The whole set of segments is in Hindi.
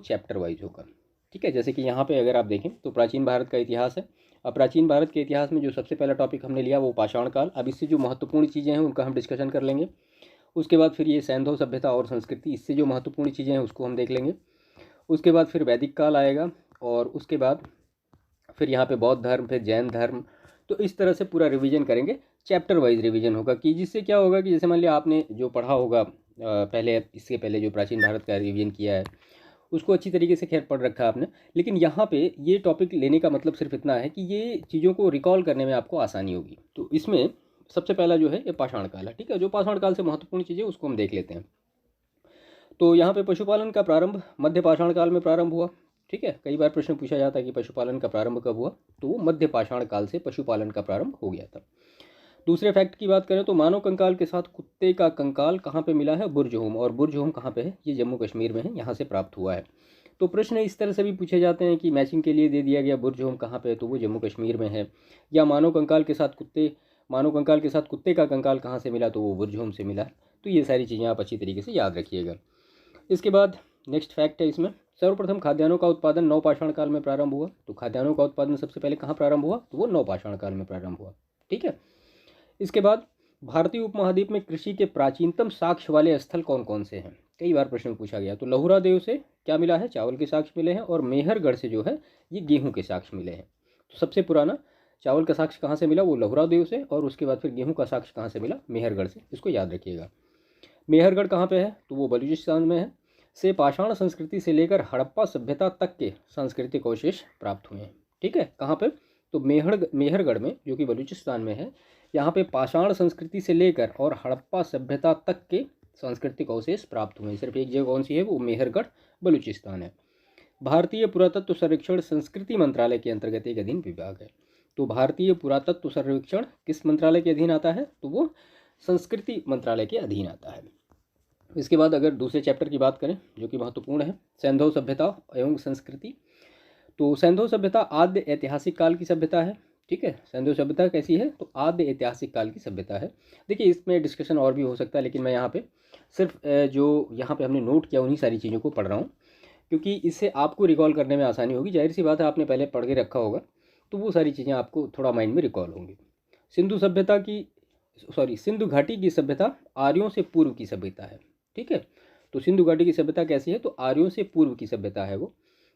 चैप्टर वाइज होगा। ठीक है, जैसे कि यहाँ पे अगर आप देखें तो प्राचीन भारत का इतिहास है। अब प्राचीन भारत के इतिहास में जो सबसे पहला टॉपिक हमने लिया वो पाषाण काल। अब इससे जो महत्वपूर्ण चीज़ें हैं उनका हम डिस्कशन कर लेंगे। उसके बाद फिर ये सैंधव सभ्यता और संस्कृति, इससे जो महत्वपूर्ण चीज़ें हैं उसको हम देख लेंगे। उसके बाद फिर वैदिक काल आएगा, और उसके बाद फिर यहाँ पे बौद्ध धर्म, फिर जैन धर्म। तो इस तरह से पूरा रिवीजन करेंगे, चैप्टर वाइज रिवीजन होगा। कि जिससे क्या होगा कि जैसे मान लिया आपने जो पढ़ा होगा पहले, इसके पहले जो प्राचीन भारत का रिवीजन किया है उसको अच्छी तरीके से खैर पढ़ रखा है आपने, लेकिन यहाँ पे ये टॉपिक लेने का मतलब सिर्फ इतना है कि ये चीज़ों को रिकॉल करने में आपको आसानी होगी। तो इसमें सबसे पहला जो है ये पाषाण काल है। ठीक है, जो पाषाण काल से महत्वपूर्ण चीज़ें उसको हम देख लेते हैं। तो यहाँ पे पशुपालन का प्रारंभ मध्य पाषाण काल में प्रारंभ हुआ। ठीक है, कई बार प्रश्न पूछा जाता है कि पशुपालन का प्रारंभ कब हुआ, तो वो मध्य पाषाण काल से पशुपालन का प्रारंभ हो गया था। दूसरे फैक्ट की बात करें तो मानव कंकाल के साथ कुत्ते का कंकाल कहाँ पे मिला है, बुर्जहोम। और बुर्जहोम कहाँ पे है, ये जम्मू कश्मीर में है, यहाँ से प्राप्त हुआ है। तो प्रश्न इस तरह से भी पूछे जाते हैं कि मैचिंग के लिए दे दिया गया बुर्जहोम कहाँ पे है, तो वो जम्मू कश्मीर में है। या मानव कंकाल के साथ कुत्ते का कंकाल कहाँ से मिला, तो वो बुर्जहोम से मिला। तो ये सारी चीज़ें आप अच्छी तरीके से याद रखिएगा। इसके बाद नेक्स्ट फैक्ट है इसमें, सर्वप्रथम खाद्यान्नों का उत्पादन नवपाषाण काल में प्रारंभ हुआ। तो खाद्यान्नों का उत्पादन सबसे पहले कहाँ प्रारंभ हुआ, तो वो नवपाषाण काल में प्रारंभ हुआ। ठीक है, इसके बाद भारतीय उपमहाद्वीप में कृषि के प्राचीनतम साक्ष्य वाले स्थल कौन कौन से हैं, कई बार प्रश्न पूछा गया। तो लहुरा देव से क्या मिला है, चावल के साक्ष्य मिले हैं, और मेहरगढ़ से जो है ये गेहूं के साक्ष्य मिले हैं। तो सबसे पुराना चावल का साक्ष्य कहाँ से मिला, वो लहुरा देव से, और उसके बाद फिर गेहूं का साक्ष्य कहाँ से मिला, मेहरगढ़ से। इसको याद रखिएगा। मेहरगढ़ कहाँ पे है, तो वो बलूचिस्तान में है। से पाषाण संस्कृति से लेकर हड़प्पा सभ्यता तक के सांस्कृतिक अवशेष प्राप्त हुए हैं। ठीक है, कहाँ पे, तो मेहरगढ़ में, जो कि बलूचिस्तान में है। यहाँ पे पाषाण संस्कृति से लेकर और हड़प्पा सभ्यता तक के सांस्कृतिक अवशेष प्राप्त हुए हैं। सिर्फ एक जगह कौन सी है, वो मेहरगढ़ बलूचिस्तान है। भारतीय पुरातत्व सर्वेक्षण संस्कृति मंत्रालय के अंतर्गत एक अधीन विभाग है। तो भारतीय पुरातत्व सर्वेक्षण किस मंत्रालय के अधीन आता है, तो वो संस्कृति मंत्रालय के अधीन आता है। इसके बाद अगर दूसरे चैप्टर की बात करें जो कि महत्वपूर्ण है, सैंधव सभ्यता एवं संस्कृति। तो सैंधव सभ्यता आद्य ऐतिहासिक काल की सभ्यता है। ठीक है, सैंधव सभ्यता कैसी है, तो आद्य ऐतिहासिक काल की सभ्यता है। देखिए इसमें डिस्कशन और भी हो सकता है, लेकिन मैं यहाँ पे सिर्फ जो यहाँ पे हमने नोट किया उन्हीं सारी चीज़ों को पढ़ रहा हूँ, क्योंकि इससे आपको रिकॉल करने में आसानी होगी। जाहिर सी बात है, आपने पहले पढ़ के रखा होगा तो वो सारी चीज़ें आपको थोड़ा माइंड में रिकॉल होंगी। सिंधु घाटी की सभ्यता आर्यों से पूर्व की सभ्यता है। ठीक है, तो सिंधु घाटी की सभ्यता कैसी है, तो आर्यों से पूर्व की सभ्यता है वो।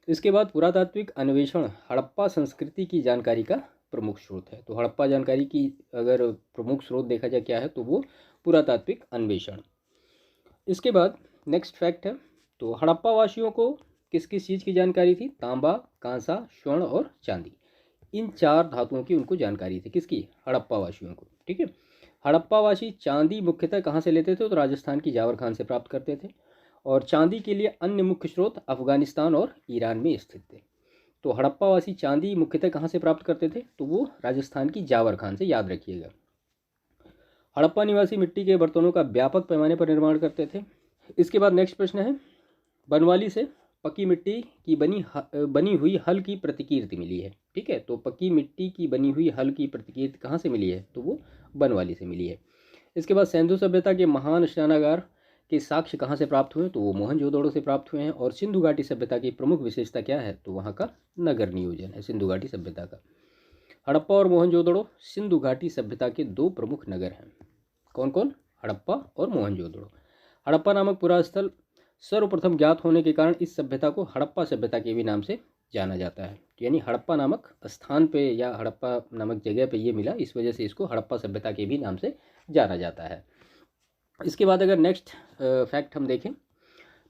इसके बाद पुरातात्विक अन्वेषण हड़प्पा संस्कृति की जानकारी का प्रमुख स्रोत है। तो हड़प्पा जानकारी की अगर प्रमुख स्रोत देखा जाए क्या है, तो वो पुरातात्विक अन्वेषण। इसके बाद नेक्स्ट फैक्ट है, तो हड़प्पा वासियों को किस किस चीज़ की जानकारी थी, तांबा, कांसा, स्वर्ण और चांदी। इन 4 धातुओं की उनको जानकारी थी, किसकी, हड़प्पा वासियों को। ठीक है, हड़प्पावासी चांदी मुख्यतः कहाँ से लेते थे, तो राजस्थान की जावर खान से प्राप्त करते थे। और चांदी के लिए अन्य मुख्य स्रोत अफगानिस्तान और ईरान में स्थित थे। तो हड़प्पावासी चांदी मुख्यतः कहाँ से प्राप्त करते थे, तो वो राजस्थान की जावर खान से, याद रखिएगा। हड़प्पा निवासी मिट्टी के बर्तनों का व्यापक पैमाने पर निर्माण करते थे। इसके बाद नेक्स्ट प्रश्न है, बनवाली से पक्की मिट्टी की बनी हुई हल की प्रतिकीर्ति मिली है। ठीक है, तो पक्की मिट्टी की बनी हुई हल की प्रतिकीर्ति कहाँ से मिली है, तो वो बनवाली से मिली है। इसके बाद सिंधु सभ्यता के महान स्नानागार के साक्ष्य कहाँ से प्राप्त हुए, तो वो मोहनजोदड़ो से प्राप्त हुए हैं। और सिंधु घाटी सभ्यता की प्रमुख विशेषता क्या है, तो वहाँ का नगर नियोजन है सिंधु घाटी सभ्यता का। हड़प्पा और मोहनजोदड़ो सिंधु घाटी सभ्यता के 2 प्रमुख नगर हैं। कौन कौन, हड़प्पा और मोहनजोदड़ो। हड़प्पा नामक पूरा स्थल सर्वप्रथम ज्ञात होने के कारण इस सभ्यता को हड़प्पा सभ्यता के भी नाम से जाना जाता है। यानी हड़प्पा नामक स्थान पे या हड़प्पा नामक जगह पे ये मिला, इस वजह से इसको हड़प्पा सभ्यता के भी नाम से जाना जाता है। इसके बाद अगर नेक्स्ट फैक्ट हम देखें,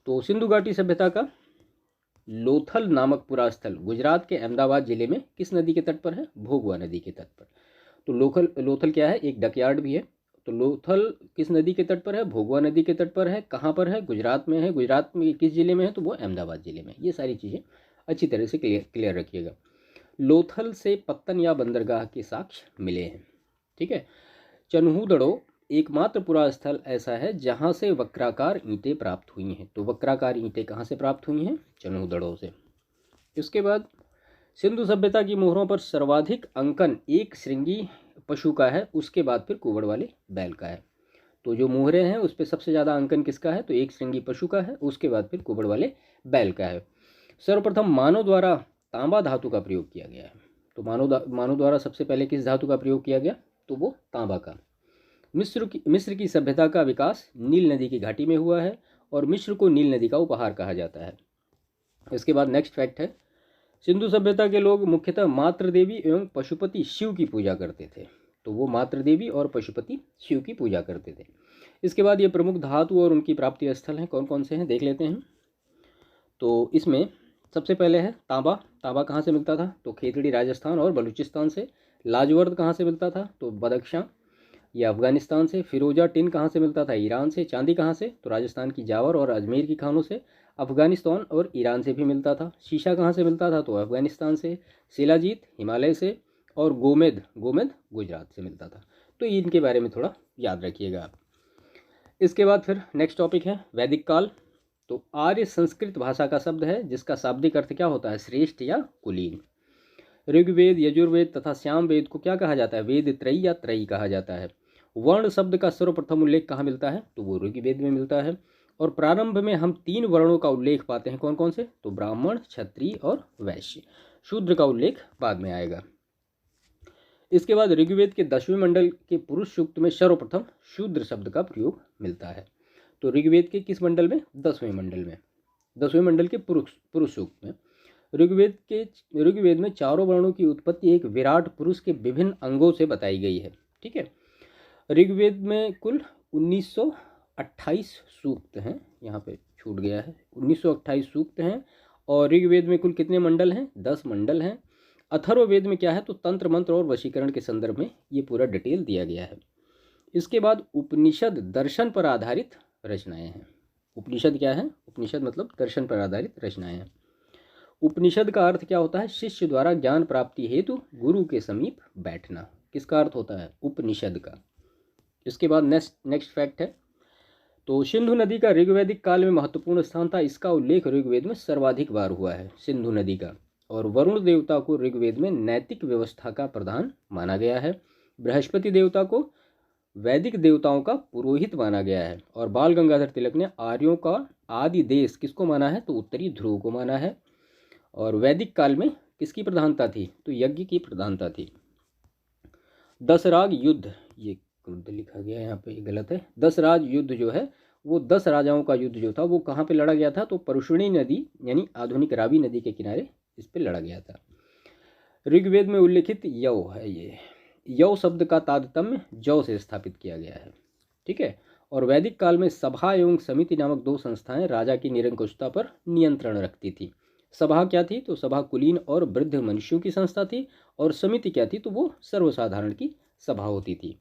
तो सिंधु घाटी सभ्यता का लोथल नामक पूरा स्थल गुजरात के अहमदाबाद जिले में किस नदी के तट पर है, भोगवा नदी के तट पर। तो लोथल क्या है, एक डकयार्ड भी है। तो लोथल किस नदी के तट पर है, भोगवा नदी के तट पर है। कहाँ पर है, गुजरात में है। गुजरात में किस जिले में है, तो वो अहमदाबाद जिले में। ये सारी चीज़ें अच्छी तरह से क्लियर रखिएगा। लोथल से पत्तन या बंदरगाह के साक्ष्य मिले हैं। ठीक है, चन्हूदड़ो एकमात्र पुरा स्थल ऐसा है जहाँ से वक्राकार ईंटें प्राप्त हुई हैं। तो वक्राकार ईंटें कहाँ से प्राप्त हुई हैं, चन्हूदड़ो से। इसके बाद सिंधु सभ्यता की मोहरों पर सर्वाधिक अंकन एक श्रृंगी पशु का है, उसके बाद फिर कुबड़ वाले बैल का है। तो जो मोहरें हैं उस पर सबसे ज़्यादा अंकन किसका है, तो एक श्रृंगी पशु का है, उसके बाद फिर कुबड़ वाले बैल का है। सर्वप्रथम मानव द्वारा तांबा धातु का प्रयोग किया गया है। तो मानव द्वारा सबसे पहले किस धातु का प्रयोग किया गया, तो वो तांबा का। मिस्र की सभ्यता का विकास नील नदी की घाटी में हुआ है और मिस्र को नील नदी का उपहार कहा जाता है। इसके बाद नेक्स्ट फैक्ट है, सिंधु सभ्यता के लोग मुख्यतः मातृ देवी एवं पशुपति शिव की पूजा करते थे। तो वो मातृ देवी और पशुपति शिव की पूजा करते थे। इसके बाद ये प्रमुख धातु और उनकी प्राप्ति स्थल हैं, कौन कौन से हैं देख लेते हैं। तो इसमें सबसे पहले है तांबा। तांबा कहाँ से मिलता था, तो खेतड़ी राजस्थान और बलूचिस्तान से। लाजवर्द कहाँ से मिलता था, तो बदख्शां या अफगानिस्तान से। फिरोजा टिन कहाँ से मिलता था, ईरान से। चांदी कहाँ से, तो राजस्थान की जावर और अजमेर की खानों से। अफगानिस्तान और ईरान से भी मिलता था। शीशा कहाँ से मिलता था, तो अफगानिस्तान से। शिलाजीत हिमालय से। और गोमेद गुजरात से मिलता था। तो इनके बारे में थोड़ा याद रखिएगा आप। इसके बाद फिर नेक्स्ट टॉपिक है वैदिक काल। तो आर्य संस्कृत भाषा का शब्द है जिसका शाब्दिक अर्थ क्या होता है, श्रेष्ठ या कुलीन। ऋग्वेद, यजुर्वेद तथा श्यामवेद को क्या कहा जाता है, वेद त्रयी या त्रयी कहा जाता है। वर्ण शब्द का सर्वप्रथम उल्लेख कहाँ मिलता है, तो वो ऋग्वेद में मिलता है। और प्रारंभ में हम 3 वर्णों का उल्लेख पाते हैं, कौन कौन से, तो ब्राह्मण, क्षत्रिय और वैश्य। शूद्र का उल्लेख बाद में आएगा। इसके बाद ऋग्वेद के 10वें मंडल के पुरुष सूक्त में सर्वप्रथम शूद्र शब्द का प्रयोग मिलता है। तो ऋग्वेद के किस मंडल में, 10वें मंडल में, 10वें मंडल के पुरुष सूक्त में। ऋग्वेद में चारों वर्णों की उत्पत्ति एक विराट पुरुष के विभिन्न अंगों से बताई गई है। ठीक है, ऋग्वेद में कुल 1928 सूक्त हैं, यहाँ पे छूट गया है, 1928 सूक्त हैं। और ऋग्वेद में कुल कितने मंडल हैं, 10 मंडल हैं। अथर्ववेद में क्या है, तो तंत्र मंत्र और वशीकरण के संदर्भ में ये पूरा डिटेल दिया गया है। इसके बाद उपनिषद दर्शन पर आधारित रचनाएं हैं। उपनिषद क्या है, उपनिषद मतलब दर्शन पर आधारित रचनाएं हैं। उपनिषद का अर्थ क्या होता है, शिष्य द्वारा ज्ञान प्राप्ति हेतु गुरु के समीप बैठना। किसका अर्थ होता है, उपनिषद का। इसके बाद नेक्स्ट फैक्ट है, तो सिंधु नदी का ऋग्वैदिक काल में महत्वपूर्ण स्थान था। इसका उल्लेख ऋग्वेद में सर्वाधिक बार हुआ है, सिंधु नदी का। और वरुण देवता को ऋग्वेद में नैतिक व्यवस्था का प्रधान माना गया है। बृहस्पति देवता को वैदिक देवताओं का पुरोहित माना गया है। और बाल गंगाधर तिलक ने आर्यों का आदि देश किसको माना है, तो उत्तरी ध्रुव को माना है। और वैदिक काल में किसकी प्रधानता थी, तो यज्ञ की प्रधानता थी। 10 राग युद्ध, ये क्रुद्ध लिखा गया यहाँ पे, गलत है। 10 राज युद्ध जो है वो 10 राजाओं का युद्ध जो था वो कहाँ पे लड़ा गया था, तो परुष्णी नदी यानी आधुनिक रावी नदी के किनारे इस पे लड़ा गया था। ऋग्वेद में उल्लेखित यौ है, ये यौ शब्द का तारतम्य जौ से स्थापित किया गया है। ठीक है, और वैदिक काल में सभा एवं समिति नामक 2 संस्थाएं राजा की निरंकुशता पर नियंत्रण रखती थी। सभा क्या थी, तो सभा कुलीन और वृद्ध मनुष्यों की संस्था थी। और समिति क्या थी, तो वो सर्वसाधारण की सभा होती थी।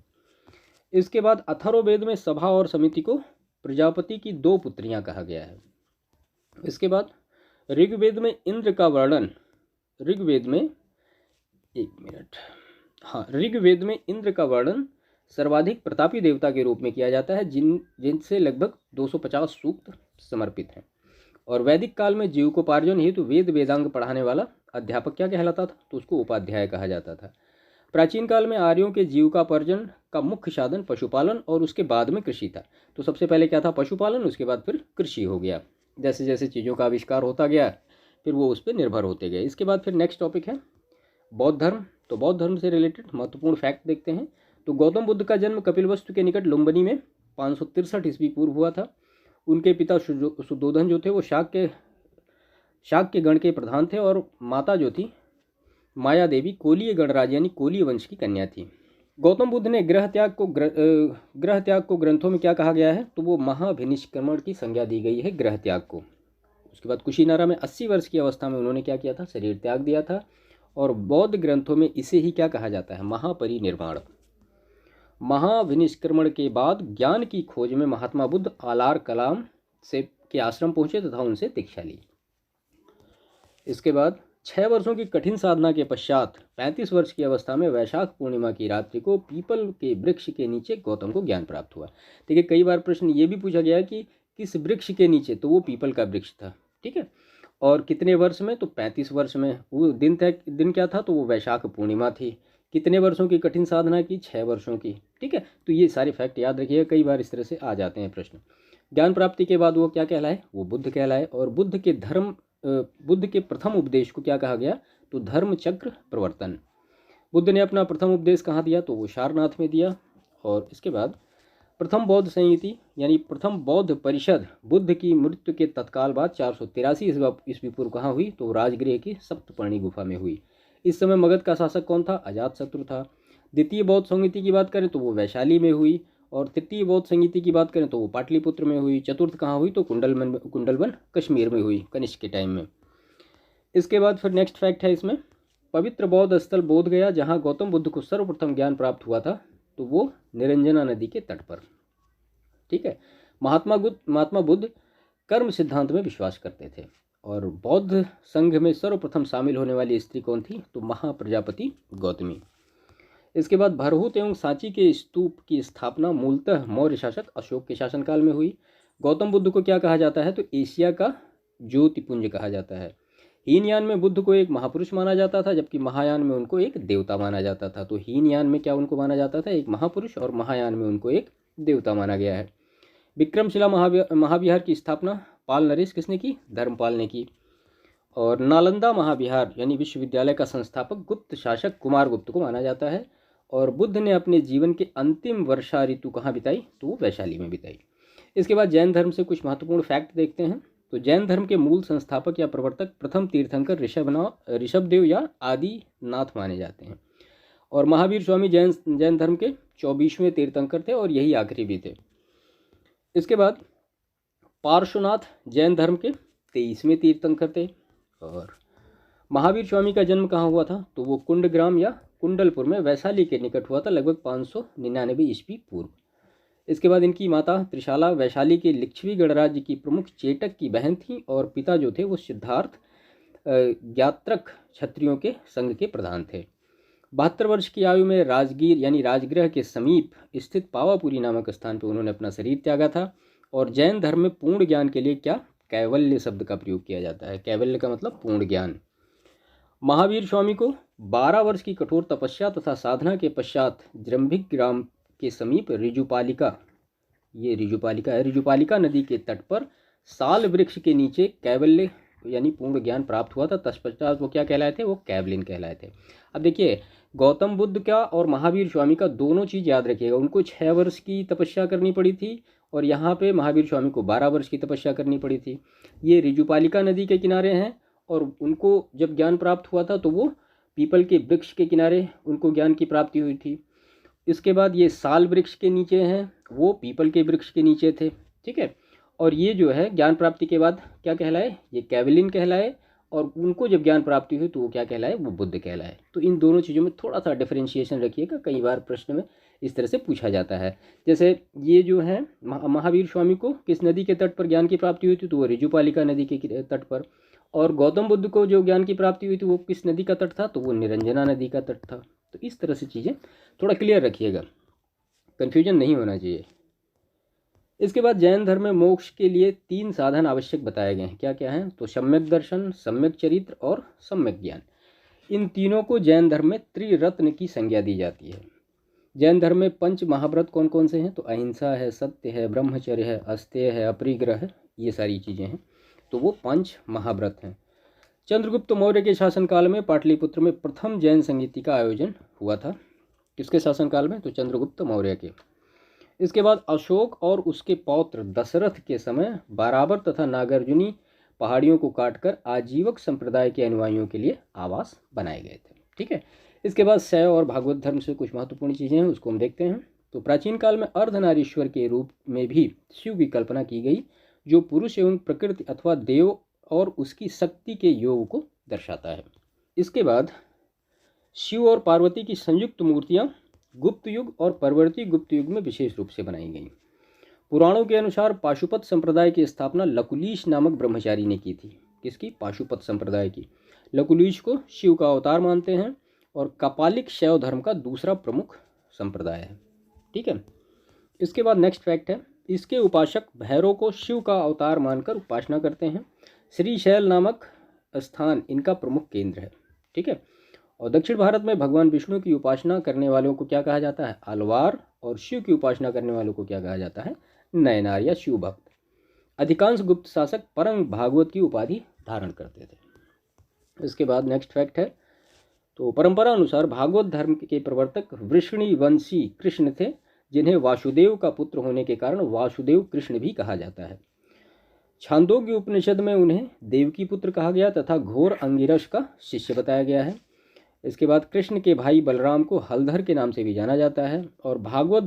इसके बाद अथर्ववेद में सभा और समिति को प्रजापति की 2 पुत्रियां कहा गया है। इसके बाद ऋग्वेद में इंद्र का वर्णन, ऋग्वेद में इंद्र का वर्णन सर्वाधिक प्रतापी देवता के रूप में किया जाता है, जिनसे लगभग 250 सूक्त समर्पित हैं। और वैदिक काल में जीविकोपार्जन हेतु वेद वेदांग पढ़ाने वाला अध्यापक क्या कहलाता था, तो उसको उपाध्याय कहा जाता था। प्राचीन काल में आर्यों के जीविकोपार्जन का मुख्य साधन पशुपालन और उसके बाद में कृषि था। तो सबसे पहले क्या था, पशुपालन, उसके बाद फिर कृषि हो गया। जैसे जैसे चीज़ों का आविष्कार होता गया फिर वो उस पर निर्भर होते गए। इसके बाद फिर नेक्स्ट टॉपिक है बौद्ध धर्म। तो बौद्ध धर्म से रिलेटेड महत्वपूर्ण फैक्ट देखते हैं। तो गौतम बुद्ध का जन्म कपिलवस्तु के निकट लुम्बिनी में 563 ईस्वी पूर्व हुआ था। उनके पिता सुद्धोधन जो थे वो शाक्य गण के प्रधान थे और माता जो थी माया देवी कोलीय गणराज यानी कोलीय वंश की कन्या थी। गौतम बुद्ध ने ग्रह त्याग को ग्रंथों में क्या कहा गया है, तो वो महाभिनिष्क्रमण की संज्ञा दी गई है ग्रह त्याग को। उसके बाद कुशीनारा में 80 वर्ष की अवस्था में उन्होंने क्या किया था, शरीर त्याग दिया था। और बौद्ध ग्रंथों में इसे ही क्या कहा जाता है, महापरिनिर्वाण। महाभिनिष्क्रमण के बाद ज्ञान की खोज में महात्मा बुद्ध आलार कलाम के आश्रम पहुंचे तथा उनसे दीक्षा ली। इसके बाद 6 वर्षों की कठिन साधना के पश्चात 35 वर्ष की अवस्था में वैशाख पूर्णिमा की रात्रि को पीपल के वृक्ष के नीचे गौतम को ज्ञान प्राप्त हुआ। देखिए कई बार प्रश्न ये भी पूछा गया कि किस वृक्ष के नीचे, तो वो पीपल का वृक्ष था। ठीक है, और कितने वर्ष में, तो 35 वर्ष में। वो दिन क्या था, तो वो वैशाख पूर्णिमा थी। कितने वर्षों की कठिन साधना की, 6 वर्षों की। ठीक है, तो ये सारे फैक्ट याद रखिएगा, कई बार इस तरह से आ जाते हैं प्रश्न। ज्ञान प्राप्ति के बाद वो क्या कहलाए, वो बुद्ध कहलाए। और बुद्ध के धर्म बुद्ध के प्रथम उपदेश को क्या कहा गया, तो धर्म चक्र प्रवर्तन। बुद्ध ने अपना प्रथम उपदेश कहाँ दिया, तो वो सारनाथ में दिया। और इसके बाद प्रथम बौद्ध संहिति यानी प्रथम बौद्ध परिषद बुद्ध की मृत्यु के तत्काल बाद 483 ईस्वी पूर्व कहाँ हुई, तो राजगृह की सप्तपर्णी गुफा में हुई। इस समय मगध का शासक कौन था, अजातशत्रु था। द्वितीय बौद्ध संहिति की बात करें तो वो वैशाली में हुई, और तृतीय बौद्ध संहिति की बात करें तो वो पाटलिपुत्र में हुई। चतुर्थ कहाँ हुई, तो कुंडलवन कश्मीर में हुई, कनिष्क के टाइम में। इसके बाद फिर नेक्स्ट फैक्ट है इसमें, पवित्र बौद्ध स्थल बोध गया जहाँ गौतम बुद्ध को सर्वप्रथम ज्ञान प्राप्त हुआ था, तो वो निरंजना नदी के तट पर। ठीक है। महात्मा बुद्ध कर्म सिद्धांत में विश्वास करते थे। और बौद्ध संघ में सर्वप्रथम शामिल होने वाली स्त्री कौन थी, तो महाप्रजापति गौतमी। इसके बाद भरहुत एवं सांची के स्तूप की स्थापना मूलतः मौर्य शासक अशोक के शासनकाल में हुई। गौतम बुद्ध को क्या कहा जाता है, तो एशिया का ज्योतिपुंज कहा जाता है। हीनयान में बुद्ध को एक महापुरुष माना जाता था, जबकि महायान में उनको एक देवता माना जाता था। तो हीनयान में क्या उनको माना जाता था, एक महापुरुष, और महायान में उनको एक देवता माना गया है। विक्रमशिला महाविहार की स्थापना पाल नरेश किसने की, धर्मपाल ने की। और नालंदा महाविहार यानी विश्वविद्यालय का संस्थापक गुप्त शासक कुमारगुप्त को माना जाता है। और बुद्ध ने अपने जीवन के अंतिम वर्षा ऋतु कहाँ बिताई, तो वो वैशाली में बिताई। इसके बाद जैन धर्म से कुछ महत्वपूर्ण फैक्ट देखते हैं। तो जैन धर्म के मूल संस्थापक या प्रवर्तक प्रथम तीर्थंकर ऋषभदेव या आदिनाथ माने जाते हैं। और महावीर स्वामी जैन धर्म के 24वें तीर्थंकर थे, और यही आखिरी भी थे। इसके बाद पार्श्वनाथ जैन धर्म के 23वें तीर्थंकर थे। और महावीर स्वामी का जन्म कहाँ हुआ था, तो वो कुंडग्राम या कुंडलपुर में वैशाली के निकट हुआ था, लगभग 599 ईस्वी पूर्व। इसके बाद इनकी माता त्रिशाला वैशाली के लिच्छवी गणराज्य की प्रमुख चेटक की बहन थी, और पिता जो थे वो सिद्धार्थ ज्ञात्रक क्षत्रियों के संघ के प्रधान थे। 72 वर्ष की आयु में राजगीर यानी राजगृह के समीप स्थित पावापुरी नामक स्थान पर उन्होंने अपना शरीर त्यागा था। और जैन धर्म में पूर्ण ज्ञान के लिए क्या, कैवल्य शब्द का प्रयोग किया जाता है। कैवल्य का मतलब पूर्ण ज्ञान। महावीर स्वामी को 12 वर्ष की कठोर तपस्या तथा साधना के पश्चात जृंभिक ग्राम के समीप रिजुपालिका, ये रिजुपालिका है, रिजुपालिका नदी के तट पर साल वृक्ष के नीचे कैवल्य यानी पूर्ण ज्ञान प्राप्त हुआ था। तत्पश्चात वो क्या कहलाए थे, वो कैवलिन कहलाए थे। अब देखिए, गौतम बुद्ध का और महावीर स्वामी का दोनों चीज़ याद रखिएगा। उनको 6 वर्ष की तपस्या करनी पड़ी थी, और यहाँ पे महावीर स्वामी को 12 वर्ष की तपस्या करनी पड़ी थी। ये रिजुपालिका नदी के किनारे हैं, और उनको जब ज्ञान प्राप्त हुआ था तो वो पीपल के वृक्ष के किनारे उनको ज्ञान की प्राप्ति हुई थी। इसके बाद ये साल वृक्ष के नीचे हैं, वो पीपल के वृक्ष के नीचे थे। ठीक है। और ये जो है ज्ञान प्राप्ति के बाद क्या कहलाए, ये कैवलिन कहलाए। और उनको जब ज्ञान प्राप्ति हुई तो वो क्या कहलाए, वो बुद्ध कहलाए। तो इन दोनों चीज़ों में थोड़ा सा डिफरेंशिएशन रखिएगा, कई बार प्रश्न में इस तरह से पूछा जाता है। जैसे ये जो है महावीर स्वामी को किस नदी के तट पर ज्ञान की प्राप्ति हुई थी, तो वो रिजुपालिका नदी के तट पर। और गौतम बुद्ध को जो ज्ञान की प्राप्ति हुई थी वो किस नदी का तट था, तो वो निरंजना नदी का तट था। तो इस तरह से चीज़ें थोड़ा क्लियर रखिएगा, कन्फ्यूजन नहीं होना चाहिए। इसके बाद जैन धर्म में मोक्ष के लिए 3 साधन आवश्यक बताए गए हैं। क्या क्या हैं, तो सम्यक दर्शन, सम्यक चरित्र और सम्यक ज्ञान। इन तीनों को जैन धर्म में त्रिरत्न की संज्ञा दी जाती है। जैन धर्म में 5 महाव्रत कौन कौन से हैं, तो अहिंसा है, सत्य है, ब्रह्मचर्य है, अस्तेय है, अपरिग्रह है, ये सारी चीज़ें हैं। तो वो 5 महाव्रत हैं। चंद्रगुप्त मौर्य के शासनकाल में पाटलिपुत्र में प्रथम जैन संगीति का आयोजन हुआ था। किसके शासनकाल में, तो चंद्रगुप्त मौर्य के। इसके बाद अशोक और उसके पौत्र दशरथ के समय बाराबर तथा नागार्जुनी पहाड़ियों को काटकर आजीवक संप्रदाय के अनुयायियों के लिए आवास बनाए गए थे। ठीक है। इसके बाद शैव और भागवत धर्म से कुछ महत्वपूर्ण चीज़ें हैं, उसको हम देखते हैं। तो प्राचीन काल में अर्धनारीश्वर के रूप में भी शिव की कल्पना की गई, जो पुरुष एवं प्रकृति अथवा देव और उसकी शक्ति के योग को दर्शाता है। इसके बाद शिव और पार्वती की संयुक्त मूर्तियाँ गुप्त युग और परवर्ती गुप्त युग में विशेष रूप से बनाई गई। पुराणों के अनुसार पाशुपत संप्रदाय की स्थापना लकुलीश नामक ब्रह्मचारी ने की थी। किसकी, पाशुपत संप्रदाय की। लकुलीश को शिव का अवतार मानते हैं और कपालिक शैव धर्म का दूसरा प्रमुख संप्रदाय है। ठीक है। इसके बाद नेक्स्ट फैक्ट है, इसके उपासक भैरव को शिव का अवतार मानकर उपासना करते हैं। श्रीशैल नामक स्थान इनका प्रमुख केंद्र है। ठीक है। और दक्षिण भारत में भगवान विष्णु की उपासना करने वालों को क्या कहा जाता है, आलवार। और शिव की उपासना करने वालों को क्या कहा जाता है, नयनार या शिव भक्त। अधिकांश गुप्त शासक परम भागवत की उपाधि धारण करते थे। इसके बाद नेक्स्ट फैक्ट है, तो परंपरा अनुसार भागवत धर्म के प्रवर्तक वृष्णिवंशी कृष्ण थे, जिन्हें वासुदेव का पुत्र होने के कारण वासुदेव कृष्ण भी कहा जाता है। छांदोग्य उपनिषद में उन्हें देवकी पुत्र कहा गया तथा घोर अंगिरस का शिष्य बताया गया है। इसके बाद कृष्ण के भाई बलराम को हलधर के नाम से भी जाना जाता है। और भागवत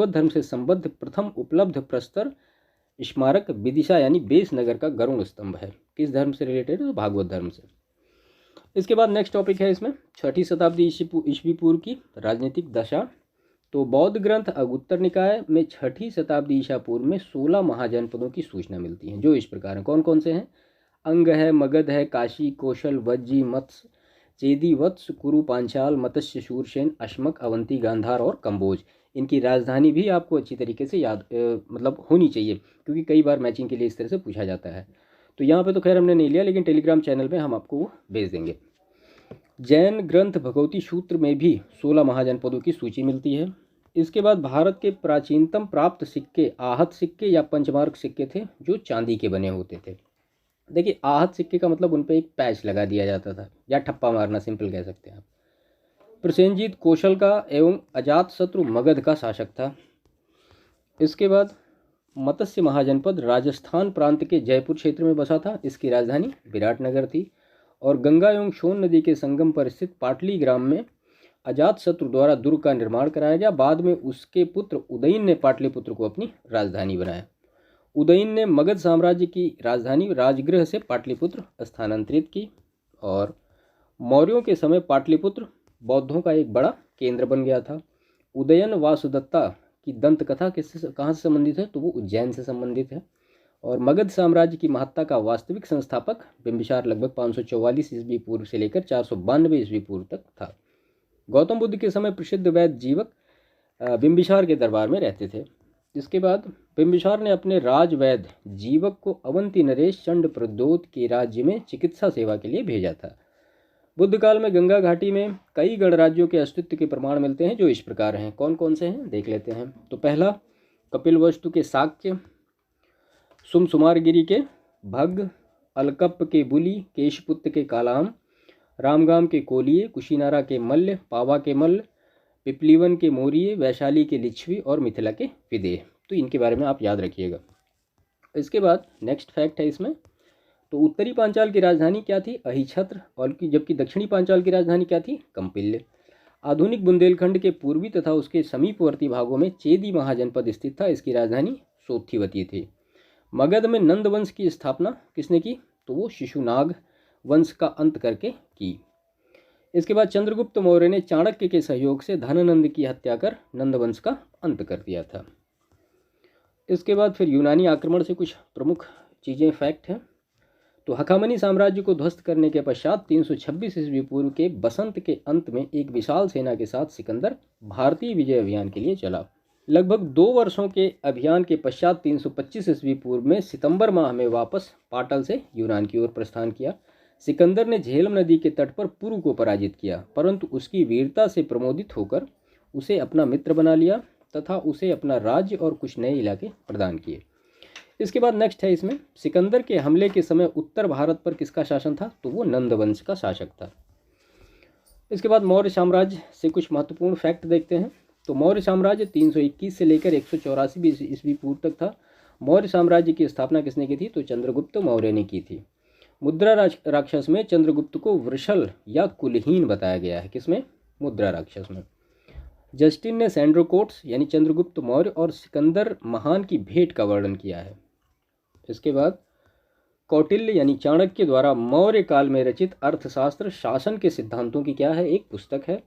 धर्म से संबद्ध प्रथम उपलब्ध प्रस्तर स्मारक विदिशा यानी बेस नगर का गरुड़ स्तंभ है। किस धर्म से रिलेटेड है? तो भागवत धर्म से। इसके बाद नेक्स्ट टॉपिक है इसमें 6ठी शताब्दी ईस्वी पूर्व की राजनीतिक दशा। तो बौद्ध ग्रंथ अगुत्तर निकाय में 6ठी शताब्दी ईसा पूर्व में 16 महाजनपदों की सूचना मिलती है, जो इस प्रकार हैं। कौन कौन से हैं? अंग है, मगध है, काशी, कौशल, वज्जी, मत्स्य, चेदी, वत्स, कुरु, पांचाल, मत्स्य, शूरसेन, अश्मक, अवंती, गांधार और कंबोज। इनकी राजधानी भी आपको अच्छी तरीके से याद मतलब होनी चाहिए, क्योंकि कई बार मैचिंग के लिए इस तरह से पूछा जाता है। तो यहाँ पे तो खैर हमने नहीं लिया, लेकिन टेलीग्राम चैनल पे हम आपको वो भेज देंगे। जैन ग्रंथ भगवती सूत्र में भी 16 महाजनपदों की सूची मिलती है। इसके बाद भारत के प्राचीनतम प्राप्त सिक्के आहत सिक्के या पंचमार्क सिक्के थे, जो चांदी के बने होते थे। देखिए, आहत सिक्के का मतलब उन पर एक पैच लगा दिया जाता था, या ठप्पा मारना, सिंपल कह सकते हैं आप। प्रसेनजीत कौशल का एवं अजात शत्रु मगध का शासक था। इसके बाद मत्स्य महाजनपद राजस्थान प्रांत के जयपुर क्षेत्र में बसा था। इसकी राजधानी विराटनगर थी। और गंगा एवं सोन नदी के संगम पर स्थित पाटली ग्राम में अजात शत्रु द्वारा दुर्ग का निर्माण कराया गया। बाद में उसके पुत्र उदयन ने पाटलिपुत्र को अपनी राजधानी बनाया। उदयन ने मगध साम्राज्य की राजधानी राजगृह से पाटलिपुत्र स्थानांतरित की। और मौर्यों के समय पाटलिपुत्र बौद्धों का एक बड़ा केंद्र बन गया था। उदयन वासुदत्ता की दंत कथा कहाँ से संबंधित है? तो वो उज्जैन से संबंधित है। और मगध साम्राज्य की महत्ता का वास्तविक संस्थापक बिंबिसार लगभग 544 ईस्वी पूर्व से लेकर 492 ईस्वी पूर्व तक था। गौतम बुद्ध के समय प्रसिद्ध वैद्य जीवक बिंबिसार के दरबार में रहते थे। इसके बाद बिंबिसार ने अपने राजवैद्य जीवक को अवंती नरेश चंड प्रद्योत के राज्य में चिकित्सा सेवा के लिए भेजा था। बुद्ध काल में गंगा घाटी में कई गणराज्यों के अस्तित्व के प्रमाण मिलते हैं, जो इस प्रकार हैं। कौन कौन से हैं देख लेते हैं। तो पहला, कपिलवस्तु के शाक्य, सुमसुमारगिरी के भग, अलकप के बुली, केशपुत्र के कालाम, रामगाम के कोलिये, कुशीनारा के मल्ल, पावा के मल्ल, पिपलीवन के मौर्य, वैशाली के लिच्छवी और मिथिला के विदेह। तो इनके बारे में आप याद रखिएगा। इसके बाद नेक्स्ट फैक्ट है इसमें, तो उत्तरी पांचाल की राजधानी क्या थी? अहिछत्र। और जबकि दक्षिणी पांचाल की राजधानी क्या थी? कंपिल्य। आधुनिक बुंदेलखंड के पूर्वी तथा उसके समीपवर्ती भागों में चेदी महाजनपद स्थित था। इसकी राजधानी सोथिवती थी। मगध में नंद वंश की स्थापना किसने की? तो वो शिशुनाग वंश का अंत करके की। इसके बाद चंद्रगुप्त मौर्य ने चाणक्य के सहयोग से धननंद की हत्या कर नंद वंश का अंत कर दिया था। इसके बाद फिर यूनानी आक्रमण से कुछ प्रमुख चीज़ें फैक्ट हैं। तो हखामनी साम्राज्य को ध्वस्त करने के पश्चात 326 ईस्वी पूर्व के बसंत के अंत में एक विशाल सेना के साथ सिकंदर भारतीय विजय अभियान के लिए चला। लगभग 2 वर्षों के अभियान के पश्चात 325 ईस्वी पूर्व में सितंबर माह में वापस पाटल से यूनान की ओर प्रस्थान किया। सिकंदर ने झेलम नदी के तट पर पुरु को पराजित किया, परंतु उसकी वीरता से प्रमोदित होकर उसे अपना मित्र बना लिया तथा उसे अपना राज्य और कुछ नए इलाके प्रदान किए। इसके बाद नेक्स्ट है इसमें, सिकंदर के हमले के समय उत्तर भारत पर किसका शासन था? तो वो नंद वंश का शासक था। इसके बाद मौर्य साम्राज्य से कुछ महत्वपूर्ण फैक्ट देखते हैं। तो मौर्य साम्राज्य 321 से लेकर 184 ईस्वी पूर्व तक था। मौर्य साम्राज्य की स्थापना किसने की थी? तो चंद्रगुप्त मौर्य ने की थी। मुद्रा राक्षस में चंद्रगुप्त को वृषल या कुलहीन बताया गया है। किसमें? मुद्रा राक्षस में। जस्टिन ने सैंड्रोकोट्स यानी चंद्रगुप्त मौर्य और सिकंदर महान की भेंट का वर्णन किया है। इसके बाद कौटिल्य यानी चाणक्य द्वारा मौर्य काल में रचित अर्थशास्त्र शासन के सिद्धांतों की क्या है? एक पुस्तक है।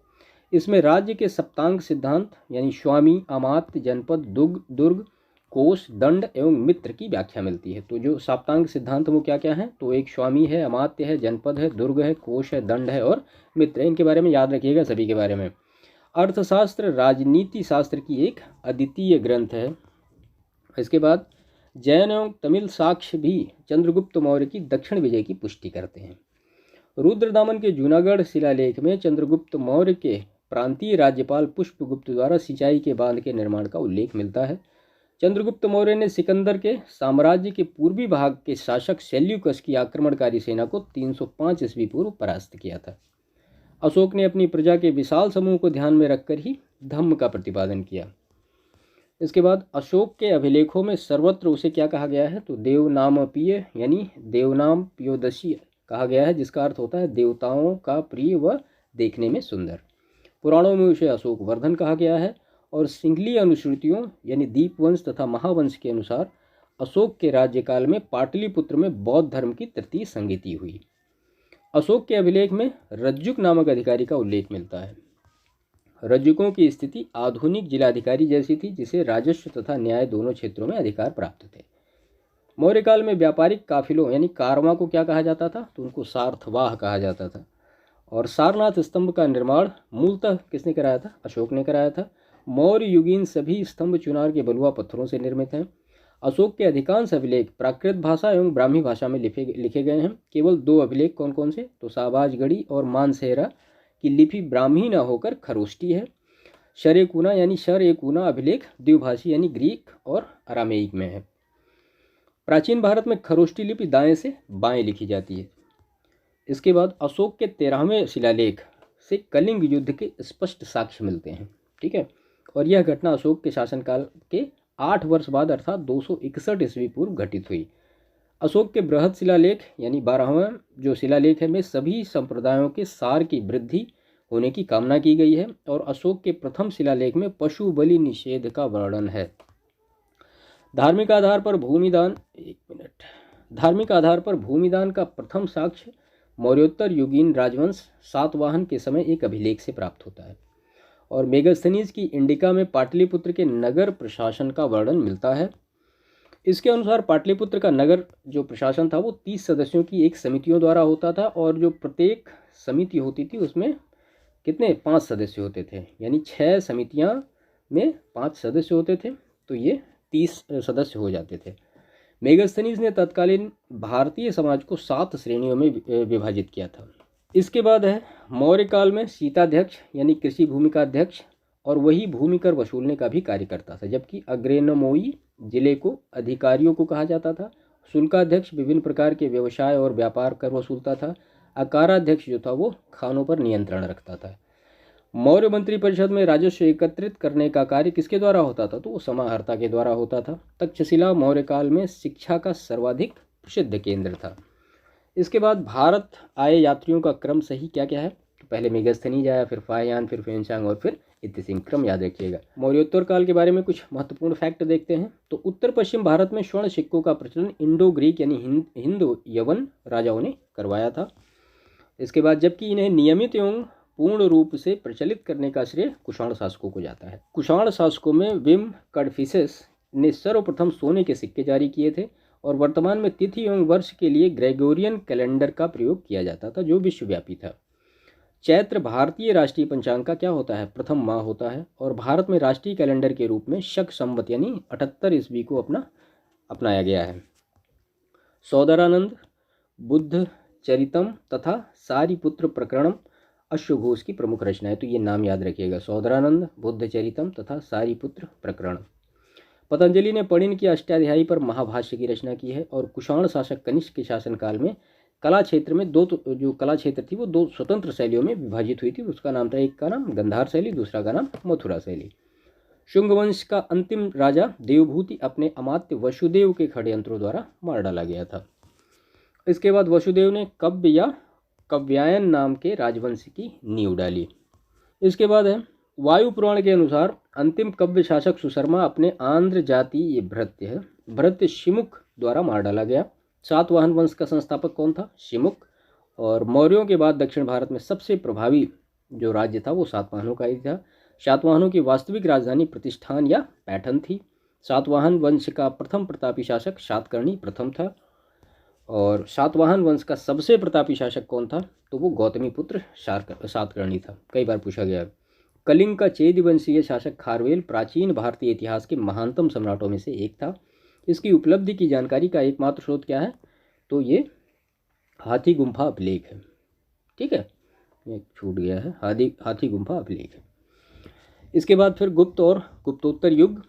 इसमें राज्य के सप्तांग सिद्धांत यानी स्वामी, अमात्य, जनपद, दुर्ग, कोष, दंड एवं मित्र की व्याख्या मिलती है। तो जो सप्तांग सिद्धांत वो क्या क्या है? तो एक स्वामी है, अमात्य है, जनपद है, दुर्ग है, कोष है, दंड है और मित्र है। इनके बारे में याद रखिएगा सभी के बारे में। अर्थशास्त्र राजनीति शास्त्र की एक अद्वितीय ग्रंथ है। इसके बाद जैन एवं तमिल साक्ष्य भी चंद्रगुप्त मौर्य की दक्षिण विजय की पुष्टि करते हैं। रुद्रदामन के जूनागढ़ शिलालेख में चंद्रगुप्त मौर्य के प्रांतीय राज्यपाल पुष्पगुप्त द्वारा सिंचाई के बांध के निर्माण का उल्लेख मिलता है। चंद्रगुप्त मौर्य ने सिकंदर के साम्राज्य के पूर्वी भाग के शासक सेल्यूकस की आक्रमणकारी सेना को 305 ईस्वी पूर्व परास्त किया था। अशोक ने अपनी प्रजा के विशाल समूह को ध्यान में रखकर ही धम्म का प्रतिपादन किया। इसके बाद अशोक के अभिलेखों में सर्वत्र उसे क्या कहा गया है, तो देवनामप्रिय यानी देवनाम प्रियोदशी कहा गया है, जिसका अर्थ होता है देवताओं का प्रिय व देखने में सुंदर। पुराणों में उसे अशोक वर्धन कहा गया है और सिंहली अनुश्रुतियों यानी दीपवंश तथा महावंश के अनुसार अशोक के राज्यकाल में पाटलिपुत्र में बौद्ध धर्म की तृतीय संगीति हुई। अशोक के अभिलेख में रज्जुक नामक अधिकारी का उल्लेख मिलता है। रज्जुकों की स्थिति आधुनिक जिलाधिकारी जैसी थी, जिसे राजस्व तथा न्याय दोनों क्षेत्रों में अधिकार प्राप्त थे। मौर्य काल में व्यापारिक काफिलों यानी कारवां को क्या कहा जाता था, तो उनको सार्थवाह कहा जाता था। और सारनाथ स्तंभ का निर्माण मूलतः किसने कराया था, अशोक ने कराया था। मौर्य युगीन सभी स्तंभ चुनार के बलुआ पत्थरों से निर्मित हैं। अशोक के अधिकांश अभिलेख प्राकृत भाषा एवं ब्राह्मी भाषा में लिखे गए हैं। केवल 2 अभिलेख कौन कौन से, तो शाहबाजगढ़ी और मानसेहरा की लिपि ब्राह्मी न होकर खरोष्टी है। शर-ए-कूना यानी शर-ए-कूना अभिलेख द्विभाषी यानी ग्रीक और अरामेइक में है। प्राचीन भारत में खरोष्टी लिपि दाएं से बाएं लिखी जाती है। इसके बाद अशोक के 13वें शिलालेख से कलिंग युद्ध के स्पष्ट साक्ष्य मिलते हैं। ठीक है, और यह घटना अशोक के शासनकाल के 8 वर्ष बाद अर्थात 261 ईस्वी पूर्व घटित हुई। अशोक के बृहद शिलालेख यानी 12वां जो शिलालेख है में सभी संप्रदायों के सार की वृद्धि होने की कामना की गई है। और अशोक के प्रथम शिलालेख में पशु बलि निषेध का वर्णन है। धार्मिक आधार पर भूमिदान का प्रथम साक्ष्य मौर्योत्तर युगीन राजवंश सातवाहन के समय एक अभिलेख से प्राप्त होता है। और मेगास्थनीज की इंडिका में पाटलिपुत्र के नगर प्रशासन का वर्णन मिलता है। इसके अनुसार पाटलिपुत्र का नगर जो प्रशासन था वो 30 सदस्यों की एक समितियों द्वारा होता था, और जो प्रत्येक समिति होती थी उसमें कितने 5 सदस्य होते थे, यानी 6 समितियां में 5 सदस्य होते थे, तो ये 30 सदस्य हो जाते थे। मेगास्थनीज ने तत्कालीन भारतीय समाज को 7 श्रेणियों में विभाजित किया था। इसके बाद है मौर्य काल में सीताध्यक्ष यानी कृषि भूमि का अध्यक्ष, और वही भूमि कर वसूलने का भी कार्य करता था। जबकि अग्रेनमोई जिले को अधिकारियों को कहा जाता था। शुल्काध्यक्ष विभिन्न प्रकार के व्यवसाय और व्यापार कर वसूलता था। अकाराध्यक्ष जो था वो खानों पर नियंत्रण रखता था। मौर्य मंत्री परिषद में राजस्व एकत्रित करने का कार्य किसके द्वारा होता था, तो वो समाहर्ता के द्वारा होता था। तक्षशिला मौर्य काल में शिक्षा का सर्वाधिक प्रसिद्ध केंद्र था। इसके बाद भारत आए यात्रियों का क्रम सही क्या क्या है, तो पहले मेगास्थनीज आया, फिर फाहियान, फिर फेनसांग और फिर इत्तेसिंह, क्रम याद रखिएगा। मौर्योत्तर काल के बारे में कुछ महत्वपूर्ण फैक्ट देखते हैं। तो उत्तर पश्चिम भारत में स्वर्ण सिक्कों का प्रचलन इंडो ग्रीक यानी हिंदू यवन राजाओं ने करवाया था। इसके बाद जबकि इन्हें नियमित एवं पूर्ण रूप से प्रचलित करने का श्रेय कुषाण शासकों को जाता है। कुषाण शासकों में विम कड़फिसेस ने सर्वप्रथम सोने के सिक्के जारी किए थे, और वर्तमान में तिथि एवं वर्ष के लिए ग्रेगोरियन कैलेंडर का प्रयोग किया जाता था जो विश्वव्यापी था। चैत्र भारतीय राष्ट्रीय पंचांग का क्या होता है, प्रथम माह होता है, और भारत में राष्ट्रीय कैलेंडर के रूप में शक संवत यानी 78 ईस्वी को अपनाया गया है। सौदरानंद, बुद्ध चरितम तथा सारिपुत्र प्रकरणम अश्वघोष की प्रमुख रचनाएं, तो ये नाम याद रखिएगा, सौदरानंद, बुद्ध चरितम तथा सारिपुत्र प्रकरण। पतंजलि ने पणिन की अष्टाध्यायी पर महाभाष्य की रचना की है। और कुषाण शासक कनिष्क के शासनकाल में कला क्षेत्र में जो कला क्षेत्र थी वो 2 स्वतंत्र शैलियों में विभाजित हुई थी। उसका नाम था, एक का नाम गंधार शैली, दूसरा का नाम मथुरा शैली। शुंग वंश का अंतिम राजा देवभूति अपने अमात्य वसुदेव के षड्यंत्रों द्वारा मार डाला गया था। इसके बाद वसुदेव ने कव्य या कव्यायन नाम के राजवंश की नींव डाली। इसके बाद है वायु पुराण के अनुसार अंतिम कव्य शासक सुशर्मा अपने आंध्र जाति ये भृत्य शिमुख द्वारा मार डाला गया। सातवाहन वंश का संस्थापक कौन था, शिमुख। और मौर्यों के बाद दक्षिण भारत में सबसे प्रभावी जो राज्य था वो सातवाहनों का ही था। सातवाहनों की वास्तविक राजधानी प्रतिष्ठान या पैठन थी। सातवाहन वंश का प्रथम प्रतापी शासक सातकर्णी प्रथम था। और सातवाहन वंश का सबसे प्रतापी शासक कौन था, तो वो गौतमीपुत्र सातकर्णी था, कई बार पूछा गया। कलिंग का चेदी वंशीय शासक खारवेल प्राचीन भारतीय इतिहास के महानतम सम्राटों में से एक था। इसकी उपलब्धि की जानकारी का एकमात्र स्रोत क्या है, तो ये हाथी गुम्फा अभिलेख है। ठीक है, ये छूट गया है, हाथी गुम्फा अभिलेख है। इसके बाद फिर गुप्त और गुप्तोत्तर युग।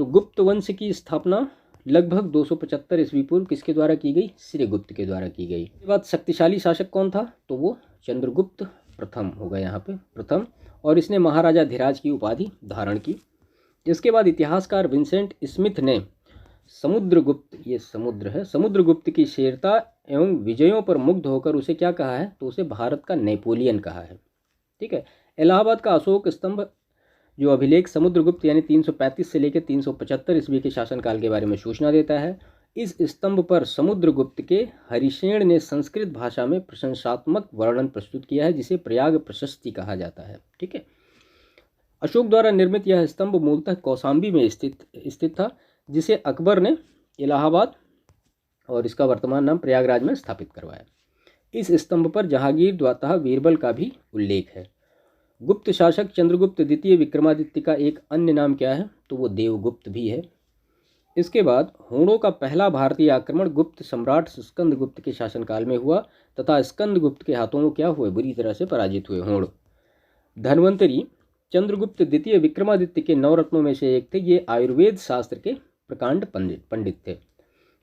तो गुप्त वंश की स्थापना लगभग 275 ईस्वी पूर्व किसके द्वारा की गई? श्रीगुप्त के द्वारा की गई। इसके बाद शक्तिशाली शासक कौन था? तो वो चंद्रगुप्त प्रथम होगा यहाँ पे प्रथम, और इसने महाराजा धीराज की उपाधि धारण की। इसके बाद इतिहासकार विंसेंट स्मिथ ने समुद्रगुप्त, ये समुद्र है, समुद्रगुप्त की शेरता एवं विजयों पर मुग्ध होकर उसे क्या कहा है? तो उसे भारत का नेपोलियन कहा है। ठीक है। इलाहाबाद का अशोक स्तंभ जो अभिलेख समुद्रगुप्त यानी 335 से लेकर 375 ईस्वी के शासनकाल के बारे में सूचना देता है। इस स्तंभ पर समुद्रगुप्त के हरिशेन ने संस्कृत भाषा में प्रशंसात्मक वर्णन प्रस्तुत किया है, जिसे प्रयाग प्रशस्ति कहा जाता है। ठीक है। अशोक द्वारा निर्मित यह स्तंभ मूलतः कौशाम्बी में स्थित था, जिसे अकबर ने इलाहाबाद और इसका वर्तमान नाम प्रयागराज में स्थापित करवाया। इस स्तंभ पर जहांगीर द्वारा बीरबल का भी उल्लेख है। गुप्त शासक चंद्रगुप्त द्वितीय विक्रमादित्य का एक अन्य नाम क्या है? तो वो देवगुप्त भी है। इसके बाद होड़ों का पहला भारतीय आक्रमण गुप्त सम्राट स्कंदगुप्त के शासनकाल में हुआ तथा स्कंदगुप्त के हाथों में क्या हुए? बुरी तरह से पराजित हुए होड़। धन्वंतरी चंद्रगुप्त द्वितीय विक्रमादित्य के 9 रत्नों में से एक थे। ये आयुर्वेद शास्त्र के प्रकांड पंडित थे।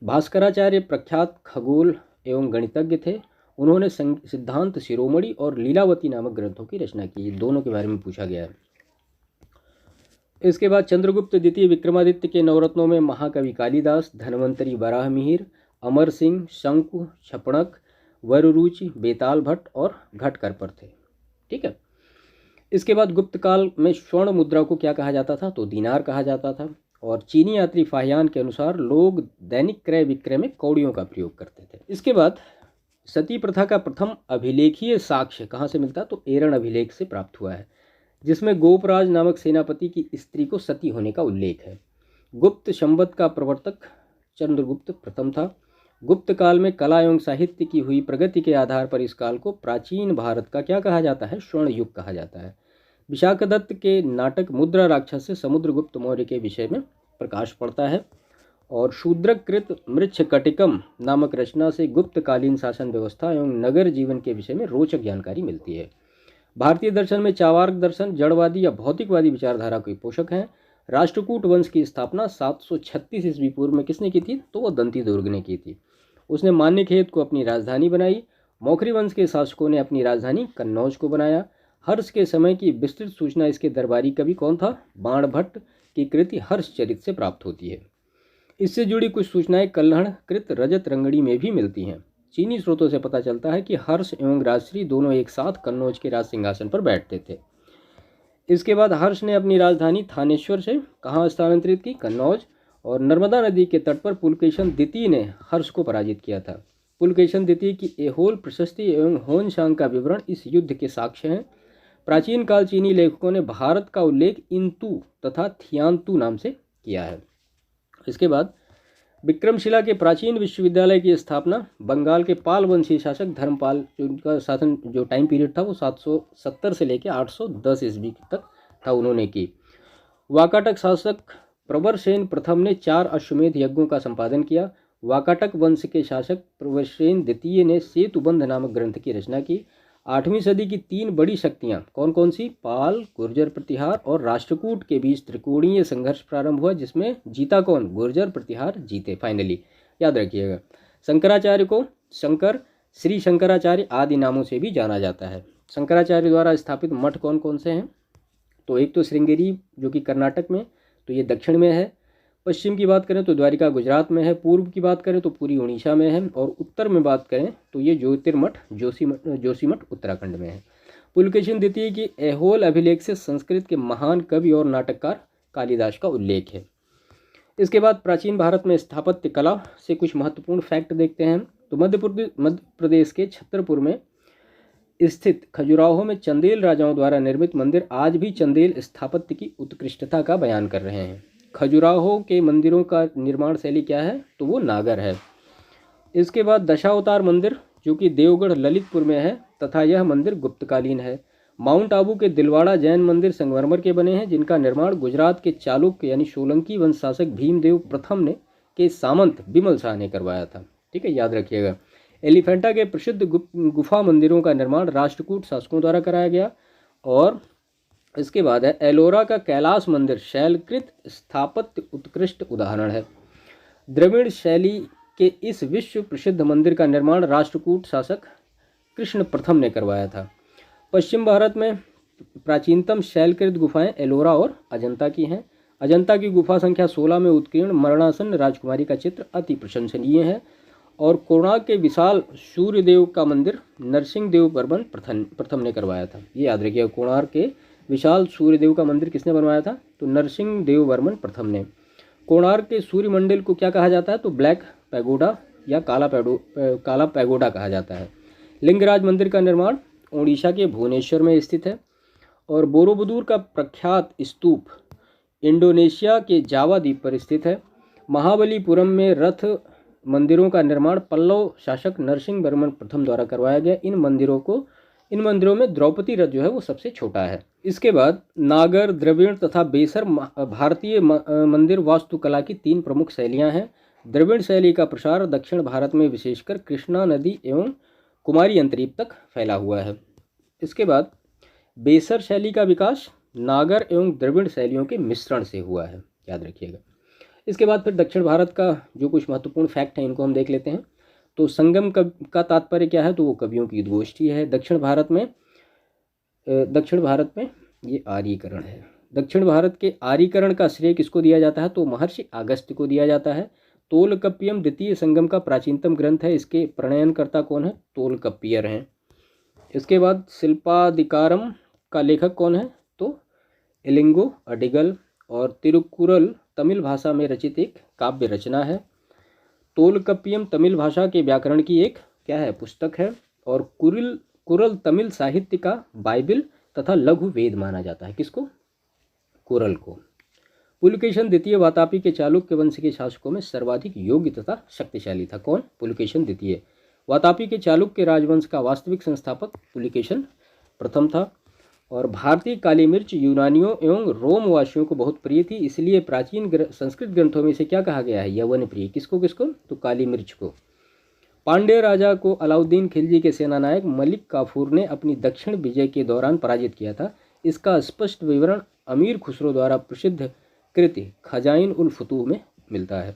भास्कराचार्य प्रख्यात खगोल एवं गणितज्ञ थे। उन्होंने सिद्धांत शिरोमणि और लीलावती नामक ग्रंथों की रचना की। दोनों के बारे में पूछा गया है। इसके बाद चंद्रगुप्त द्वितीय विक्रमादित्य के 9 रत्नों में महाकवि कालिदास, धन्वंतरी वराहमिहिर, अमर सिंह, शंकु, छपणक, वररुचि, बेताल भट्ट और घटकरपर थे। ठीक है। इसके बाद गुप्त काल में स्वर्ण मुद्रा को क्या कहा जाता था? तो दीनार कहा जाता था। और चीनी यात्री फाहियान के अनुसार लोग दैनिक क्रय विक्रय में कौड़ियों का प्रयोग करते थे। इसके बाद सती प्रथा का प्रथम अभिलेखीय साक्ष्य कहाँ से मिलता? तो एरण अभिलेख से प्राप्त हुआ है, जिसमें गोपराज नामक सेनापति की स्त्री को सती होने का उल्लेख है। गुप्त संवत का प्रवर्तक चंद्रगुप्त प्रथम था। गुप्त काल में कला एवं साहित्य की हुई प्रगति के आधार पर इस काल को प्राचीन भारत का क्या कहा जाता है? स्वर्ण युग कहा जाता है। विशाखदत्त के नाटक मुद्रा राक्षस से समुद्रगुप्त मौर्य के विषय में प्रकाश पड़ता है। और शूद्रकृत मृच्छकटिकम नामक रचना से गुप्तकालीन शासन व्यवस्था एवं नगर जीवन के विषय में रोचक जानकारी मिलती है। भारतीय दर्शन में चार्वाक दर्शन जड़वादी या भौतिकवादी विचारधारा के पोषक हैं। राष्ट्रकूट वंश की स्थापना 736 ईस्वी पूर्व में किसने की थी? तो वो दंती दुर्ग ने की थी। उसने मान्यखेत को अपनी राजधानी बनाई। मौखरी वंश के शासकों ने अपनी राजधानी कन्नौज को बनाया। हर्ष के समय की विस्तृत सूचना इसके दरबारी कवि कौन था? बाण भट्ट की कृति हर्षचरित से प्राप्त होती है। इससे जुड़ी कुछ सूचनाएं कल्हण कृत रजत रंगड़ी में भी मिलती हैं। चीनी स्रोतों से पता चलता है कि हर्ष एवं राजश्री दोनों एक साथ कन्नौज के राज सिंहासन पर बैठते थे। इसके बाद हर्ष ने अपनी राजधानी थानेश्वर से कहाँ स्थानांतरित की? कन्नौज। और नर्मदा नदी के तट पर पुलकेशन द्वितीय ने हर्ष को पराजित किया था। पुलकेशन द्वितीय की एहोल प्रशस्ति एवं होनशांग का विवरण इस युद्ध के साक्ष्य हैं। प्राचीन काल चीनी लेखकों ने भारत का उल्लेख इंतु तथा थियांतु नाम से किया है। इसके बाद विक्रमशिला के प्राचीन विश्वविद्यालय की स्थापना बंगाल के पाल वंशीय शासक धर्मपाल, उनका शासन जो टाइम पीरियड था वो 770 से लेकर 810 ईस्वी तक था, उन्होंने की। वाकाटक शासक प्रवरसेन प्रथम ने 4 अश्वमेध यज्ञों का संपादन किया। वाकाटक वंश के शासक प्रवरसेन द्वितीय ने सेतुबंध नामक ग्रंथ की रचना की। 8वीं सदी की 3 बड़ी शक्तियां कौन कौन सी? पाल, गुर्जर प्रतिहार और राष्ट्रकूट के बीच त्रिकोणीय संघर्ष प्रारंभ हुआ, जिसमें जीता कौन? गुर्जर प्रतिहार जीते फाइनली। याद रखिएगा। शंकराचार्य को शंकर, श्री शंकराचार्य आदि नामों से भी जाना जाता है। शंकराचार्य द्वारा स्थापित मठ कौन कौन से हैं? तो एक तो श्रृंगेरी जो कि कर्नाटक में, तो ये दक्षिण में है। पश्चिम की बात करें तो द्वारिका गुजरात में है। पूर्व की बात करें तो पुरी उड़ीसा में है। और उत्तर में बात करें तो ये ज्योतिर्मठ जोशीमठ उत्तराखंड में है। पुलकेशिन द्वितीय की ऐहोल अभिलेख से संस्कृत के महान कवि और नाटककार कालिदास का उल्लेख है। इसके बाद प्राचीन भारत में स्थापत्य कला से कुछ महत्वपूर्ण फैक्ट देखते हैं। तो मध्य प्रदेश के छतरपुर में स्थित खजुराहो में चंदेल राजाओं द्वारा निर्मित मंदिर आज भी चंदेल स्थापत्य की उत्कृष्टता का बयान कर रहे हैं। खजुराहो के मंदिरों का निर्माण शैली क्या है? तो वो नागर है। इसके बाद दशावतार मंदिर जो कि देवगढ़ ललितपुर में है तथा यह मंदिर गुप्तकालीन है। माउंट आबू के दिलवाड़ा जैन मंदिर संगमरमर के बने हैं, जिनका निर्माण गुजरात के चालुक्य यानी सोलंकी वंश शासक भीमदेव प्रथम ने के सामंत बिमल शाह ने करवाया था। ठीक है, याद रखिएगा। एलिफेंटा के प्रसिद्ध गुफा मंदिरों का निर्माण राष्ट्रकूट शासकों द्वारा कराया गया। और इसके बाद है एलोरा का कैलाश मंदिर शैलकृत स्थापत्य उत्कृष्ट उदाहरण है। द्रविड़ शैली के इस विश्व प्रसिद्ध मंदिर का निर्माण राष्ट्रकूट शासक कृष्ण प्रथम ने करवाया था। पश्चिम भारत में प्राचीनतम शैलकृत गुफाएं एलोरा और अजंता की हैं। अजंता की गुफा संख्या 16 में उत्कीर्ण मरणासन राजकुमारी का चित्र अति प्रशंसनीय है। और कोणार्क के विशाल सूर्यदेव का मंदिर नरसिंह देव वर्मन प्रथम ने करवाया था। ये याद रखिएगा, कोणार्क के विशाल सूर्यदेव का मंदिर किसने बनवाया था? तो नरसिंह देव वर्मन प्रथम ने। कोणार्क के सूर्यमंडल को क्या कहा जाता है? तो ब्लैक पैगोडा या काला पैगोडा कहा जाता है। लिंगराज मंदिर का निर्माण ओडिशा के भुवनेश्वर में स्थित है। और बोरोबुदुर का प्रख्यात स्तूप इंडोनेशिया के जावा द्वीप पर स्थित है। महाबलीपुरम में रथ मंदिरों का निर्माण पल्लव शासक नरसिंह वर्मन प्रथम द्वारा करवाया गया। इन मंदिरों में द्रौपदी रथ जो है वो सबसे छोटा है। इसके बाद नागर, द्रविड़ तथा बेसर भारतीय मंदिर वास्तुकला की 3 प्रमुख शैलियां हैं। द्रविड़ शैली का प्रसार दक्षिण भारत में विशेषकर कृष्णा नदी एवं कुमारी अंतरीप तक फैला हुआ है। इसके बाद बेसर शैली का विकास नागर एवं द्रविड़ शैलियों के मिश्रण से हुआ है, याद रखिएगा। इसके बाद फिर दक्षिण भारत का जो कुछ महत्वपूर्ण फैक्ट है इनको हम देख लेते हैं। तो संगम का तात्पर्य क्या है? तो वो कवियों की उद्गोष्ठी है। दक्षिण भारत में ये आर्यीकरण है। दक्षिण भारत के आर्यीकरण का श्रेय किसको दिया जाता है? तो महर्षि अगस्त्य को दिया जाता है। तोलकप्पियम द्वितीय संगम का प्राचीनतम ग्रंथ है। इसके प्रणयनकर्ता कौन है? तोलकप्पियर हैं। इसके बाद शिल्पाधिकारम का लेखक कौन है? तो इलिंगो अडिगल। और तिरुकुरल तमिल भाषा में रचित एक काव्य रचना है। तोलकप्पियम तमिल भाषा के व्याकरण की एक क्या है? पुस्तक है। और कुरल तमिल साहित्य का बाइबिल तथा लघु वेद माना जाता है। किसको? कुरल को। पुलकेशन द्वितीय वातापी के चालुक्य वंश के शासकों में सर्वाधिक योग्य तथा शक्तिशाली था। कौन? पुलकेशन द्वितीय। वातापी के चालुक्य राजवंश का वास्तविक संस्थापक पुलकेशन प्रथम था। और भारतीय काली मिर्च यूनानियों एवं रोमवासियों को बहुत प्रिय थी, इसलिए प्राचीन संस्कृत ग्रंथों में इसे क्या कहा गया है? यवन प्रिय। किसको? तो काली मिर्च को। पांड्य राजा को अलाउद्दीन खिलजी के सेनानायक मलिक काफूर ने अपनी दक्षिण विजय के दौरान पराजित किया था। इसका स्पष्ट विवरण अमीर खुसरो द्वारा प्रसिद्ध कृति खजाइन उल फुतूह में मिलता है।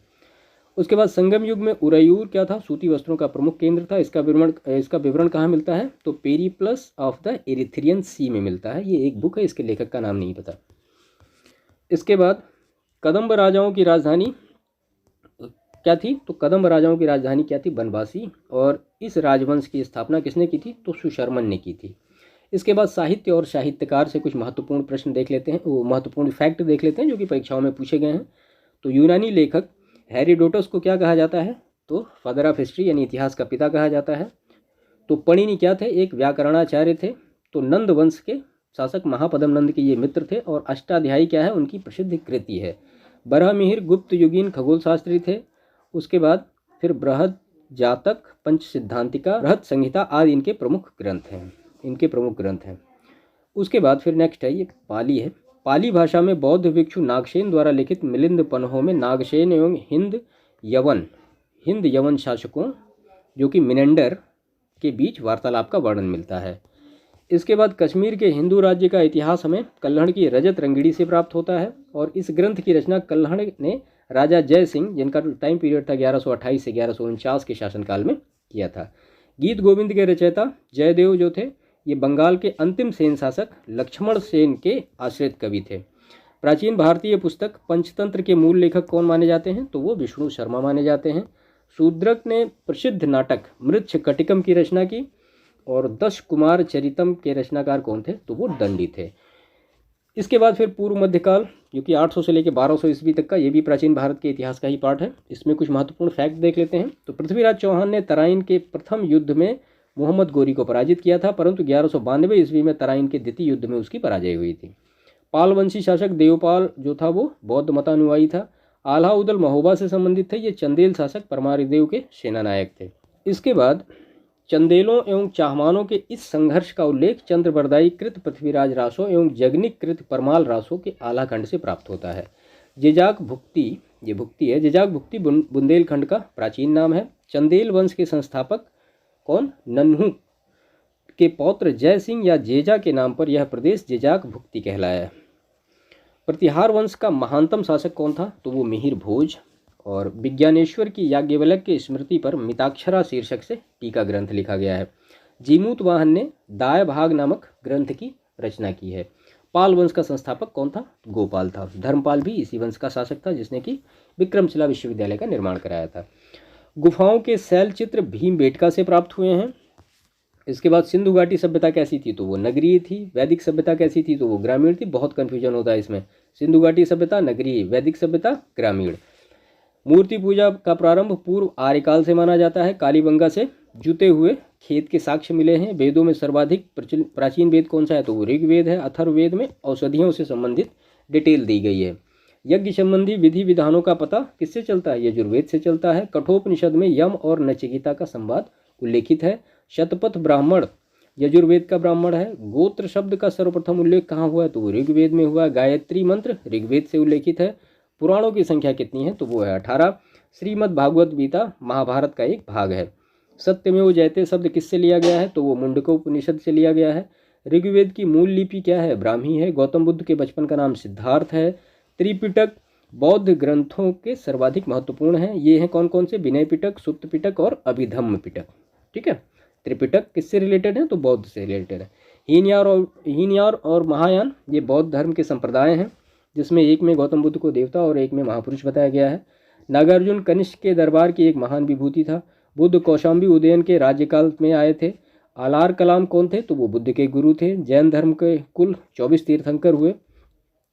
उसके बाद संगम युग में उरैयूर क्या था? सूती वस्त्रों का प्रमुख केंद्र था। इसका विवरण कहाँ मिलता है? तो पेरिप्लस ऑफ द एरिथ्रियन सी में मिलता है। ये एक बुक है, इसके लेखक का नाम नहीं पता। इसके बाद कदम्ब राजाओं की राजधानी क्या थी? तो कदम्ब राजाओं की राजधानी क्या थी? बनवासी। और इस राजवंश की स्थापना किसने की थी? तो सुशर्मन ने की थी। इसके बाद साहित्य और साहित्यकार से कुछ महत्वपूर्ण प्रश्न देख लेते हैं, वो महत्वपूर्ण फैक्ट देख लेते हैं जो कि परीक्षाओं में पूछे गए हैं। तो यूनानी लेखक हेरोडोटस को क्या कहा जाता है? तो फादर ऑफ हिस्ट्री यानी इतिहास का पिता कहा जाता है। तो पणिनि क्या थे? एक व्याकरणाचार्य थे। तो नंद वंश के शासक महापद्म नंद के ये मित्र थे। और अष्टाध्यायी क्या है? उनकी प्रसिद्ध कृति है। बरहमिहिर गुप्त युगीन खगोल शास्त्री थे। उसके बाद फिर बृहद जातक, पंच सिद्धांतिका, बृहद संहिता आदि इनके प्रमुख ग्रंथ हैं। उसके बाद फिर नेक्स्ट है, ये पाली है। पाली भाषा में बौद्ध भिक्षु नागसेन द्वारा लिखित मिलिंद पन्हों में नागसेन एवं हिंद यवन शासकों जो कि मिनेंडर के बीच वार्तालाप का वर्णन मिलता है। इसके बाद कश्मीर के हिंदू राज्य का इतिहास हमें कल्हड़ की रजत रंगिड़ी से प्राप्त होता है। और इस ग्रंथ की रचना कल्हड़ ने राजा जय सिंह, जिनका टाइम पीरियड था 1128 से 1149 के शासनकाल में, किया था। गीत गोविंद के रचयिता जयदेव जो थे, ये बंगाल के अंतिम सेन शासक लक्ष्मण सेन के आश्रित कवि थे। प्राचीन भारतीय पुस्तक पंचतंत्र के मूल लेखक कौन माने जाते हैं? तो वो विष्णु शर्मा माने जाते हैं। शूद्रक ने प्रसिद्ध नाटक मृच्छकटिकम की रचना की। और 10 कुमार चरितम के रचनाकार कौन थे? तो वो दंडी थे। इसके बाद फिर पूर्व मध्यकाल जो कि 800 से लेकर 1200 ईस्वी तक का, ये भी प्राचीन भारत के इतिहास का ही पार्ट है। इसमें कुछ महत्वपूर्ण फैक्ट देख लेते हैं। तो पृथ्वीराज चौहान ने तराइन के प्रथम युद्ध में मोहम्मद गोरी को पराजित किया था, परंतु 1192 ईस्वी में तराइन के द्वितीय युद्ध में उसकी पराजय हुई थी। पाल वंशी शासक देवपाल जो था वो बौद्ध मतानुयायी था। आल्हा उदल महोबा से संबंधित थे। ये चंदेल शासक परमारिदेव के सेनानायक थे। इसके बाद चंदेलों एवं चाहमानों के इस संघर्ष का उल्लेख चंद्रबरदाई कृत पृथ्वीराज रासो एवं जगनिक कृत परमाल रासो के आलाखंड से प्राप्त होता है। जेजाक भुक्ति, ये भुक्ति है, जेजाक भुक्ति बुंदेलखंड का प्राचीन नाम है। चंदेल वंश के संस्थापक कौन? नन्हू के पौत्र जय सिंह या जेजा के नाम पर यह प्रदेश जेजाक भुक्ति कहलाया। प्रतिहार वंश का महानतम शासक कौन था? तो वो मिहिर भोज। और विज्ञानेश्वर की याज्ञवल्क्य की स्मृति पर मिताक्षरा शीर्षक से टीका ग्रंथ लिखा गया है। जीमूतवाहन ने दाय भाग नामक ग्रंथ की रचना की है। पाल वंश का संस्थापक कौन था? गोपाल था। धर्मपाल भी इसी वंश का शासक था जिसने कि विक्रमशिला विश्वविद्यालय का निर्माण कराया था। गुफाओं के शैल चित्र भीमबेटका से प्राप्त हुए हैं। इसके बाद सिंधु घाटी सभ्यता कैसी थी? तो वो नगरीय थी। वैदिक सभ्यता कैसी थी? तो वो ग्रामीण थी। बहुत कन्फ्यूजन होता है इसमें। सिंधु घाटी सभ्यता नगरीय, वैदिक सभ्यता ग्रामीण। मूर्ति पूजा का प्रारंभ पूर्व आर्यकाल से माना जाता है। कालीबंगा से जुते हुए खेत के साक्ष्य मिले हैं। वेदों में सर्वाधिक प्राचीन वेद कौन सा है? तो वो ऋग्वेद है। अथर्ववेद में औषधियों से संबंधित डिटेल दी गई है। यज्ञ संबंधी विधि विधानों का पता किससे चलता है? यजुर्वेद से चलता है। कठोपनिषद में यम और नचिकेता का संवाद उल्लेखित है। शतपथ ब्राह्मण यजुर्वेद का ब्राह्मण है। गोत्र शब्द का सर्वप्रथम उल्लेख कहाँ हुआ है? तो वो ऋग्वेद में हुआ। गायत्री मंत्र ऋग्वेद से उल्लेखित है। पुराणों की संख्या कितनी है? तो वो है 18। श्रीमद् भागवत गीता महाभारत का एक भाग है। सत्यमेव जयते शब्द किससे लिया गया है? तो वो मुंडकोपनिषद से लिया गया है। ऋग्वेद की मूल लिपि क्या है? ब्राह्मी है। गौतम बुद्ध के बचपन का नाम सिद्धार्थ है। त्रिपिटक बौद्ध ग्रंथों के सर्वाधिक महत्वपूर्ण हैं। ये हैं कौन कौन से? विनय पिटक, सुत्त पिटक और अभिधम्म पिटक। ठीक है। त्रिपिटक किससे रिलेटेड है? तो बौद्ध से रिलेटेड है। हीनयान और महायान ये बौद्ध धर्म के संप्रदाय हैं जिसमें एक में गौतम बुद्ध को देवता और एक में महापुरुष बताया गया है। नागार्जुन कनिष्क के दरबार की एक महान विभूति था। बुद्ध कौशाम्बी उदयन के राज्यकाल में आए थे। आलार कलाम कौन थे? तो वो बुद्ध के गुरु थे। जैन धर्म के कुल 24 तीर्थंकर हुए।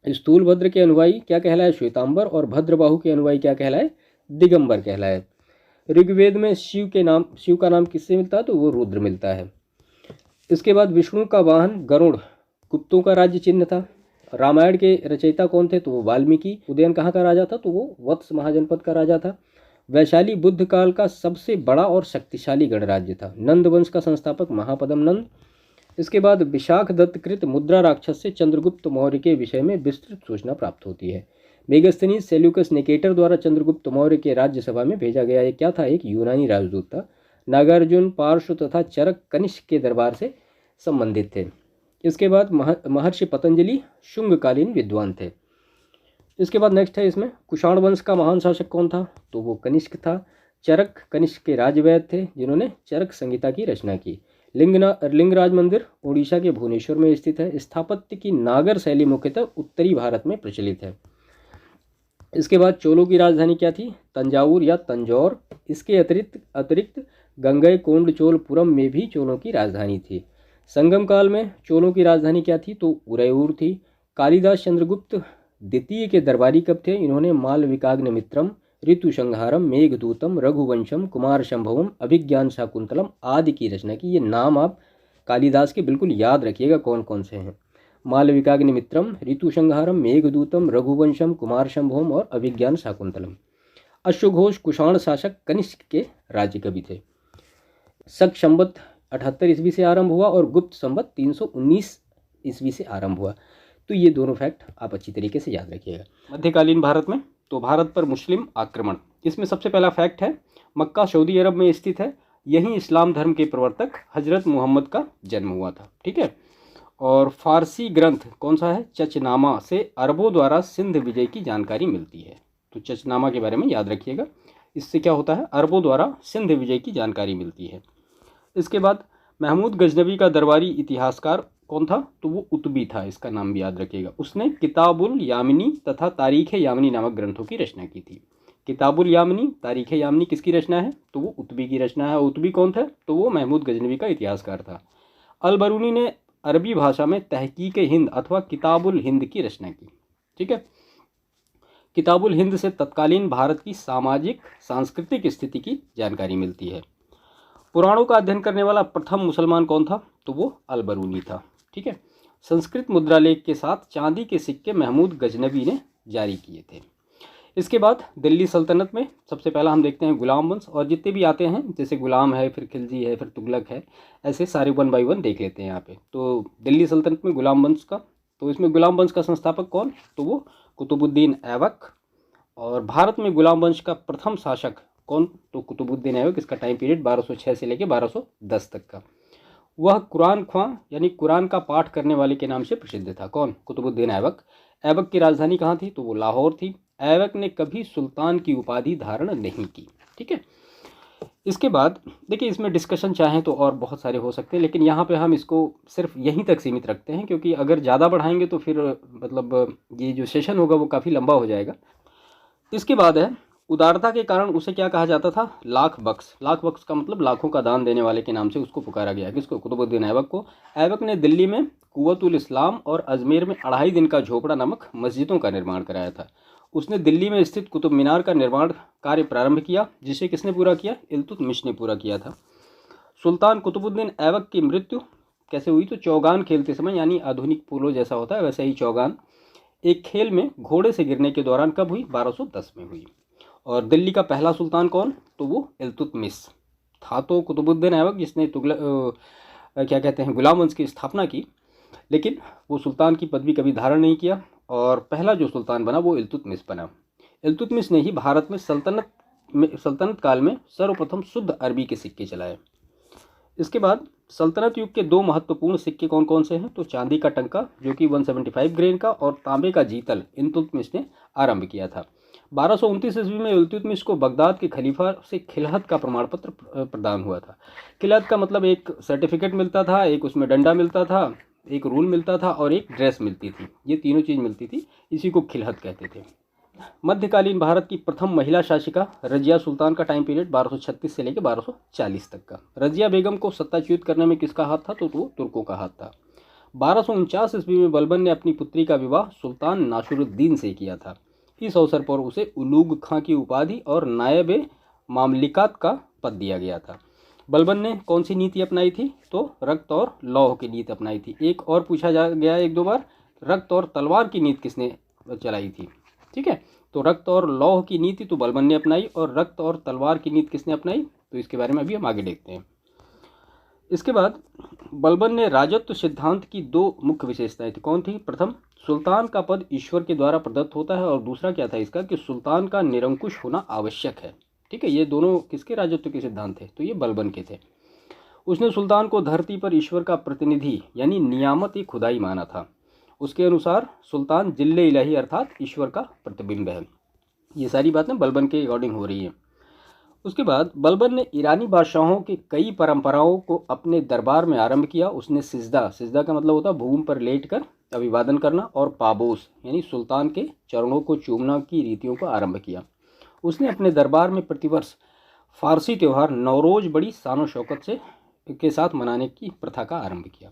स्थूलभद्र के अनुयायी क्या कहलाए? श्वेतांबर। और भद्रबाहु के अनुयायी क्या कहलाए? दिगंबर कहलाए। ऋग्वेद में शिव का नाम किससे मिलता है? तो वो रुद्र मिलता है। इसके बाद विष्णु का वाहन गरुड़ गुप्तों का राज्य चिन्ह था। रामायण के रचयिता कौन थे? तो वो वाल्मीकि। उदयन कहाँ का राजा था? तो वो वत्स महाजनपद का राजा था। वैशाली बुद्ध काल का सबसे बड़ा और शक्तिशाली गणराज्य था। नंद वंश का संस्थापक महापदम नंद। इसके बाद विशाख दत्तकृत मुद्रा राक्षस से चंद्रगुप्त मौर्य के विषय में विस्तृत सूचना प्राप्त होती है। मेगस्थनीज सेल्यूकस निकेटर द्वारा चंद्रगुप्त मौर्य के राज्यसभा में भेजा गया ये क्या था? एक यूनानी राजदूत था। नागार्जुन पार्श्व तथा चरक कनिष्क के दरबार से संबंधित थे। इसके बाद महर्षि पतंजलि शुंगकालीन विद्वान थे। इसके बाद नेक्स्ट है इसमें कुषाण वंश का महान शासक कौन था? तो वो कनिष्क था। चरक कनिष्क के राजवैद्य थे जिन्होंने चरक संहिता की रचना की। लिंगराज मंदिर उड़ीसा के भुवनेश्वर में स्थित है। स्थापत्य की नागर शैली मुख्यतः उत्तरी भारत में प्रचलित है। इसके बाद चोलों की राजधानी क्या थी? तंजावुर या तंजौर। इसके अतिरिक्त गंगईकोंडचोलपुरम में भी चोलों की राजधानी थी। संगम काल में चोलों की राजधानी क्या थी? तो उरैयूर थी। कालिदास चंद्रगुप्त द्वितीय के दरबारी कब थे? इन्होंने मालविकाग्निमित्रम, ऋतुसंहारम, मेघदूतम, रघुवंशम, कुमार संभवम, अभिज्ञान शाकुंतलम आदि की रचना की। ये नाम आप कालिदास के बिल्कुल याद रखिएगा कौन कौन से हैं। मालविकाग्निमित्रम, ऋतुसंहारम, मेघदूतम, रघुवंशम, कुमार संभवम और अभिज्ञान शाकुंतलम। अश्वघोष कुषाण शासक कनिष्क के राज्य कवि थे। शक संवत 78 ईस्वी से आरंभ हुआ और गुप्त संवत 319 ईस्वी से आरंभ हुआ। तो ये दोनों फैक्ट आप अच्छी तरीके से याद रखिएगा। मध्यकालीन भारत में तो भारत पर मुस्लिम आक्रमण, इसमें सबसे पहला फैक्ट है मक्का सऊदी अरब में स्थित है। यहीं इस्लाम धर्म के प्रवर्तक हजरत मोहम्मद का जन्म हुआ था। ठीक है। और फारसी ग्रंथ कौन सा है? चचनामा से अरबों द्वारा सिंध विजय की जानकारी मिलती है। तो चचनामा के बारे में याद रखिएगा। इससे क्या होता है? अरबों द्वारा सिंध विजय की जानकारी मिलती है। इसके बाद महमूद गजनवी का दरबारी इतिहासकार कौन था? तो वो उतबी था। इसका नाम भी याद रखिएगा। उसने किताबुल यामिनी तथा तारीख यामिनी नामक ग्रंथों की रचना की थी। किताबुल यामिनी, तारीख यामिनी किसकी रचना है? तो वो उतबी की रचना है। उतबी कौन थे? तो वो महमूद गजनवी का इतिहासकार था। अल बरूनी ने अरबी भाषा में तहकीक हिंद अथवा किताबुल हिंद की रचना की। ठीक है। किताबुल हिंद से तत्कालीन भारत की सामाजिक सांस्कृतिक स्थिति की जानकारी मिलती है। पुराणों का अध्ययन करने वाला प्रथम मुसलमान कौन था? तो वो अल बरूनी था। ठीक है। संस्कृत मुद्रालेख के साथ चांदी के सिक्के महमूद गजनवी ने जारी किए थे। इसके बाद दिल्ली सल्तनत में सबसे पहला हम देखते हैं गुलाम वंश, और जितने भी आते हैं जैसे गुलाम है, फिर खिलजी है, फिर तुगलक है, ऐसे सारे 1 बाय 1 देख लेते हैं यहाँ पे। तो दिल्ली सल्तनत में गुलाम वंश का, तो इसमें गुलाम वंश का संस्थापक कौन? तो वो कुतुबुद्दीन ऐबक। और भारत में गुलाम वंश का प्रथम शासक कौन? तो कुतुबुद्दीन ऐबक। इसका टाइम पीरियड 1206 से लेकर 1210 तक का। वह कुरान ख्वां यानी कुरान का पाठ करने वाले के नाम से प्रसिद्ध था। कौन? कुतुबुद्दीन ऐबक। ऐबक की राजधानी कहाँ थी? तो वो लाहौर थी। ऐबक ने कभी सुल्तान की उपाधि धारण नहीं की। ठीक है। इसके बाद देखिए, इसमें डिस्कशन चाहें तो और बहुत सारे हो सकते हैं, लेकिन यहाँ पे हम इसको सिर्फ यहीं तक सीमित रखते हैं, क्योंकि अगर ज़्यादा बढ़ाएंगे तो फिर मतलब ये जो सेशन होगा वो काफ़ी लंबा हो जाएगा। इसके बाद है, उदारता के कारण उसे क्या कहा जाता था? लाख बख्श। लाख बख्श का मतलब लाखों का दान देने वाले के नाम से उसको पुकारा गया। किसको? कुतुबुद्दीन ऐबक को। ऐबक ने दिल्ली में कुव्वतुल इस्लाम और अजमेर में 2.5 दिन का झोपड़ा नामक मस्जिदों का निर्माण कराया था। उसने दिल्ली में स्थित कुतुब मीनार का निर्माण कार्य प्रारंभ किया, जिसे किसने पूरा किया? इल्तुतमिश ने पूरा किया था। सुल्तान कुतुबुद्दीन ऐबक की मृत्यु कैसे हुई? तो चौगान खेलते समय, यानी आधुनिक पोलो जैसा होता है वैसे ही चौगान, एक खेल में घोड़े से गिरने के दौरान कब हुई? 1210 में हुई। और दिल्ली का पहला सुल्तान कौन? तो वो इल्तुतमिश था। तो कुतुबुद्दीन ऐबक जिसने क्या कहते हैं, गुलाम वंश की स्थापना की, लेकिन वो सुल्तान की पदवी कभी धारण नहीं किया, और पहला जो सुल्तान बना वो इल्तुतमिश बना। इल्तुतमिश ने ही भारत में सल्तनत काल में सर्वप्रथम शुद्ध अरबी के सिक्के चलाए। इसके बाद सल्तनत युग के 2 महत्वपूर्ण सिक्के कौन कौन से हैं? तो चांदी का टंका जो कि 175 ग्रेन का, और तांबे का जीतल इल्तुतमिश ने आरंभ किया था। 1229 ईस्वी में इल्तुतमिश को बगदाद के खलीफा से खिलहत का प्रमाण पत्र प्रदान हुआ था। खिलहत का मतलब एक सर्टिफिकेट मिलता था, एक उसमें डंडा मिलता था, एक रूल मिलता था और एक ड्रेस मिलती थी। ये तीनों चीज़ मिलती थी, इसी को खिलहत कहते थे। मध्यकालीन भारत की प्रथम महिला शासिका रजिया सुल्तान का टाइम पीरियड 1236 से लेकर 1240 तक का। रजिया बेगम को सत्ताच्युत करने में किसका हाथ था? तो वो तुर्कों का हाथ था। 1249 ईस्वी में बलबन ने अपनी पुत्री का विवाह सुल्तान नासिरुद्दीन से किया था। इस अवसर पर उसे उलूग खां की उपाधि और नायब मामलिकात का पद दिया गया था। बलबन ने कौन सी नीति अपनाई थी? तो रक्त और लौह की नीति अपनाई थी। एक और पूछा जा गया एक दो बार, रक्त और तलवार की नीति किसने चलाई थी? ठीक है, तो रक्त और लौह की नीति तो बलबन ने अपनाई, और रक्त और तलवार की नीति किसने अपनाई? तो इसके बारे में अभी हम आगे देखते हैं। इसके बाद बलबन ने राजत्व सिद्धांत की 2 मुख्य विशेषताएं थी। कौन थी? प्रथम, सुल्तान का पद ईश्वर के द्वारा प्रदत्त होता है, और दूसरा क्या था इसका? कि सुल्तान का निरंकुश होना आवश्यक है। ठीक है, ये दोनों किसके राजत्व के सिद्धांत थे? तो ये बलबन के थे। उसने सुल्तान को धरती पर ईश्वर का प्रतिनिधि यानी नियामत खुदाई माना था। उसके अनुसार सुल्तान जिल्ले इलाही अर्थात ईश्वर का प्रतिबिंब है। ये सारी बातें बलबन के अकॉर्डिंग हो रही है। उसके बाद बलबन ने ईरानी बादशाहों के कई परंपराओं को अपने दरबार में आरंभ किया। उसने सिजदा का मतलब होता है भूमि पर लेटकर अभिवादन करना, और पाबोस यानी सुल्तान के चरणों को चूमना की रीतियों का आरंभ किया। उसने अपने दरबार में प्रतिवर्ष फारसी त्यौहार नौरोज बड़ी शान शौकत से के साथ मनाने की प्रथा का आरंभ किया।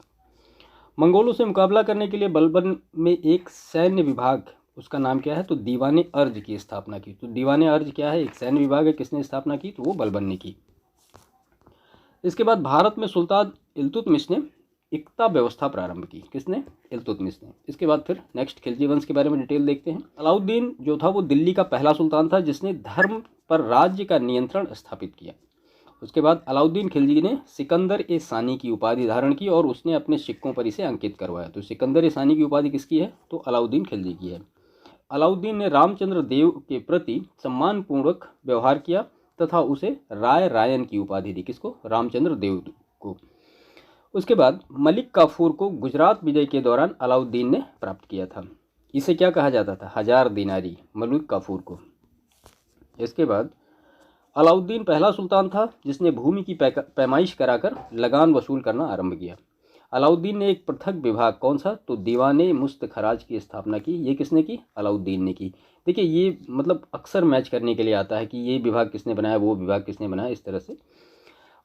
मंगोलों से मुकाबला करने के लिए बलबन में एक सैन्य विभाग, उसका नाम क्या है? तो दीवाने अर्ज की स्थापना की। तो दीवाने अर्ज क्या है? एक सैन्य विभाग है। किसने स्थापना की? तो वो बलबन ने की। इसके बाद भारत में सुल्तान इल्तुतमिश ने इक्ता व्यवस्था प्रारंभ की। किसने? इल्तुतमिश ने। इसके बाद फिर नेक्स्ट खिलजी वंश के बारे में डिटेल देखते हैं। अलाउद्दीन जो था वो दिल्ली का पहला सुल्तान था जिसने धर्म पर राज्य का नियंत्रण स्थापित किया। उसके बाद अलाउद्दीन खिलजी ने सिकंदर ए सानी की उपाधि धारण की, और उसने अपने सिक्कों पर इसे अंकित करवाया। तो सिकंदर ए सानी की उपाधि किसकी है? तो अलाउद्दीन खिलजी की है। अलाउद्दीन ने रामचंद्र देव के प्रति सम्मानपूर्वक व्यवहार किया तथा उसे राय रायन की उपाधि दी। किसको? रामचंद्र देव को। उसके बाद मलिक काफूर को गुजरात विजय के दौरान अलाउद्दीन ने प्राप्त किया था। इसे क्या कहा जाता था? 1000 दिनारी, मलिक काफूर को। इसके बाद अलाउद्दीन पहला सुल्तान था जिसने भूमि की पैमाइश कराकर लगान वसूल करना आरंभ किया। अलाउद्दीन ने एक पृथक विभाग, कौन सा? तो दीवाने मुस्त खराज की स्थापना की। ये किसने की? अलाउद्दीन ने की। देखिए, ये मतलब अक्सर मैच करने के लिए आता है कि ये विभाग किसने बनाया, वो विभाग किसने बनाया, इस तरह से।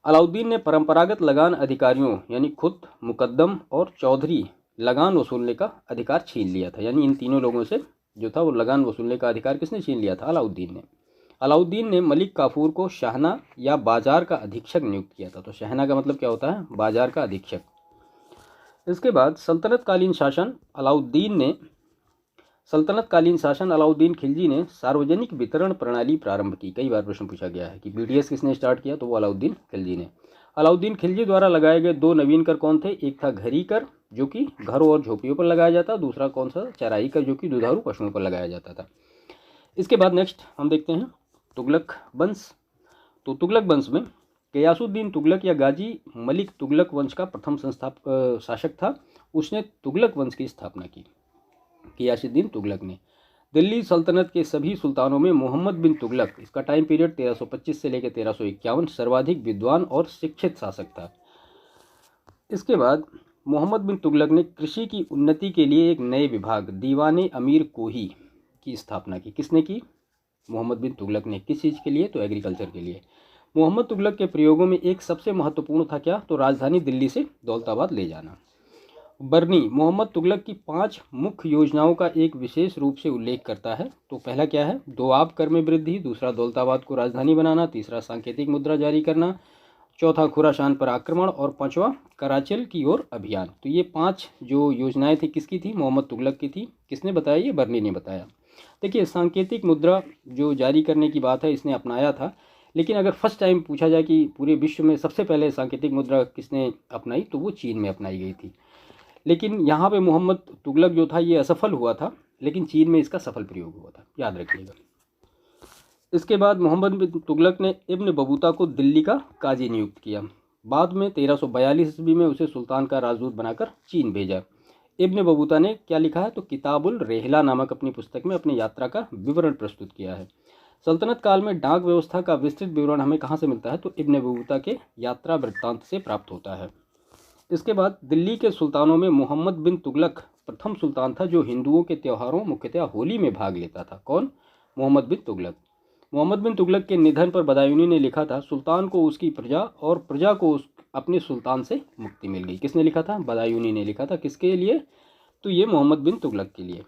अलाउद्दीन ने परंपरागत लगान अधिकारियों यानी खुद, मुकद्दम और चौधरी लगान वसूलने का अधिकार छीन लिया था। यानी इन तीनों लोगों से जो था वो लगान वसूलने का अधिकार किसने छीन लिया था? अलाउद्दीन ने। अलाउद्दीन ने मलिक काफूर को शाहना या बाजार का अधीक्षक नियुक्त किया था। तो शाहना का मतलब क्या होता है? बाजार का अधीक्षक। इसके बाद सल्तनतकालीन शासन अलाउद्दीन खिलजी ने सार्वजनिक वितरण प्रणाली प्रारंभ की। कई बार प्रश्न पूछा गया है कि बीटीएस किसने स्टार्ट किया? तो वो अलाउद्दीन खिलजी ने। अलाउद्दीन खिलजी द्वारा लगाए गए 2 नवीन कर कौन थे? एक था घरी कर जो कि घरों और झोपड़ियों पर लगाया जाता, दूसरा कौन सा? चराई कर जो कि दुधारू पशुओं पर लगाया जाता था। इसके बाद नेक्स्ट हम देखते हैं तुगलक वंश। तो तुगलक वंश में गयासुद्दीन तुगलक या गाजी मलिक तुगलक वंश का प्रथम शासक था। उसने तुगलक वंश की स्थापना की, गयासुद्दीन तुगलक ने। दिल्ली सल्तनत के सभी सुल्तानों में मोहम्मद बिन तुगलक, इसका टाइम पीरियड 1325 से लेकर 1351, सर्वाधिक विद्वान और शिक्षित शासक था। इसके बाद मोहम्मद बिन तुगलक ने कृषि की उन्नति के लिए एक नए विभाग दीवाने अमीर कोही की स्थापना की। किसने की? मोहम्मद बिन तुगलक ने। किस चीज़ के लिए? तो एग्रीकल्चर के लिए। मोहम्मद तुगलक के प्रयोगों में एक सबसे महत्वपूर्ण था क्या? तो राजधानी दिल्ली से दौलताबाद ले जाना। बरनी मोहम्मद तुगलक की 5 मुख्य योजनाओं का एक विशेष रूप से उल्लेख करता है। तो पहला क्या है? दोआब कर में वृद्धि, दूसरा दौलताबाद को राजधानी बनाना, तीसरा सांकेतिक मुद्रा जारी करना, चौथा खुरासान पर आक्रमण और पांचवा कराचल की ओर अभियान। तो ये 5 जो योजनाएं थी किसकी थी? मोहम्मद तुगलक की थी। किसने बताया? ये बरनी ने बताया। देखिए, सांकेतिक मुद्रा जो जारी करने की बात है इसने अपनाया था, लेकिन अगर फर्स्ट टाइम पूछा जाए कि पूरे विश्व में सबसे पहले सांकेतिक मुद्रा किसने अपनाई, तो वो चीन में अपनाई गई थी। लेकिन यहाँ पे मोहम्मद तुगलक जो था ये असफल हुआ था, लेकिन चीन में इसका सफल प्रयोग हुआ था, याद रखिएगा। इसके बाद मोहम्मद बिन तुगलक ने इब्न बतूता को दिल्ली का काजी नियुक्त किया। बाद में 1342 ईस्वी में उसे सुल्तान का राजदूत बनाकर चीन भेजा। इब्न बतूता ने क्या लिखा है? तो किताबुल रेहला नामक अपनी पुस्तक में अपनी यात्रा का विवरण प्रस्तुत किया है। सल्तनत काल में डाक व्यवस्था का विस्तृत विवरण हमें कहाँ से मिलता है? तो इब्न बतूता के यात्रा वृत्तांत से प्राप्त होता है। इसके बाद दिल्ली के सुल्तानों में मोहम्मद बिन तुगलक प्रथम सुल्तान था जो हिंदुओं के त्योहारों, मुख्यतः होली में भाग लेता था। कौन? मोहम्मद बिन तुगलक। मोहम्मद बिन तुगलक के निधन पर बदायूनी ने लिखा था, सुल्तान को उसकी प्रजा और प्रजा को अपने सुल्तान से मुक्ति मिल गई। किसने लिखा था? बदायूनी ने लिखा था। किसके लिए? तो ये मोहम्मद बिन तुगलक के लिए।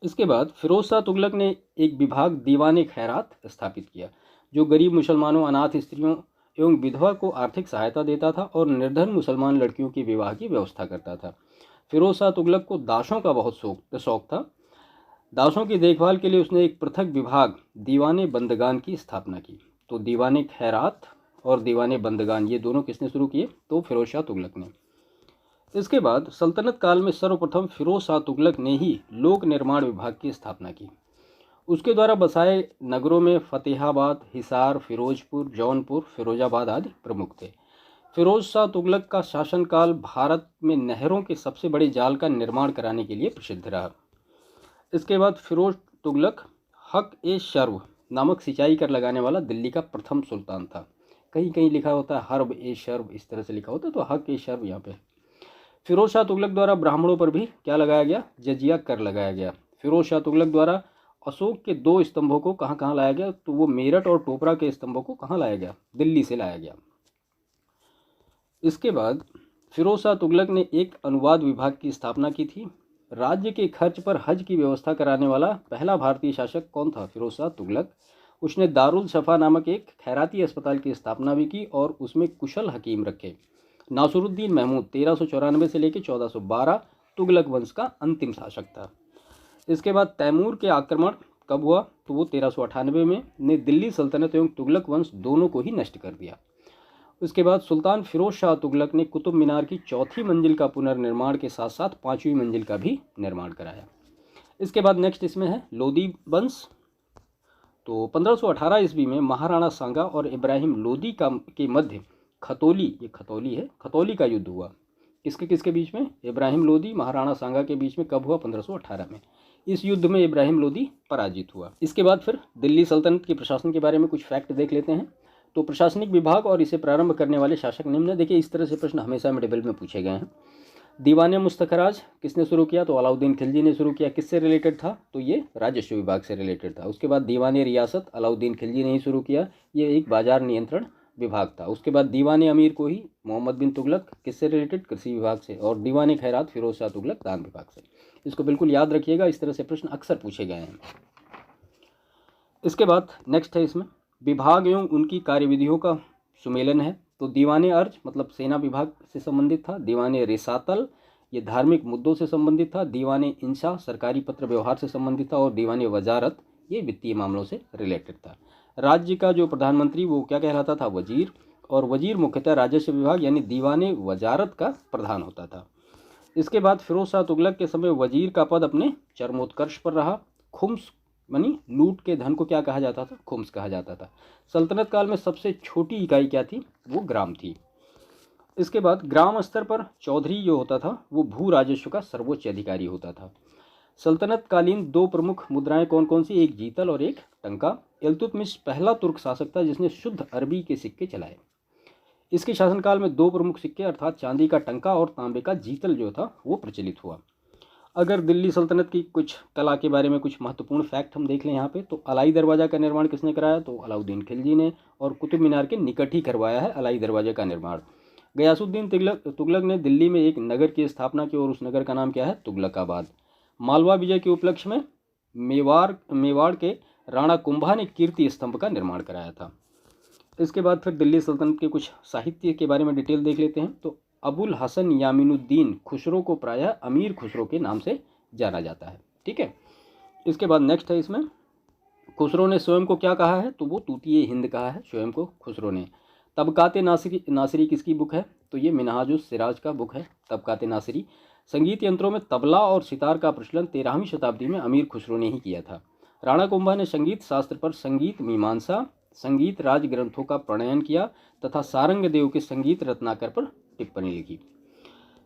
इसके बाद फिरोज शाह तुगलक ने एक विभाग दीवाने खैरात स्थापित किया जो गरीब मुसलमानों, अनाथ स्त्रियों एवं विधवा को आर्थिक सहायता देता था और निर्धन मुसलमान लड़कियों के विवाह की व्यवस्था करता था। फिरोज शाह तुगलक को दासों का बहुत शौक था। दासों की देखभाल के लिए उसने एक पृथक विभाग दीवाने बंदगान की स्थापना की। तो दीवाने खैरात और दीवाने बंदगान ये दोनों किसने शुरू किए? तो फिरोज शाह तुगलक ने। इसके बाद सल्तनत काल में सर्वप्रथम फिरोज शाह तुगलक ने ही लोक निर्माण विभाग की स्थापना की। उसके द्वारा बसाए नगरों में फतेहाबाद, हिसार, फिरोजपुर, जौनपुर, फिरोजाबाद आदि प्रमुख थे। फिरोज शाह तुगलक का शासनकाल भारत में नहरों के सबसे बड़े जाल का निर्माण कराने के लिए प्रसिद्ध रहा। इसके बाद फिरोज तुगलक हक ए शर्व नामक सिंचाई कर लगाने वाला दिल्ली का प्रथम सुल्तान था। कहीं कहीं लिखा होता है हर्ब ए शर्व, इस तरह से लिखा होता है, तो हक ए शर्व यहाँ पे। फिरोज शाह तुगलक द्वारा ब्राह्मणों पर भी क्या लगाया गया? जजिया कर लगाया गया। फिरोज शाह तुगलक द्वारा अशोक के 2 स्तंभों को कहाँ कहाँ लाया गया? तो वो मेरठ और टोपरा के स्तंभों को कहाँ लाया गया? दिल्ली से लाया गया। इसके बाद फिरोज शाह तुगलक ने एक अनुवाद विभाग की स्थापना की थी। राज्य के खर्च पर हज की व्यवस्था कराने वाला पहला भारतीय शासक कौन था? फिरोज शाह तुगलक। उसने दारुल शफा नामक एक खैराती अस्पताल की स्थापना भी की और उसमें कुशल हकीम रखे। नासरुद्दीन महमूद 1394 से लेकर 1412 तुगलक वंश का अंतिम शासक था। इसके बाद तैमूर के आक्रमण कब हुआ? तो वो 1398 में ने दिल्ली सल्तनत एवं तुगलक वंश दोनों को ही नष्ट कर दिया। उसके बाद सुल्तान फिरोज शाह तुगलक ने कुतुब मीनार की 4थी मंजिल का पुनर्निर्माण के साथ साथ 5वीं मंजिल का भी निर्माण कराया। इसके बाद नेक्स्ट इसमें है लोदी वंश। तो 1518 ईस्वी में महाराणा सांगा और इब्राहिम लोदी के मध्य खतौली, ये खतौली है, खतौली का युद्ध हुआ। किसके बीच में? इब्राहिम लोदी महाराणा सांगा के बीच में। कब हुआ? 1518 में। इस युद्ध में इब्राहिम लोदी पराजित हुआ। इसके बाद फिर दिल्ली सल्तनत के प्रशासन के बारे में कुछ फैक्ट देख लेते हैं। तो प्रशासनिक विभाग और इसे प्रारंभ करने वाले शासक निम्न। देखिए, इस तरह से प्रश्न हमेशा मिडेबल में पूछे गए हैं। दीवाने मुस्तखराज किसने शुरू किया? तो अलाउद्दीन खिलजी ने शुरू किया। किससे रिलेटेड था? तो ये राजस्व विभाग से रिलेटेड था। उसके बाद दीवाने रियासत अलाउद्दीन खिलजी ने ही शुरू किया, ये एक बाजार नियंत्रण विभाग था। उसके बाद दीवाने अमीर को ही मोहम्मद बिन तुगलक किससे रिलेटेड? कृषि विभाग से। और दीवाने खैरात फिरोज शाह तुगलक दान विभाग से। इसको बिल्कुल याद रखिएगा, इस तरह से प्रश्न अक्सर पूछे गए हैं। इसके बाद नेक्स्ट है इसमें विभाग एवं उनकी कार्यविधियों का सुमेलन है। तो दीवाने अर्ज मतलब सेना विभाग से संबंधित था। दीवाने रिसातल ये धार्मिक मुद्दों से संबंधित था। दीवाने इंशा सरकारी पत्र व्यवहार से संबंधित था। और दीवाने वजारत ये वित्तीय मामलों से रिलेटेड था। राज्य का जो प्रधानमंत्री वो क्या कहलाता था? वजीर। और वजीर मुख्यतः राजस्व विभाग यानी दीवाने वजारत का प्रधान होता था। इसके बाद फिरोज शाह तुगलक के समय वजीर का पद अपने चरमोत्कर्ष पर रहा। खुम्स यानी लूट के धन को क्या कहा जाता था? खुम्स कहा जाता था। सल्तनत काल में सबसे छोटी इकाई क्या थी? वो ग्राम थी। इसके बाद ग्राम स्तर पर चौधरी जो होता था वो भू राजस्व का सर्वोच्च अधिकारी होता था। सल्तनत कालीन दो प्रमुख मुद्राएं कौन कौन सी? एक जीतल और एक टंका। इल्तुतमिश पहला तुर्क शासक था जिसने शुद्ध अरबी के सिक्के चलाए। इसके शासनकाल में दो प्रमुख सिक्के अर्थात चांदी का टंका और तांबे का जीतल जो था वो प्रचलित हुआ। अगर दिल्ली सल्तनत की कुछ कला के बारे में कुछ महत्वपूर्ण फैक्ट हम देख लें यहाँ पे, तो अलाई दरवाज़ा का निर्माण किसने कराया? तो अलाउद्दीन खिलजी ने, और कुतुब मीनार के निकट ही करवाया है अलाई दरवाजे का निर्माण। गयासुद्दीन तुगलक ने दिल्ली में एक नगर की स्थापना की और उस नगर का नाम क्या है? तुगलकाबाद। मालवा विजय के उपलक्ष्य में मेवाड़ के राणा कुंभा ने कीर्ति स्तंभ का निर्माण कराया था। इसके बाद फिर दिल्ली सल्तनत के कुछ साहित्य के बारे में डिटेल देख लेते हैं। तो अबुल हसन यामीनुद्दीन खुसरो को प्रायः अमीर खुसरो के नाम से जाना जाता है। ठीक है। इसके बाद नेक्स्ट है, इसमें खुसरो ने स्वयं को क्या कहा है? तो वो तूतीय हिंद कहा है स्वयं को खुसरो ने। तबकाते नासिरी किसकी बुक है? तो ये मिनहाजुस सिराज का बुक है तबकाते नासिरी। संगीत यंत्रों में तबला और सितार का प्रचलन 13वीं शताब्दी में अमीर खुसरो ने ही किया था। राणा कुंभा ने संगीत शास्त्र पर संगीत मीमांसा, संगीत राज ग्रंथों का प्रणयन किया तथा सारंगदेव के संगीत रत्नाकर पर टिप्पणी लिखी।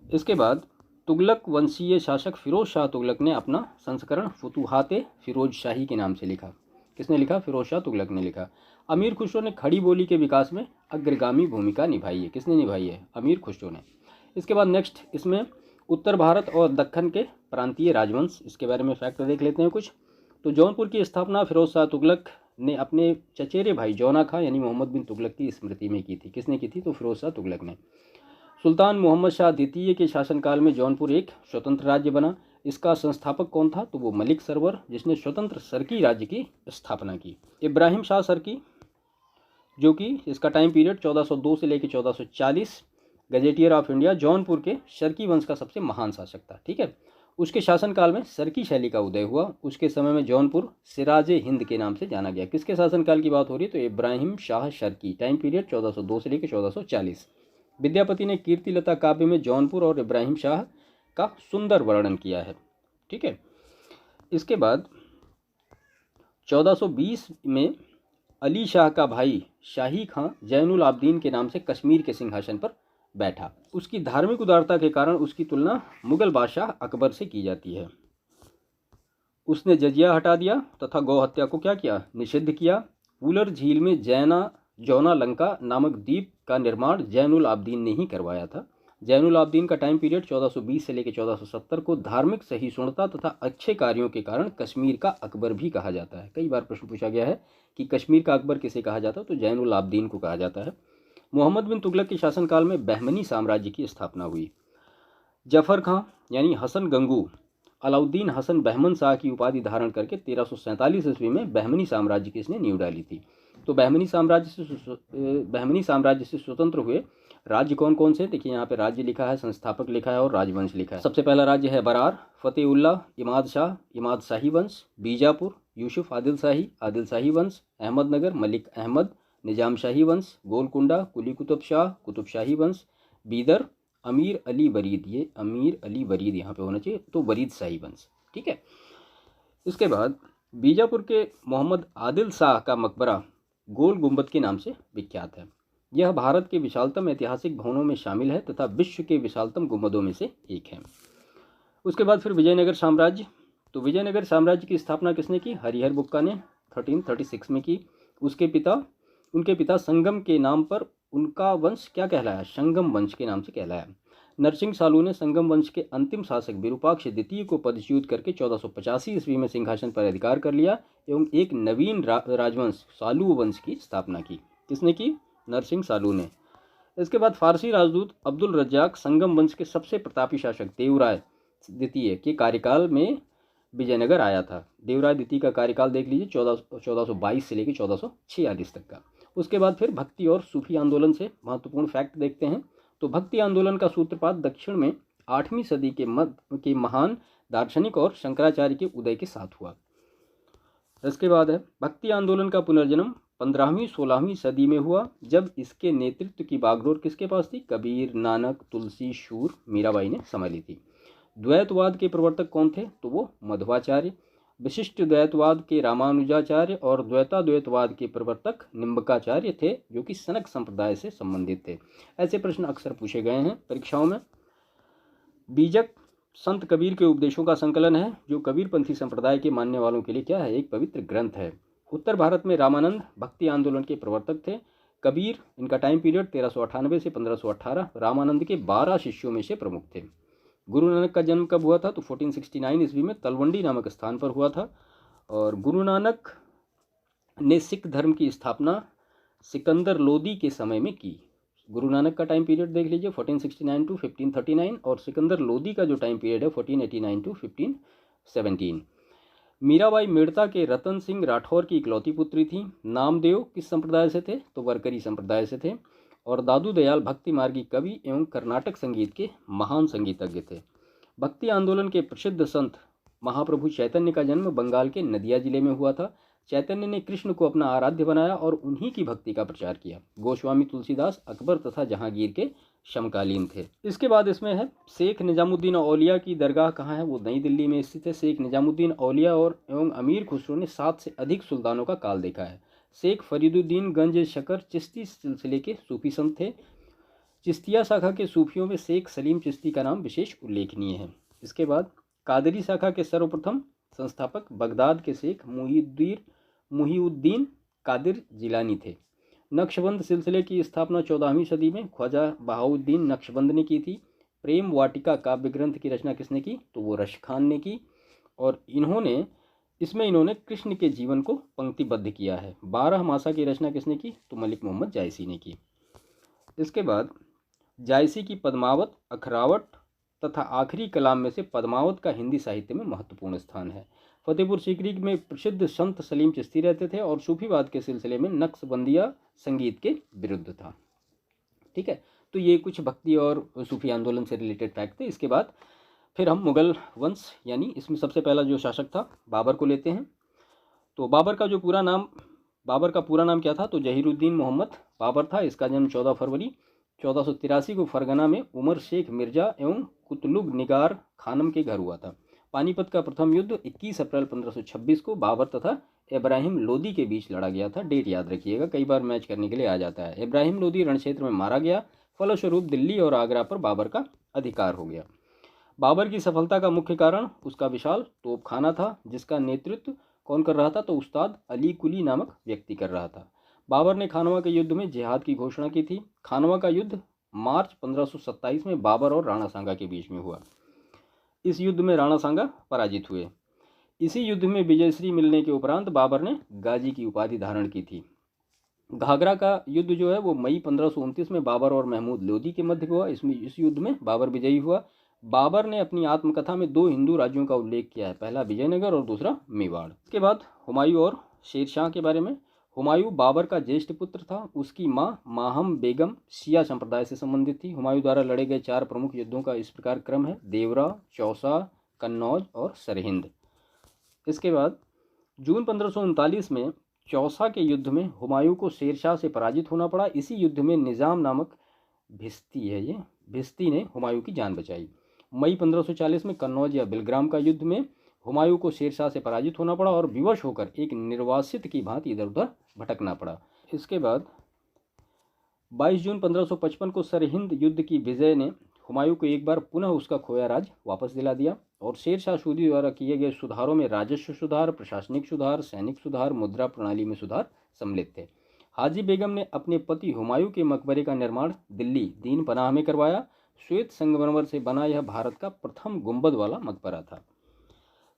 इसके बाद तुगलक वंशीय शासक फिरोज शाह तुगलक ने अपना संस्करण फुतुहाते फिरोज शाही के नाम से लिखा। किसने लिखा? फिरोज शाह तुगलक ने लिखा। अमीर खुसरो ने खड़ी बोली के विकास में अग्रगामी भूमिका निभाई है। किसने निभाई है? अमीर खुसरो ने। इसके बाद नेक्स्ट, इसमें उत्तर भारत और दक्कन के प्रांतीय राजवंश, इसके बारे में फैक्ट देख लेते हैं कुछ। तो जौनपुर की स्थापना फिरोज शाह तुगलक ने अपने चचेरे भाई जौना खां यानी मोहम्मद बिन तुगलक की स्मृति में की थी। किसने की थी? तो फिरोज शाह तुगलक ने। सुल्तान मोहम्मद शाह द्वितीय के शासनकाल में जौनपुर एक स्वतंत्र राज्य बना। इसका संस्थापक कौन था? तो वो मलिक सरवर, जिसने स्वतंत्र सरकी राज्य की स्थापना की। इब्राहिम शाह सरकी, जो कि इसका टाइम पीरियड 1402 से लेकर 1440, गजेटियर ऑफ इंडिया, जौनपुर के सरकी वंश का सबसे महान शासक था। ठीक है। उसके शासनकाल में सरकी शैली का उदय हुआ। उसके समय में जौनपुर सिराज हिंद के नाम से जाना गया। किसके शासनकाल की बात हो रही है? तो इब्राहिम शाह सरकी, टाइम पीरियड 1402 से लेकर 1440। विद्यापति ने कीर्तिलता काव्य में जौनपुर और इब्राहिम शाह का सुंदर वर्णन किया है। ठीक है। इसके बाद 1420 में अली शाह का भाई शाही खां जैनुल आबदीन के नाम से कश्मीर के सिंहासन पर बैठा। उसकी धार्मिक उदारता के कारण उसकी तुलना मुगल बादशाह अकबर से की जाती है। उसने जजिया हटा दिया तथा गौ हत्या को क्या किया? निषिद्ध किया। वुलर झील में जौना लंका नामक द्वीप का निर्माण जैनुल आबदीन ने ही करवाया था। जैनुल आबदीन का टाइम पीरियड 1420 से लेकर 1470 को धार्मिक सहिष्णुता तथा अच्छे कार्यों के कारण कश्मीर का अकबर भी कहा जाता है। कई बार प्रश्न पूछा गया है कि कश्मीर का अकबर किसे कहा जाता है? तो जैनुल आबदीन को कहा जाता है। मोहम्मद बिन तुगलक के शासनकाल में बहमनी साम्राज्य की स्थापना हुई। जफर खां यानी हसन गंगू अलाउद्दीन हसन बहमन शाह की उपाधि धारण करके 1347 ईस्वी में बहमनी साम्राज्य की इसने नींव डाली थी। तो बहमनी साम्राज्य से स्वतंत्र हुए राज्य कौन कौन से? देखिए यहाँ पे राज्य लिखा है, संस्थापक लिखा है और राजवंश लिखा है। सबसे पहला राज्य है बरार, फतेउल्ला, इमाद शाह, इमाद शाही वंश, बीजापुर, यूसुफ आदिल शाही वंश, अहमदनगर, मलिक अहमद, निजाम शाही वंश, गोलकुंडा, कुली कुतुब शाही वंश, बीदर, अमीर अली वरीद, ये अमीर अली वरीद यहाँ पे होना चाहिए, तो वरीद शाही वंश। ठीक है। इसके बाद बीजापुर के मोहम्मद आदिल शाह का मकबरा गोल गुंबद के नाम से विख्यात है। यह भारत के विशालतम ऐतिहासिक भवनों में शामिल है तथा विश्व के विशालतम गुंबदों में से एक है। उसके बाद फिर विजयनगर साम्राज्य। तो विजयनगर साम्राज्य की स्थापना किसने की? हरिहर बुक्का ने 1336 में की। उनके पिता संगम के नाम पर उनका वंश क्या कहलाया? संगम वंश के नाम से कहलाया। नरसिंह सालू ने संगम वंश के अंतिम शासक विरूपाक्ष द्वितीय को पदच्युत करके 1485 ईस्वी में सिंहासन पर अधिकार कर लिया एवं एक नवीन राजवंश सालू वंश की स्थापना की। किसने की? नरसिंह सालू ने। इसके बाद फारसी राजदूत अब्दुल रज्जाक संगम वंश के सबसे प्रतापी शासक देवराय द्वितीय के कार्यकाल में विजयनगर आया था। देवराय द्वितीय का कार्यकाल देख लीजिए 1422 से लेकर 1446 तक का। उसके बाद फिर भक्ति और सूफी आंदोलन से महत्वपूर्ण फैक्ट देखते हैं। तो भक्ति आंदोलन का सूत्रपात दक्षिण में 8वीं सदी के महान दार्शनिक और शंकराचार्य के उदय के साथ हुआ। इसके बाद है भक्ति आंदोलन का पुनर्जन्म 15वीं-16वीं सदी में हुआ, जब इसके नेतृत्व की बागडोर किसके पास थी? कबीर, नानक, तुलसी, शूर, मीराबाई ने संभाली थी। द्वैतवाद के प्रवर्तक कौन थे? तो वो मध्वाचार्य। विशिष्ट द्वैतवाद के रामानुजाचार्य और द्वैताद्वैतवाद के प्रवर्तक निम्बकाचार्य थे, जो कि सनक संप्रदाय से संबंधित थे। ऐसे प्रश्न अक्सर पूछे गए हैं परीक्षाओं में। बीजक संत कबीर के उपदेशों का संकलन है, जो कबीरपंथी संप्रदाय के मानने वालों के लिए क्या है, एक पवित्र ग्रंथ है। उत्तर भारत में रामानंद भक्ति आंदोलन के प्रवर्तक थे। कबीर, इनका टाइम पीरियड 1398 से 1518, रामानंद के 12 शिष्यों में से प्रमुख थे। गुरु नानक का जन्म कब हुआ था, तो 1469 ईस्वी में तलवंडी नामक स्थान पर हुआ था। और गुरु नानक ने सिख धर्म की स्थापना सिकंदर लोदी के समय में की। गुरु नानक का टाइम पीरियड देख लीजिए 1469 टू 1539, और सिकंदर लोदी का जो टाइम पीरियड है 1489 टू 1517। मीराबाई मेड़ता के रतन सिंह राठौर की इकलौती पुत्री थी। नामदेव किस संप्रदाय से थे, तो वरकरी संप्रदाय से थे। और दादू दयाल भक्ति मार्गी कवि एवं कर्नाटक संगीत के महान संगीतज्ञ थे। भक्ति आंदोलन के प्रसिद्ध संत महाप्रभु चैतन्य का जन्म बंगाल के नदिया जिले में हुआ था। चैतन्य ने कृष्ण को अपना आराध्य बनाया और उन्हीं की भक्ति का प्रचार किया। गोस्वामी तुलसीदास अकबर तथा जहांगीर के समकालीन थे। इसके बाद इसमें है शेख निजामुद्दीन औलिया की दरगाह कहाँ है, वो नई दिल्ली में स्थित है। शेख निजामुद्दीन औलिया और एवं अमीर खुसरो ने 7 से अधिक सुल्तानों का काल देखा है। शेख फरीदुद्दीन गंज शकर चिश्ती सिलसिले के सूफी संत थे। चिश्तिया शाखा के सूफियों में शेख सलीम चिश्ती का नाम विशेष उल्लेखनीय है। इसके बाद कादरी शाखा के सर्वप्रथम संस्थापक बगदाद के शेख मुहीउद्दीन कादिर जिलानी थे। नक्शबंद सिलसिले की स्थापना 14वीं सदी में ख्वाजा बहाउद्दीन नक्शबंद ने की थी। प्रेम वाटिका काव्य ग्रंथ की रचना किसने की, तो वो रश खान ने की। और इन्होंने कृष्ण के जीवन को पंक्तिबद्ध किया है। 12 मासा की रचना किसने की, तो मलिक मोहम्मद जायसी ने की। इसके बाद जायसी की पद्मावत, अखरावट तथा आखिरी कलाम में से पद्मावत का हिंदी साहित्य में महत्वपूर्ण स्थान है। फतेहपुर सीकरी में प्रसिद्ध संत सलीम चिश्ती रहते थे और सूफीवाद के सिलसिले में नक्शबंदिया संगीत के विरुद्ध था। ठीक है, तो ये कुछ भक्ति और सूफी आंदोलन से रिलेटेड फैक्ट थे। इसके बाद फिर हम मुगल वंश यानी इसमें सबसे पहला जो शासक था बाबर को लेते हैं। तो बाबर का पूरा नाम क्या था, तो जहीरुद्दीन मोहम्मद बाबर था। इसका जन्म 14 फरवरी 1483 को फरगना में उमर शेख मिर्जा एवं कुतलुग निगार खानम के घर हुआ था। पानीपत का प्रथम युद्ध 21 अप्रैल 1526 को बाबर तथा इब्राहिम लोदी के बीच लड़ा गया था। डेट याद रखिएगा, कई बार मैच करने के लिए आ जाता है। इब्राहिम लोदी रणक्षेत्र में मारा गया। फलस्वरूप दिल्ली और आगरा पर बाबर का अधिकार हो गया। बाबर की सफलता का मुख्य कारण उसका विशाल तोपखाना था, जिसका नेतृत्व कौन कर रहा था, तो उस्ताद अली कुली नामक व्यक्ति कर रहा था। बाबर ने खानवा के युद्ध में जिहाद की घोषणा की थी। खानवा का युद्ध मार्च 1527 में बाबर और राणा सांगा के बीच में हुआ। इस युद्ध में राणा सांगा पराजित हुए। इसी युद्ध में विजयश्री मिलने के उपरांत बाबर ने गाजी की उपाधि धारण की थी। घाघरा का युद्ध जो है वो मई 1529 में बाबर और महमूद लोदी के मध्य हुआ। इस युद्ध में बाबर विजयी हुआ। बाबर ने अपनी आत्मकथा में 2 हिंदू राज्यों का उल्लेख किया है, पहला विजयनगर और दूसरा मेवाड़। इसके बाद हुमायूं और शेरशाह के बारे में। हुमायूं बाबर का ज्येष्ठ पुत्र था। उसकी मां माहम बेगम शिया संप्रदाय से संबंधित थी। हुमायूं द्वारा लड़े गए 4 प्रमुख युद्धों का इस प्रकार क्रम है: देवरा, चौसा, कन्नौज और सरहिंद। इसके बाद जून 1539 में चौसा के युद्ध में हुमायूं को शेरशाह से पराजित होना पड़ा। इसी युद्ध में निजाम नामक भिस्ती ने हुमायूं की जान बचाई। मई 1540 में कन्नौज या बिलग्राम का युद्ध में हुमायूं को शेरशाह से पराजित होना पड़ा और विवश होकर एक निर्वासित की भांति इधर उधर भटकना पड़ा। इसके बाद 22 जून 1555 को सरहिंद युद्ध की विजय ने हुमायूं को एक बार पुनः उसका खोया राज वापस दिला दिया। और शेरशाह सूरी द्वारा किए गए सुधारों में राजस्व सुधार, प्रशासनिक सुधार, सैनिक सुधार, मुद्रा प्रणाली में सुधार सम्मिलित थे। हाजी बेगम ने अपने पति हुमायूं के मकबरे का निर्माण दिल्ली दीन पनाह में करवाया। श्वेत संगमरमर से बना यह भारत का प्रथम गुंबद वाला मकबरा था।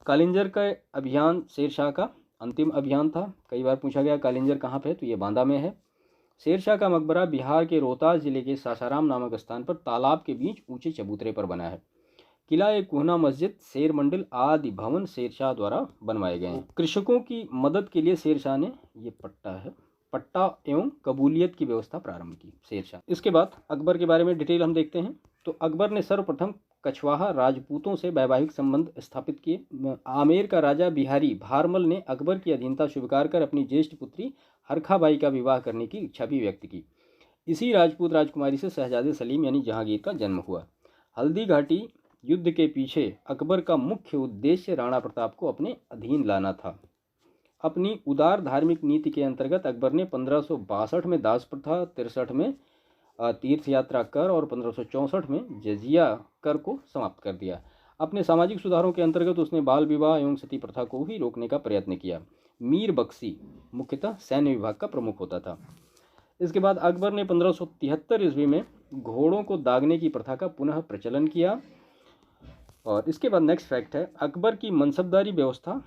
कालिंजर का अभियान शेरशाह का अंतिम अभियान था। कई बार पूछा गया कालिंजर कहाँ पे है, तो ये बांदा में है। शेरशाह का मकबरा बिहार के रोहतास जिले के सासाराम नामक स्थान पर तालाब के बीच ऊंचे चबूतरे पर बना है। किला, एक कोहना मस्जिद, शेर मंदिर आदि भवन शेरशाह द्वारा बनवाए गए हैं। कृषकों की मदद के लिए शेरशाह ने ये पट्टा एवं कबूलियत की व्यवस्था प्रारंभ की शेरशाह। इसके बाद अकबर के बारे में डिटेल हम देखते हैं। तो अकबर ने सर्वप्रथम कछवाहा राजपूतों से वैवाहिक संबंध स्थापित किए। आमेर का राजा बिहारी भारमल ने अकबर की अधीनता स्वीकार कर अपनी ज्येष्ठ पुत्री हरखाबाई का विवाह करने की इच्छा भी व्यक्त की। इसी राजपूत राजकुमारी से शहजादे सलीम यानी जहांगीर का जन्म हुआ। हल्दी घाटी युद्ध के पीछे अकबर का मुख्य उद्देश्य राणा प्रताप को अपने अधीन लाना था। अपनी उदार धार्मिक नीति के अंतर्गत अकबर ने 1562 में दास प्रथा, 63 में तीर्थ यात्रा कर और 1564 में जजिया कर को समाप्त कर दिया। अपने सामाजिक सुधारों के अंतर्गत उसने बाल विवाह एवं सती प्रथा को भी रोकने का प्रयत्न किया। मीर बख्शी मुख्यतः सैन्य विभाग का प्रमुख होता था। इसके बाद अकबर ने 1573 ईस्वी में घोड़ों को दागने की प्रथा का पुनः प्रचलन किया। और इसके बाद नेक्स्ट फैक्ट है, अकबर की मनसबदारी व्यवस्था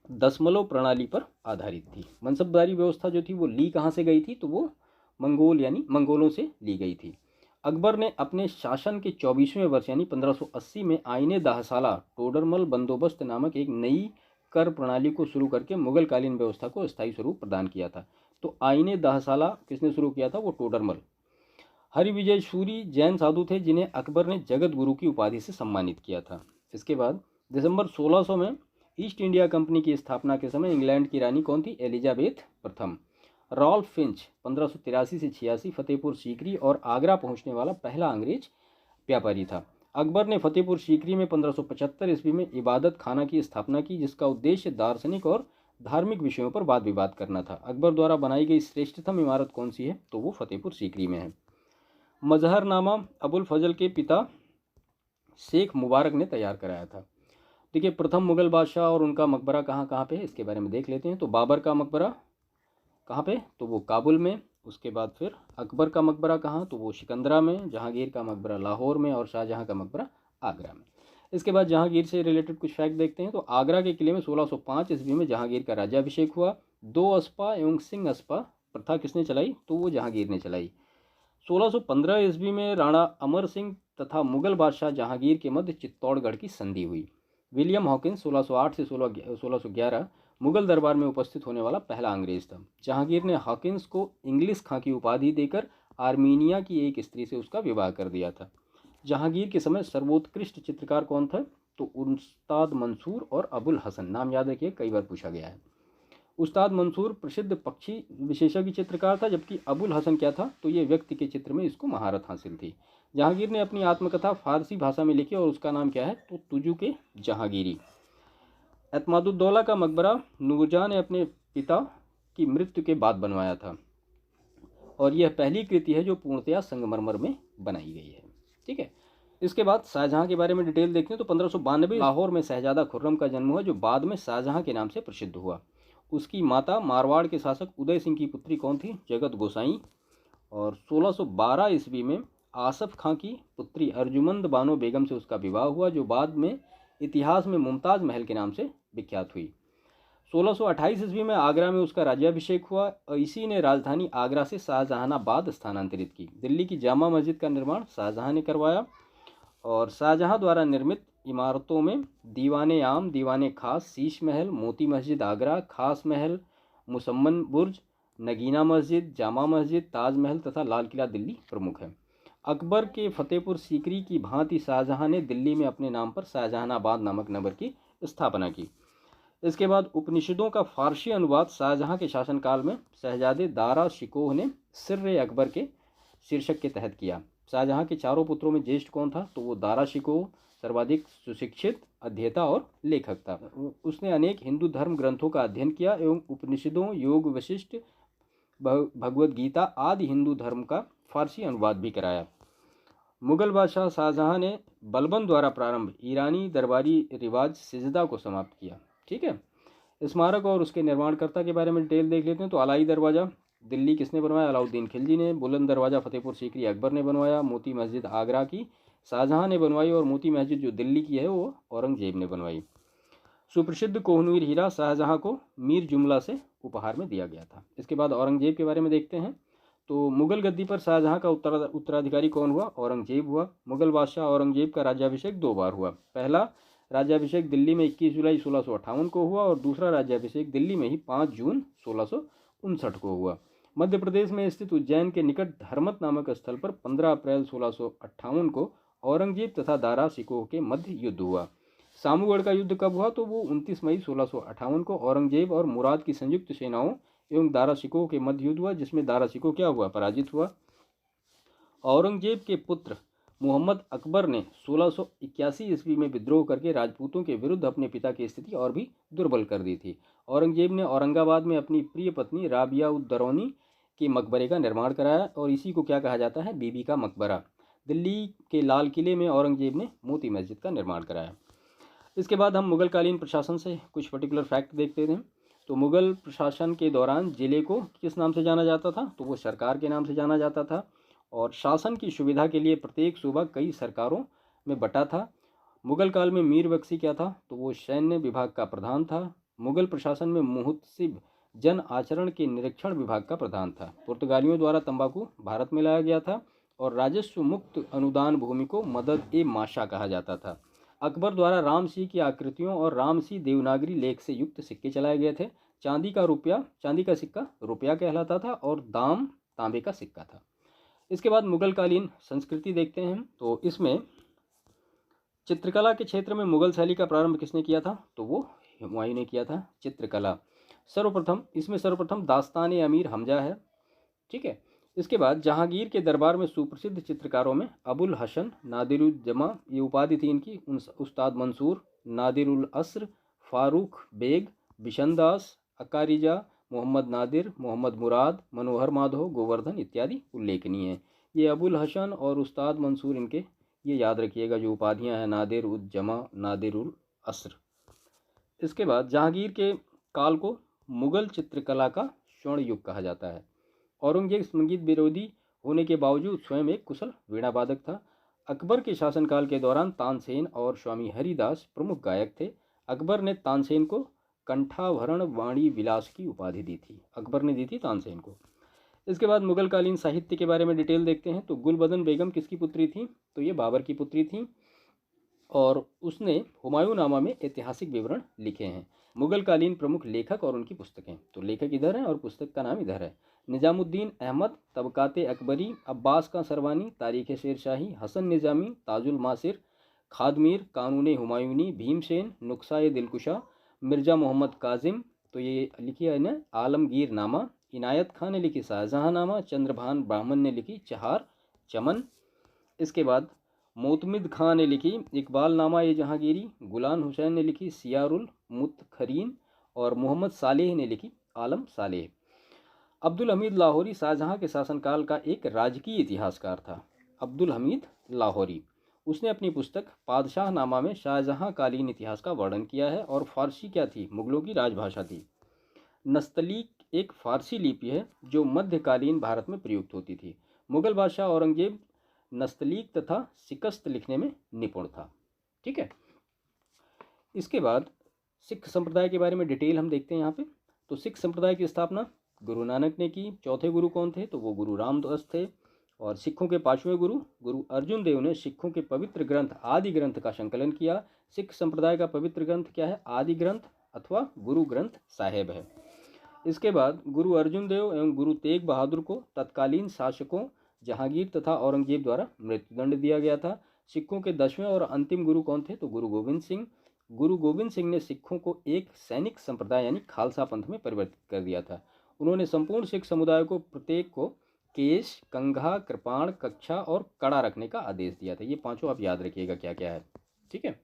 दशमलव प्रणाली पर आधारित थी। मनसबदारी व्यवस्था जो थी वो ली कहाँ से गई थी, तो वो मंगोल यानी मंगोलों से ली गई थी। अकबर ने अपने शासन के 24वें वर्ष यानी 1580 में आईने दाहसाला टोडरमल बंदोबस्त नामक एक नई कर प्रणाली को शुरू करके मुगलकालीन व्यवस्था को स्थायी स्वरूप प्रदान किया था। तो आईने दाहसाला किसने शुरू किया था, वो टोडरमल। हरिविजय सूरी जैन साधु थे जिन्हें अकबर ने जगत गुरु की उपाधि से सम्मानित किया था। इसके बाद दिसंबर 1600 में ईस्ट इंडिया कंपनी की स्थापना के समय इंग्लैंड की रानी कौन थी, एलिजाबेथ प्रथम। रॉल्फ फिंच 1583 से 86 फतेहपुर सीकरी और आगरा पहुंचने वाला पहला अंग्रेज व्यापारी था। अकबर ने फतेहपुर सीकरी में 1575 ईस्वी में इबादत खाना की स्थापना की, जिसका उद्देश्य दार्शनिक और धार्मिक विषयों पर वाद विवाद करना था। अकबर द्वारा बनाई गई श्रेष्ठतम इमारत कौन सी है, तो वो फतेहपुर सीकरी में है। मजहरनामा अबुल फजल के पिता शेख मुबारक ने तैयार कराया था। देखिए, प्रथम मुगल बादशाह और उनका मकबरा कहाँ कहाँ पे है, इसके बारे में देख लेते हैं। तो बाबर का मकबरा कहाँ पे, तो वो काबुल में। उसके बाद फिर अकबर का मकबरा कहाँ, तो वो सिकंदरा में। जहांगीर का मकबरा लाहौर में और शाहजहां का मकबरा आगरा में। इसके बाद जहांगीर से रिलेटेड कुछ फैक्ट देखते हैं। तो आगरा के किले में 1605 ईस्वी में जहांगीर का राज्याभिषेक हुआ। 2 अस्पा एवं सिंह अस्पा प्रथा किसने चलाई, तो वो जहांगीर ने चलाई। 1615 ईस्वी में राणा अमर सिंह तथा मुगल बादशाह जहांगीर के मध्य चित्तौड़गढ़ की संधि हुई। विलियम हॉकिंस 1608 से 1611 मुगल दरबार में उपस्थित होने वाला पहला अंग्रेज था। जहांगीर ने हॉकिंस को इंग्लिश खां की उपाधि देकर आर्मीनिया की एक स्त्री से उसका विवाह कर दिया था। जहांगीर के समय सर्वोत्कृष्ट चित्रकार कौन था, तो उस्ताद मंसूर और अबुल हसन। नाम याद रखिए, कई बार पूछा गया है। उस्ताद मंसूर प्रसिद्ध पक्षी विशेषज्ञ चित्रकार था, जबकि अबुल हसन क्या था, तो ये व्यक्ति के चित्र में इसको महारत हासिल थी। जहांगीर ने अपनी आत्मकथा फारसी भाषा में लिखी और उसका नाम क्या है, तो तुजू के जहांगीरी। एतमादुद्दौला का मकबरा नूरजहां ने अपने पिता की मृत्यु के बाद बनवाया था और यह पहली कृति है जो पूर्णतया संगमरमर में बनाई गई है। ठीक है, इसके बाद शाहजहां के बारे में डिटेल देखते हैं। तो 1592 लाहौर में शहजादा खुर्रम का जन्म हुआ, जो बाद में शाहजहां के नाम से प्रसिद्ध हुआ। उसकी माता मारवाड़ के शासक उदय सिंह की पुत्री कौन थी, जगत गोसाई। और 1612 ईस्वी में आसफ खां की पुत्री अर्जुमंद बानो बेगम से उसका विवाह हुआ, जो बाद में इतिहास में मुमताज़ महल के नाम से विख्यात हुई। 1628 ईस्वी में आगरा में उसका राज्याभिषेक हुआ। इसी ने राजधानी आगरा से शाहजहानाबाद स्थानांतरित की। दिल्ली की जामा मस्जिद का निर्माण शाहजहां ने करवाया और शाहजहां द्वारा निर्मित इमारतों में दीवाने आम, दीवाने खास, शीश महल, मोती मस्जिद आगरा, खास महल, मुसम्मन बुर्ज, नगीना मस्जिद, जामा मस्जिद, ताजमहल तथा लाल किला दिल्ली प्रमुख है। अकबर के फतेहपुर सीकरी की भांति शाहजहां ने दिल्ली में अपने नाम पर शाहजहानाबाद नामक नगर की स्थापना की। इसके बाद उपनिषदों का फारसी अनुवाद शाहजहां के शासनकाल में शहजादे दारा शिकोह ने सिर्र अकबर के शीर्षक के तहत किया। शाहजहां के चारों पुत्रों में ज्येष्ठ कौन था, तो वो दारा शिकोह सर्वाधिक सुशिक्षित, अध्येता और लेखक था। उसने अनेक हिंदू धर्म ग्रंथों का अध्ययन किया एवं उपनिषदों, योग वशिष्ठ, भगवद गीता आदि हिंदू धर्म का फारसी अनुवाद भी कराया। मुगल बादशाह शाहजहां ने बलबन द्वारा प्रारंभ ईरानी दरबारी रिवाज सिजदा को समाप्त किया। ठीक है, स्मारक और उसके निर्माणकर्ता के बारे में डिटेल देख लेते हैं। तो अलाई दरवाज़ा दिल्ली किसने बनवाया, अलाउद्दीन खिलजी ने। बुलंद दरवाज़ा फतेहपुर सीकरी अकबर ने बनवाया। मोती मस्जिद आगरा की शाहजहां ने बनवाई और मोती मस्जिद जो दिल्ली की है वो औरंगजेब ने बनवाई। सुप्रसिद्ध कोहनूर हीरा शाहजहां को मीर जुमला से उपहार में दिया गया था। इसके बाद औरंगजेब के बारे में देखते हैं। तो मुगल गद्दी पर शाहजहां का उत्तराधिकारी कौन हुआ, औरंगजेब हुआ। मुगल बादशाह औरंगजेब का राज्याभिषेक 2 बार हुआ। पहला राज्याभिषेक दिल्ली में 21 जुलाई 1658 को हुआ और दूसरा राज्याभिषेक दिल्ली में ही 5 जून 1659 को हुआ। मध्य प्रदेश में स्थित उज्जैन के निकट धर्मत नामक स्थल पर 15 अप्रैल 1658 को औरंगजेब तथा दारा शिकोह के मध्य युद्ध हुआ। सामूगढ़ का युद्ध कब हुआ, तो वो 29 मई 1658 को औरंगजेब और मुराद की संयुक्त सेनाओं एवं दारा शिकोह के मध्य युद्ध हुआ, जिसमें दारा शिकोह क्या हुआ, पराजित हुआ। औरंगजेब के पुत्र मोहम्मद अकबर ने 1681 ईस्वी में विद्रोह करके राजपूतों के विरुद्ध अपने पिता की स्थिति और भी दुर्बल कर दी थी। औरंगजेब ने औरंगाबाद में अपनी प्रिय पत्नी राबिया उद दरौनी के मकबरे का निर्माण कराया और इसी को क्या कहा जाता है, बीबी का मकबरा। दिल्ली के लाल किले में औरंगजेब ने मोती मस्जिद का निर्माण कराया। इसके बाद हम मुगलकालीन प्रशासन से कुछ पर्टिकुलर फैक्ट देखते हैं। तो मुगल प्रशासन के दौरान जिले को किस नाम से जाना जाता था, तो वो सरकार के नाम से जाना जाता था। और शासन की सुविधा के लिए प्रत्येक सूबा कई सरकारों में बटा था। मुगल काल में मीर बख्शी क्या था, तो वो सैन्य विभाग का प्रधान था। मुगल प्रशासन में मुहतसिब जन आचरण के निरीक्षण विभाग का प्रधान था। पुर्तगालियों द्वारा तंबाकू भारत में लाया गया था और राजस्व मुक्त अनुदान भूमि को मदद ए माशा कहा जाता था। अकबर द्वारा रामसी की आकृतियों और रामसी देवनागरी लेख से युक्त सिक्के चलाए गए थे। चांदी का सिक्का रुपया कहलाता था और दाम तांबे का सिक्का था। इसके बाद मुगलकालीन संस्कृति देखते हैं। तो इसमें चित्रकला के क्षेत्र में मुगल शैली का प्रारंभ किसने किया था, तो वो हुमायूं ने किया था चित्रकला। सर्वप्रथम दास्तान ए अमीर हमजा है। ठीक है। इसके बाद जहांगीर के दरबार में सुप्रसिद्ध चित्रकारों में अबुल हसन नादिरुज्जमा, ये उपाधि थी इनकी, उस्ताद मंसूर, नादिरुल अस्र, फारूक बेग, बिशनदास, अकारिजा, मोहम्मद नादिर, मोहम्मद मुराद, मनोहर माधव, गोवर्धन इत्यादि उल्लेखनीय हैं। ये अबुल हसन और उस्ताद मंसूर, इनके ये याद रखिएगा जो उपाधियां हैं, नादिर उज जमा, नादिरुल अस्र। इसके बाद जहांगीर के काल को मुगल चित्रकला का स्वर्ण युग कहा जाता है। औरंगजेब संगीत विरोधी होने के बावजूद स्वयं एक कुशल वीणा वादक था। अकबर के शासनकाल के दौरान तानसेन और स्वामी हरिदास प्रमुख गायक थे। अकबर ने तानसेन को कंठाभरण वाणी विलास की उपाधि दी थी, अकबर ने दी थी तानसेन को। इसके बाद मुगलकालीन साहित्य के बारे में डिटेल देखते हैं। तो गुलबदन बेगम किसकी पुत्री थी, तो ये बाबर की पुत्री थी और उसने हुमायूं नामा में ऐतिहासिक विवरण लिखे हैं। मुगलकालीन प्रमुख लेखक और उनकी पुस्तकें, तो लेखक इधर है और पुस्तक का नाम इधर है। निजामुद्दीन अहमद, तबकाते अकबरी, अब्बास का सरवानी, तारीख शेरशाही, हसन निजामी, ताजुल मासिर, खादमीर, कानून हुमायूनी, भीमसेन, नुस्खा दिलकुशा, मिर्ज़ा मोहम्मद काजिम, तो ये लिखी है ना आलमगीर नामा। इनायत खान ने लिखी शाहजहां नामा। चंद्रभान ब्राह्मण ने लिखी चहार चमन। इसके बाद मोतमिद खां ने लिखी इकबाल नामा ए जहांगीरी। गुलाम हुसैन ने लिखी सियारुल मुतखरीन और मोहम्मद सालेह ने लिखी आलम सालेह। अब्दुल हमीद लाहौरी शाहजहां के शासनकाल का एक राजकीय इतिहासकार था। अब्दुल हमीद लाहौरी, उसने अपनी पुस्तक पादशाह नामा में शाहजहां कालीन इतिहास का वर्णन किया है। और फारसी क्या थी, मुगलों की राजभाषा थी। नस्तलीक एक फारसी लिपि है जो मध्यकालीन भारत में प्रयुक्त होती थी। मुगल बादशाह औरंगजेब नस्तलीक तथा शिकस्त लिखने में निपुण था। ठीक है। इसके बाद सिख संप्रदाय के बारे में डिटेल हम देखते हैं यहाँ पे। तो सिख संप्रदाय की स्थापना गुरु नानक ने की। चौथे गुरु कौन थे, तो वो गुरु रामदास थे। और सिखों के पांचवें गुरु गुरु अर्जुन देव ने सिखों के पवित्र ग्रंथ आदि ग्रंथ का संकलन किया। सिख संप्रदाय का पवित्र ग्रंथ क्या है, आदि ग्रंथ अथवा गुरु ग्रंथ साहेब है। इसके बाद गुरु अर्जुन देव एवं गुरु तेग बहादुर को तत्कालीन शासकों जहांगीर तथा औरंगजेब द्वारा मृत्युदंड दिया गया था। सिखों के 10वें और अंतिम गुरु कौन थे, तो गुरु गोविंद सिंह। गुरु गोविंद सिंह ने सिखों को एक सैनिक संप्रदाय यानी खालसा पंथ में परिवर्तित कर दिया था। उन्होंने संपूर्ण सिख समुदाय को प्रत्येक को केश, कंघा, कृपाण, कक्षा और कड़ा रखने का आदेश दिया था। ये पांचों आप याद रखिएगा क्या क्या है। ठीक है।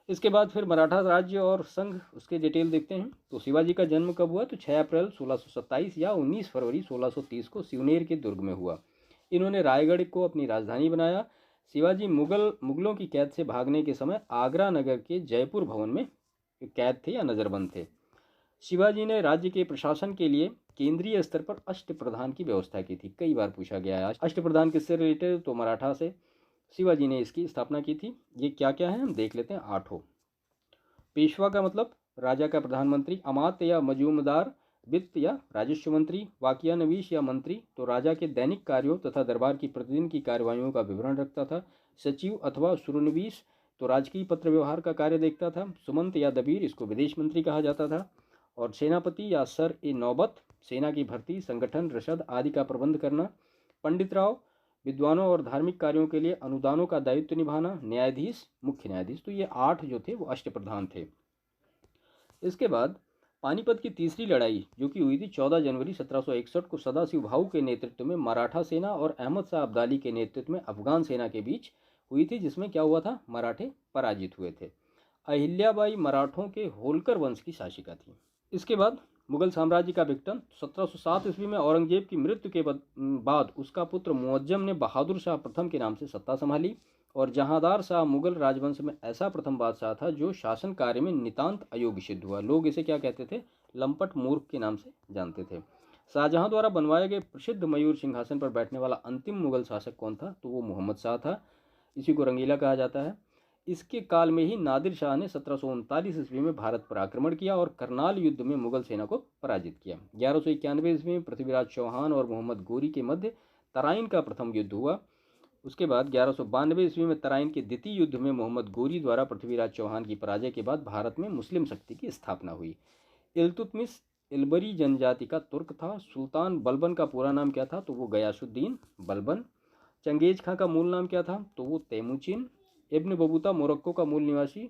इसके बाद फिर मराठा राज्य और संघ, उसके डिटेल देखते हैं। तो शिवाजी का जन्म कब हुआ, तो 6 अप्रैल 1627 या 19 फरवरी 1630 को सिवनेर के दुर्ग में हुआ। इन्होंने रायगढ़ को अपनी राजधानी बनाया। शिवाजी मुगलों की कैद से भागने के समय आगरा नगर के जयपुर भवन में कैद थे या नज़रबंद थे। शिवाजी ने राज्य के प्रशासन के लिए केंद्रीय स्तर पर अष्टप्रधान की व्यवस्था की थी। कई बार पूछा गया है अष्टप्रधान किससे रिलेटेड, तो मराठा से शिवाजी ने इसकी स्थापना की थी। ये क्या क्या है हम देख लेते हैं। 8 पेशवा का मतलब राजा का प्रधानमंत्री। अमात्य या मजूमदार वित्त या राजस्व मंत्री। वाकिया नवीश या मंत्री, तो राजा के दैनिक कार्यों तथा दरबार की प्रतिदिन की कार्यवाहियों का विवरण रखता था। सचिव अथवा सुरनवीश, तो राजकीय पत्र व्यवहार का कार्य देखता था। सुमंत या दबीर, इसको विदेश मंत्री कहा जाता था। और सेनापति या सर ए नौबत, सेना की भर्ती, संगठन, रसद आदि का प्रबंध करना। पंडित राव, विद्वानों और धार्मिक कार्यों के लिए अनुदानों का दायित्व निभाना। न्यायाधीश, मुख्य न्यायाधीश, तो ये 8 जो थे वो अष्टप्रधान थे। इसके बाद पानीपत की तीसरी लड़ाई जो कि हुई थी 14 जनवरी 1761 को सदाशिव भाऊ के नेतृत्व में मराठा सेना और अहमद शाह अब्दाली के नेतृत्व में अफगान सेना के बीच हुई थी, जिसमें क्या हुआ था, मराठे पराजित हुए थे। अहिल्याबाई मराठों के होलकर वंश की शासिका थी। इसके बाद मुगल साम्राज्य का विघटन 1707 ईस्वी में औरंगजेब की मृत्यु के बाद उसका पुत्र मुअज्जम ने बहादुर शाह प्रथम के नाम से सत्ता संभाली। और जहांदार शाह मुगल राजवंश में ऐसा प्रथम बादशाह था जो शासन कार्य में नितांत अयोग्य सिद्ध हुआ। लोग इसे क्या कहते थे, लंपट मूर्ख के नाम से जानते थे। शाहजहां द्वारा बनवाए गए प्रसिद्ध मयूर सिंहासन पर बैठने वाला अंतिम मुगल शासक कौन था, तो वो मोहम्मद शाह था। इसी को रंगीला कहा जाता है। इसके काल में ही नादिर शाह ने 1739 ईस्वी में भारत पर आक्रमण किया और करनाल युद्ध में मुगल सेना को पराजित किया। 1191 ईस्वी में पृथ्वीराज चौहान और मोहम्मद गोरी के मध्य तराइन का प्रथम युद्ध हुआ। उसके बाद 1192 ईस्वी में तराइन के द्वितीय युद्ध में मोहम्मद गोरी द्वारा पृथ्वीराज चौहान की पराजय के बाद भारत में मुस्लिम शक्ति की स्थापना हुई। इल्तुतमिश इल्बरी जनजाति का तुर्क था। सुल्तान बलबन का पूरा नाम क्या था, तो वो गयासुद्दीन बलबन। चंगेज खां का मूल नाम क्या था, तो वो तेमुचिन। इब्न बतूता मोरक्को का मूल निवासी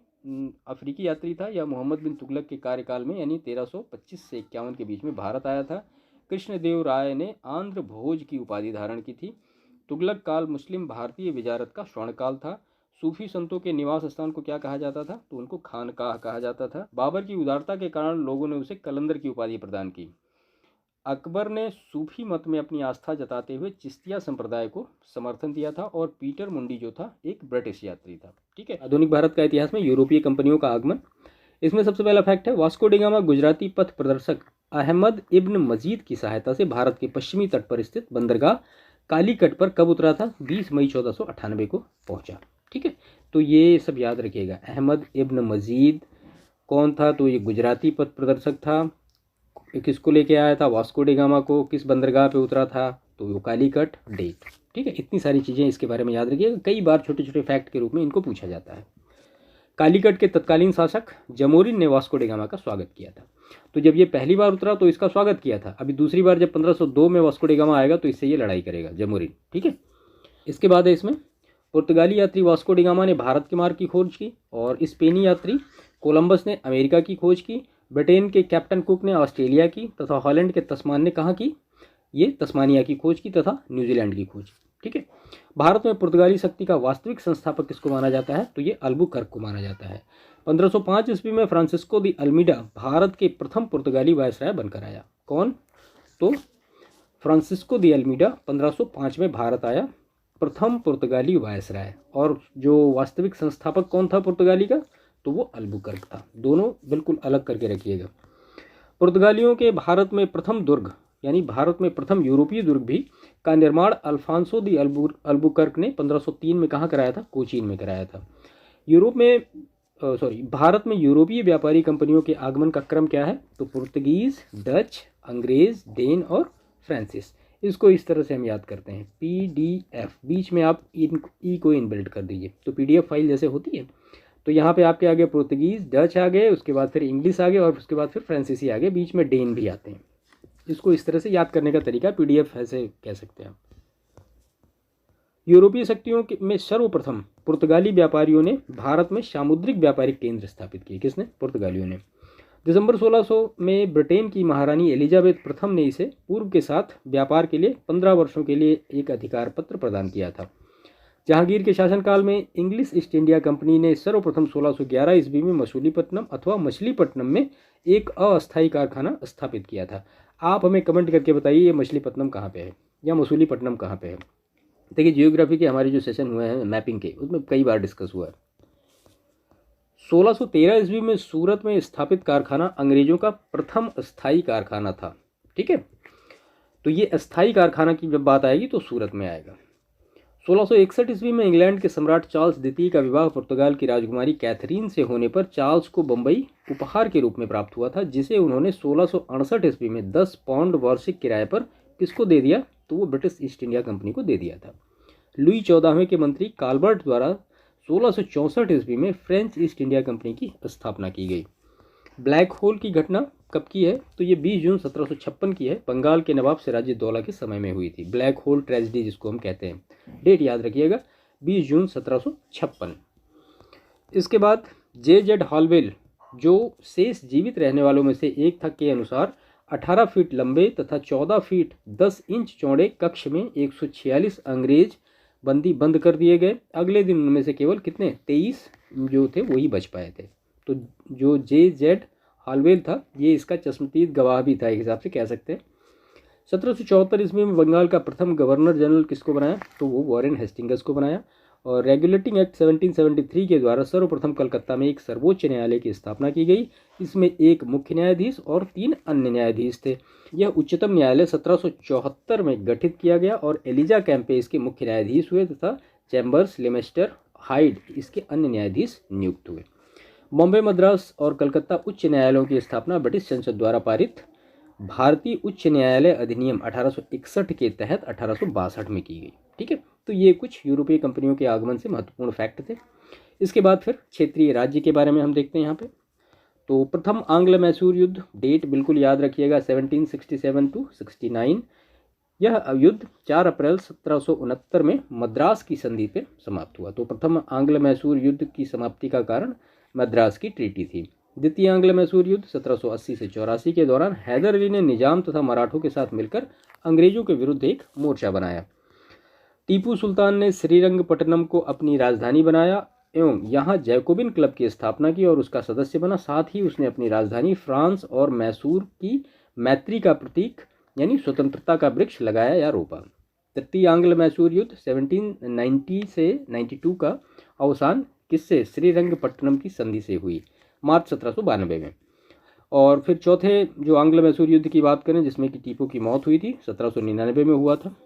अफ्रीकी यात्री था। यह मोहम्मद बिन तुगलक के कार्यकाल में यानी 1325 से 51 के बीच में भारत आया था। कृष्णदेव राय ने आंध्र भोज की उपाधि धारण की थी। तुगलक काल मुस्लिम भारतीय विजारत का स्वर्णकाल था। सूफी संतों के निवास स्थान को क्या कहा जाता था, तो उनको खानकाह कहा जाता था। बाबर की उदारता के कारण लोगों ने उसे कलंदर की उपाधि प्रदान की। अकबर ने सूफी मत में अपनी आस्था जताते हुए चिश्तिया संप्रदाय को समर्थन दिया था। और पीटर मुंडी जो था एक ब्रिटिश यात्री था। ठीक है। आधुनिक भारत का इतिहास में यूरोपीय कंपनियों का आगमन। इसमें सबसे पहला फैक्ट है, वास्को डी गामा गुजराती पथ प्रदर्शक अहमद इब्न मजीद की सहायता से भारत के पश्चिमी तट पर स्थित बंदरगाह कालीकट पर कब उतरा था, 20 मई 1498 को पहुंचा। ठीक है, तो ये सब याद रखिएगा। अहमद इब्न मजीद कौन था, तो ये गुजराती पथ प्रदर्शक था। किसको लेके आया था, वास्को डी गामा को। किस बंदरगाह पे उतरा था, तो वो कालीकट, डेट। ठीक है, इतनी सारी चीज़ें इसके बारे में याद रखिएगा। कई बार छोटे छोटे फैक्ट के रूप में इनको पूछा जाता है। कालीकट के तत्कालीन शासक जमोरिन ने वास्को डी गामा का स्वागत किया था। तो जब ये पहली बार उतरा तो इसका स्वागत किया था। अभी दूसरी बार जब 1502 में वास्को डी गामा आएगा तो इससे ये लड़ाई करेगा जमोरिन। ठीक है, इसके बाद है इसमें पुर्तगाली यात्री वास्को डी गामा ने भारत के मार्ग की खोज की। और स्पेनी यात्री कोलंबस ने अमेरिका की खोज की। ब्रिटेन के कैप्टन कुक ने ऑस्ट्रेलिया की तथा हॉलैंड के तस्मान ने कहाँ की, ये तस्मानिया की खोज की तथा न्यूजीलैंड की खोज। ठीक है, भारत में पुर्तगाली शक्ति का वास्तविक संस्थापक किसको माना जाता है, तो ये अल्बुकर्क को माना जाता है। 1505 ईस्वी में फ्रांसिस्को दी अल्मीडा भारत के प्रथम पुर्तगाली वायसराय बनकर आया। कौन, तो फ्रांसिस्को दी अल्मीडा 1505 में भारत आया, प्रथम पुर्तगाली वायसराय। और जो वास्तविक संस्थापक कौन था पुर्तगाली का, तो वो अल्बुकर्क था। दोनों बिल्कुल अलग करके रखिएगा। पुर्तगालियों के भारत में प्रथम दुर्ग यानी भारत में प्रथम यूरोपीय दुर्ग भी का निर्माण अल्फांसो दी अल्बुकर्क ने 1503 में कहाँ कराया था, कोचीन में कराया था। भारत में यूरोपीय व्यापारी कंपनियों के आगमन का क्रम क्या है, तो पुर्तगीज, डच, अंग्रेज, डेन और फ्रांसीस। इसको इस तरह से हम याद करते हैं, PDF। बीच में आप ई को इनबिल्ट कर दीजिए, तो PDF फाइल जैसे होती है। तो यहाँ पे आपके आगे पुर्तगीज, डच आ गए, उसके बाद फिर इंग्लिश आ गए और उसके बाद फिर फ्रांसीसी आ गए, बीच में डेन भी आते हैं। इसको इस तरह से याद करने का तरीका PDF ऐसे कह सकते हैं। यूरोपीय शक्तियों में सर्वप्रथम पुर्तगाली व्यापारियों ने भारत में सामुद्रिक व्यापारिक केंद्र स्थापित किए। किसने, पुर्तगालियों ने। दिसंबर 1600 में ब्रिटेन की महारानी एलिजाबेथ प्रथम ने इसे पूर्व के साथ व्यापार के लिए 15 वर्षों के लिए एक अधिकार पत्र प्रदान किया था। जहांगीर के शासनकाल में इंग्लिश ईस्ट इंडिया कंपनी ने सर्वप्रथम 1611 ईस्वी में मसूलीपट्टनम अथवा मछलीपट्टनम में एक अस्थायी कारखाना स्थापित किया था। आप हमें कमेंट करके बताइए ये मछलीपट्टनम कहाँ पे है या मसूलीपट्टनम कहाँ पे है। देखिए, जियोग्राफी के हमारे जो सेशन हुए हैं मैपिंग के, उसमें कई बार डिस्कस हुआ है। 1613 ईस्वी में सूरत में स्थापित कारखाना अंग्रेजों का प्रथम स्थायी कारखाना था। ठीक है, तो ये अस्थायी कारखाना की जब बात आएगी तो सूरत में आएगा। 1661 ईस्वी में इंग्लैंड के सम्राट चार्ल्स द्वितीय का विवाह पुर्तगाल की राजकुमारी कैथरीन से होने पर चार्ल्स को बम्बई उपहार के रूप में प्राप्त हुआ था, जिसे उन्होंने 1668 ईस्वी में 10 पाउंड वार्षिक किराए पर किसको दे दिया, तो वो ब्रिटिश ईस्ट इंडिया कंपनी को दे दिया था। लुई 14वें के मंत्री काल्बर्ट द्वारा 1664 ईस्वी में फ्रेंच ईस्ट इंडिया कंपनी की स्थापना की गई। ब्लैक होल की घटना कब की है, तो ये 20 जून 1756 की है। बंगाल के नवाब सिराजुद्दौला के समय में हुई थी, ब्लैक होल ट्रेजेडी जिसको हम कहते हैं। डेट याद रखिएगा, 20 जून 1756। इसके बाद JZ हॉलवेल, जो शेष जीवित रहने वालों में से एक था, के अनुसार 18 फीट लंबे तथा 14 फीट 10 इंच चौड़े कक्ष में 146 अंग्रेज बंदी बंद कर दिए गए। अगले दिन उनमें से केवल कितने 23 जो थे वही बच पाए थे। तो जो JZ हालवेल था ये इसका चश्मदीद गवाह भी था, एक हिसाब से कह सकते हैं। 1774 ईस्वी में बंगाल का प्रथम गवर्नर जनरल किसको बनाया, तो वो वॉरेन हेस्टिंग्स को बनाया। और रेगुलेटिंग एक्ट 1773 के द्वारा सर्वप्रथम कलकत्ता में एक सर्वोच्च न्यायालय की स्थापना की गई। इसमें एक मुख्य न्यायाधीश और 3 अन्य न्यायाधीश थे। यह उच्चतम न्यायालय 1774 में गठित किया गया और एलिजा कैंपे इसके मुख्य न्यायाधीश हुए तथा चैम्बर्स, लेमेस्टर, हाइड इसके अन्य न्यायाधीश नियुक्त हुए। बॉम्बे, मद्रास और कलकत्ता उच्च न्यायालयों की स्थापना ब्रिटिश संसद द्वारा पारित भारतीय उच्च न्यायालय अधिनियम 1861 के तहत 1862 में की गई। ठीक है, तो ये कुछ यूरोपीय कंपनियों के आगमन से महत्वपूर्ण फैक्ट थे। इसके बाद फिर क्षेत्रीय राज्य के बारे में हम देखते हैं यहाँ पे। तो प्रथम आंग्ल मैसूर युद्ध, डेट बिल्कुल याद रखिएगा 1767 to 69। यह युद्ध 4 अप्रैल 1769 में मद्रास की संधि पर समाप्त हुआ। तो प्रथम आंग्ल मैसूर युद्ध की समाप्ति का कारण मद्रास की ट्रीटी थी। द्वितीय आंग्ल मैसूर युद्ध 1780 से 84 के दौरान हैदर अली ने निजाम तथा मराठों के साथ मिलकर अंग्रेजों के विरुद्ध एक मोर्चा बनाया। टीपू सुल्तान ने श्रीरंगपट्टनम को अपनी राजधानी बनाया एवं यहाँ जैकोबिन क्लब की स्थापना की और उसका सदस्य बना। साथ ही उसने अपनी राजधानी फ्रांस और मैसूर की मैत्री का प्रतीक यानी स्वतंत्रता का वृक्ष लगाया या रोपा। तृतीय आंग्ल मैसूर युद्ध 1790 से 92 का अवसान किससे, श्रीरंगपट्टनम की संधि से हुई मार्च 1792 में। और फिर चौथे जो आंग्ल मैसूर युद्ध की बात करें जिसमें कि टीपू की मौत हुई थी 1799 में हुआ था।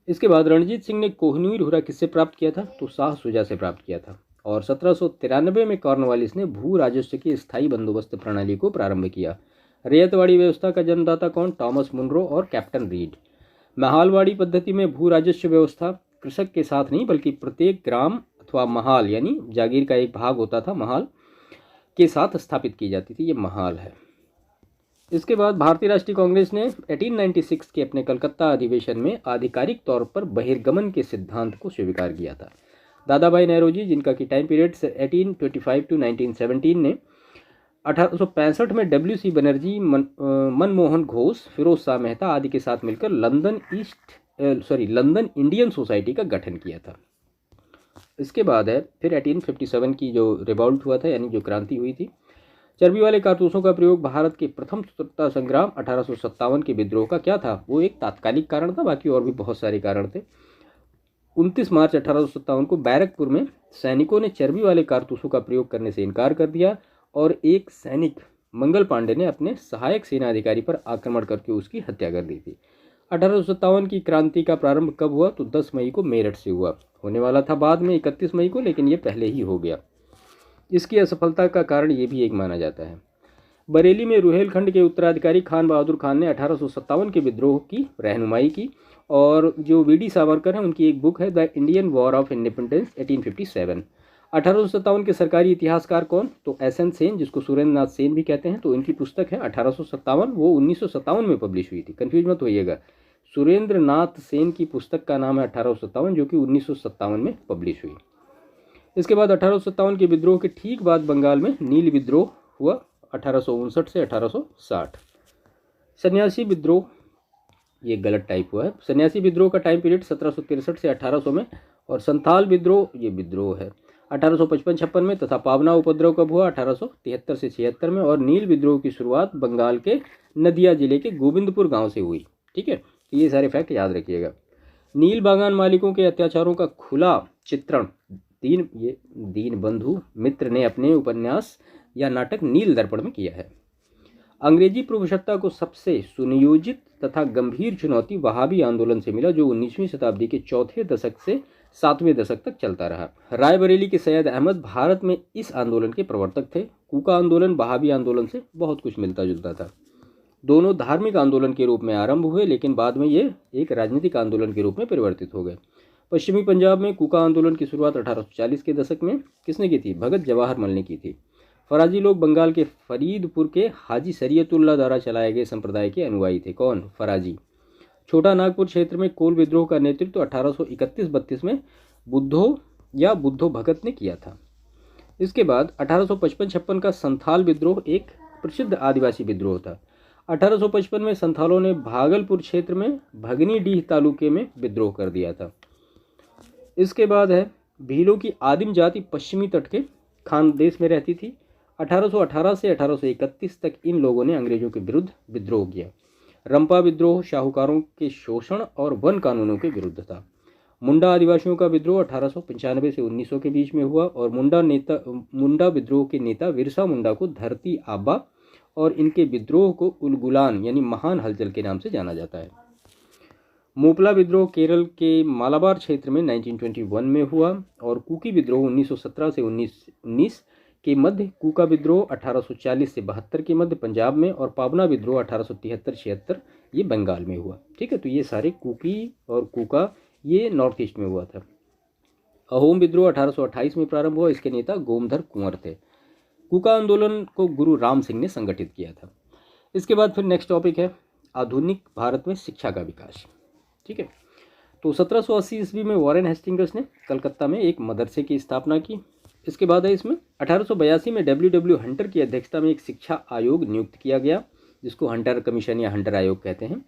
इसके बाद रणजीत सिंह ने कोहिनूर हीरा किससे प्राप्त किया था, तो शाह शुजा से प्राप्त किया था। और 1793 में कॉर्नवालिस ने भू राजस्व की स्थायी बंदोबस्त प्रणाली को प्रारंभ किया। रैयतवाड़ी व्यवस्था का जन्मदाता कौन, टॉमस मुनरो और कैप्टन रीड। महालवाड़ी पद्धति में भू राजस्व व्यवस्था कृषक के साथ नहीं बल्कि प्रत्येक ग्राम अथवा महाल यानी जागीर का एक भाग होता था महाल के साथ स्थापित की जाती थी, ये महाल है। इसके बाद भारतीय राष्ट्रीय कांग्रेस ने 1896 के अपने कलकत्ता अधिवेशन में आधिकारिक तौर पर बहिर्गमन के सिद्धांत को स्वीकार किया था। दादा भाई नेहरूजी जिनका कि टाइम पीरियड 1825 to 1917 ने 1865 में WC बनर्जी, मनमोहन घोष, फिरोज शाह मेहता आदि के साथ मिलकर लंदन इंडियन सोसाइटी का गठन किया था। इसके बाद है फिर 1857 की जो रिवॉल्ट हुआ था यानी जो क्रांति हुई थी। चर्बी वाले कारतूसों का प्रयोग भारत के प्रथम स्वतंत्रता संग्राम 1857 के विद्रोह का क्या था, वो एक तात्कालिक कारण था, बाकी और भी बहुत सारे कारण थे। 29 मार्च 1857 को बैरकपुर में सैनिकों ने चर्बी वाले कारतूसों का प्रयोग करने से इनकार कर दिया और एक सैनिक मंगल पांडे ने अपने सहायक सेना अधिकारी पर आक्रमण करके उसकी हत्या कर दी थी। 1857 की क्रांति का प्रारंभ कब हुआ, तो 10 मई को मेरठ से हुआ। होने वाला था बाद में 31 मई को, लेकिन ये पहले ही हो गया। इसकी असफलता का कारण ये भी एक माना जाता है। बरेली में रुहेलखंड के उत्तराधिकारी खान बहादुर खान ने 1857 के विद्रोह की रहनुमाई की और जो वीडी सावरकर हैं उनकी एक बुक है the Indian war of independence 1857। 1857 के सरकारी इतिहासकार कौन, तो SN सेन जिसको सुरेंद्र नाथ सेन भी कहते हैं, तो इनकी पुस्तक है 1857, वो 1957 में पब्लिश हुई थी, कंफ्यूज मत होइएगा। सुरेंद्र नाथ सेन की पुस्तक का नाम है 1857 जो कि 1957 में पब्लिश हुई। इसके बाद 1857 के विद्रोह के ठीक बाद बंगाल में नील विद्रोह हुआ 1859 से 1860। सन्यासी विद्रोह ये गलत टाइप हुआ है। सन्यासी विद्रोह का टाइम पीरियड 1763 से 1800 में और संथाल विद्रोह ये विद्रोह है 1855-56 में तथा पावना उपद्रव कब हुआ 1873 से 76 में। और नील विद्रोह की शुरुआत बंगाल के नदिया जिले के गोविंदपुर गांव से हुई। ठीक है, तो ये सारे फैक्ट याद रखिएगा। नील बागान मालिकों के अत्याचारों का खुला चित्रण दीन बंधु मित्र ने अपने उपन्यास या नाटक नील दर्पण में किया है। अंग्रेजी प्रभुसत्ता को सबसे सुनियोजित तथा गंभीर चुनौती वहाबी आंदोलन से मिला जो 19वीं शताब्दी के चौथे दशक से 7वें दशक तक चलता रहा। रायबरेली के सैयद अहमद भारत में इस आंदोलन के प्रवर्तक थे। कूका आंदोलन वहाबी आंदोलन से बहुत कुछ मिलता जुलता था। दोनों धार्मिक आंदोलन के रूप में आरंभ हुए लेकिन बाद में ये एक राजनीतिक आंदोलन के रूप में परिवर्तित हो गए। पश्चिमी पंजाब में कूका आंदोलन की शुरुआत 1840 के दशक में किसने की थी, भगत जवाहर मल ने की थी। फराजी लोग बंगाल के फरीदपुर के हाजी शरीयतुल्लाह द्वारा चलाए गए संप्रदाय के अनुयायी थे। कौन, फराजी। छोटा नागपुर क्षेत्र में कोल विद्रोह का नेतृत्व 1831-32 में बुद्धो भगत ने किया था। इसके बाद 1855-56 का संथाल विद्रोह एक प्रसिद्ध आदिवासी विद्रोह था। 1855 में संथालों ने भागलपुर क्षेत्र में भगनी डीह तालुके में विद्रोह कर दिया था। इसके बाद है भीलों की आदिम जाति पश्चिमी तट के खानदेश में रहती थी। 1818 से 1831 तक इन लोगों ने अंग्रेजों के विरुद्ध विद्रोह किया। रंपा विद्रोह शाहूकारों के शोषण और वन कानूनों के विरुद्ध था। मुंडा आदिवासियों का विद्रोह 1895 से 1900 के बीच में हुआ और मुंडा विद्रोह के नेता बिरसा मुंडा को धरती आबा और इनके विद्रोह को उलगुलान यानी महान हलचल के नाम से जाना जाता है। मोपला विद्रोह केरल के मालाबार क्षेत्र में 1921 में हुआ और कुकी विद्रोह 1917 से 1919 के मध्य, कूका विद्रोह 1840 से 72 के मध्य पंजाब में और पाबना विद्रोह 1873-76 ये बंगाल में हुआ। ठीक है, तो ये सारे कुकी और कूका ये नॉर्थ ईस्ट में हुआ था। अहोम विद्रोह 1828 में प्रारंभ हुआ, इसके नेता गोमधर कुंवर थे। कूका आंदोलन को गुरु राम सिंह ने संगठित किया था। इसके बाद फिर नेक्स्ट टॉपिक है आधुनिक भारत में शिक्षा का विकास। ठीक है, तो 1780 ईस्वी में वॉरेन हेस्टिंग्स ने कलकत्ता में एक मदरसे की स्थापना की। इसके बाद है इसमें 1882 में डब्ल्यू हंटर की अध्यक्षता में एक शिक्षा आयोग नियुक्त किया गया, जिसको हंटर कमीशन या हंटर आयोग कहते हैं।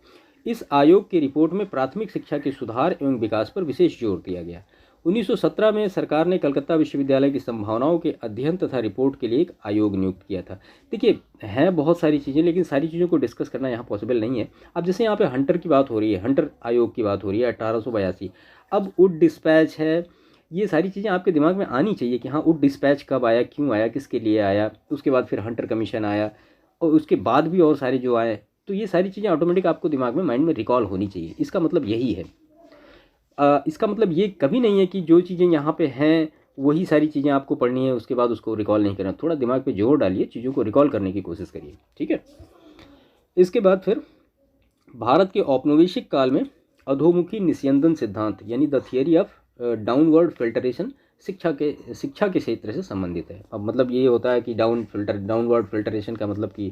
इस आयोग की रिपोर्ट में प्राथमिक शिक्षा के सुधार एवं विकास पर विशेष जोर दिया गया। 1917 में सरकार ने कलकत्ता विश्वविद्यालय की संभावनाओं के अध्ययन तथा रिपोर्ट के लिए एक आयोग नियुक्त किया था। देखिए, हैं बहुत सारी चीज़ें, लेकिन सारी चीज़ों को डिस्कस करना यहाँ पॉसिबल नहीं है। अब जैसे यहाँ पे हंटर की बात हो रही है, हंटर आयोग की बात हो रही है 1882। अब वुड डिस्पैच है, ये सारी चीज़ें आपके दिमाग में आनी चाहिए कि हाँ वुड डिस्पैच कब आया, क्यों आया, किसके लिए आया। उसके बाद फिर हंटर कमीशन आया और उसके बाद भी और सारे जो आए, तो ये सारी चीज़ें ऑटोमेटिक आपको दिमाग में, माइंड में रिकॉल होनी चाहिए। इसका मतलब यही है। इसका मतलब ये कभी नहीं है कि जो चीज़ें यहाँ पे हैं वही सारी चीज़ें आपको पढ़नी है, उसके बाद उसको रिकॉल नहीं करना। थोड़ा दिमाग पे जोर डालिए, चीज़ों को रिकॉल करने की कोशिश करिए। ठीक है, इसके बाद फिर भारत के औपनिवेशिक काल में अधोमुखी निस्यंदन सिद्धांत यानी the theory of downward filtration शिक्षा के क्षेत्र से संबंधित है। अब मतलब ये होता है कि डाउनवर्ड फिल्टरेशन का मतलब कि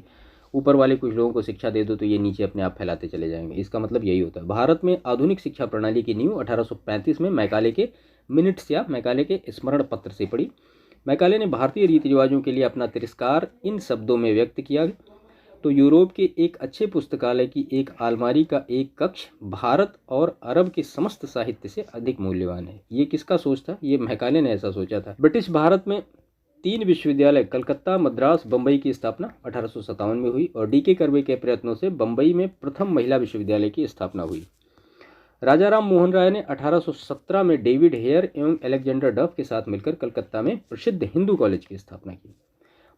ऊपर वाले कुछ लोगों को शिक्षा दे दो तो ये नीचे अपने आप फैलाते चले जाएंगे, इसका मतलब यही होता है। भारत में आधुनिक शिक्षा प्रणाली की नींव 1835 में मैकाले के मिनट्स या मैकाले के स्मरण पत्र से पड़ी। मैकाले ने भारतीय रीति रिवाजों के लिए अपना तिरस्कार इन शब्दों में व्यक्त किया, तो यूरोप के एक अच्छे पुस्तकालय की एक अलमारी का एक कक्ष भारत और अरब के समस्त साहित्य से अधिक मूल्यवान है। ये किसका सोच था? ये मैकाले ने ऐसा सोचा था। ब्रिटिश भारत में 3 विश्वविद्यालय कलकत्ता, मद्रास, बम्बई की स्थापना 1857 में हुई और डी के कर्वे के प्रयत्नों से बम्बई में प्रथम महिला विश्वविद्यालय की स्थापना हुई। राजा राम मोहन राय ने 1817 में डेविड हेयर एवं एलेक्जेंडर डफ के साथ मिलकर कलकत्ता में प्रसिद्ध हिंदू कॉलेज की स्थापना की।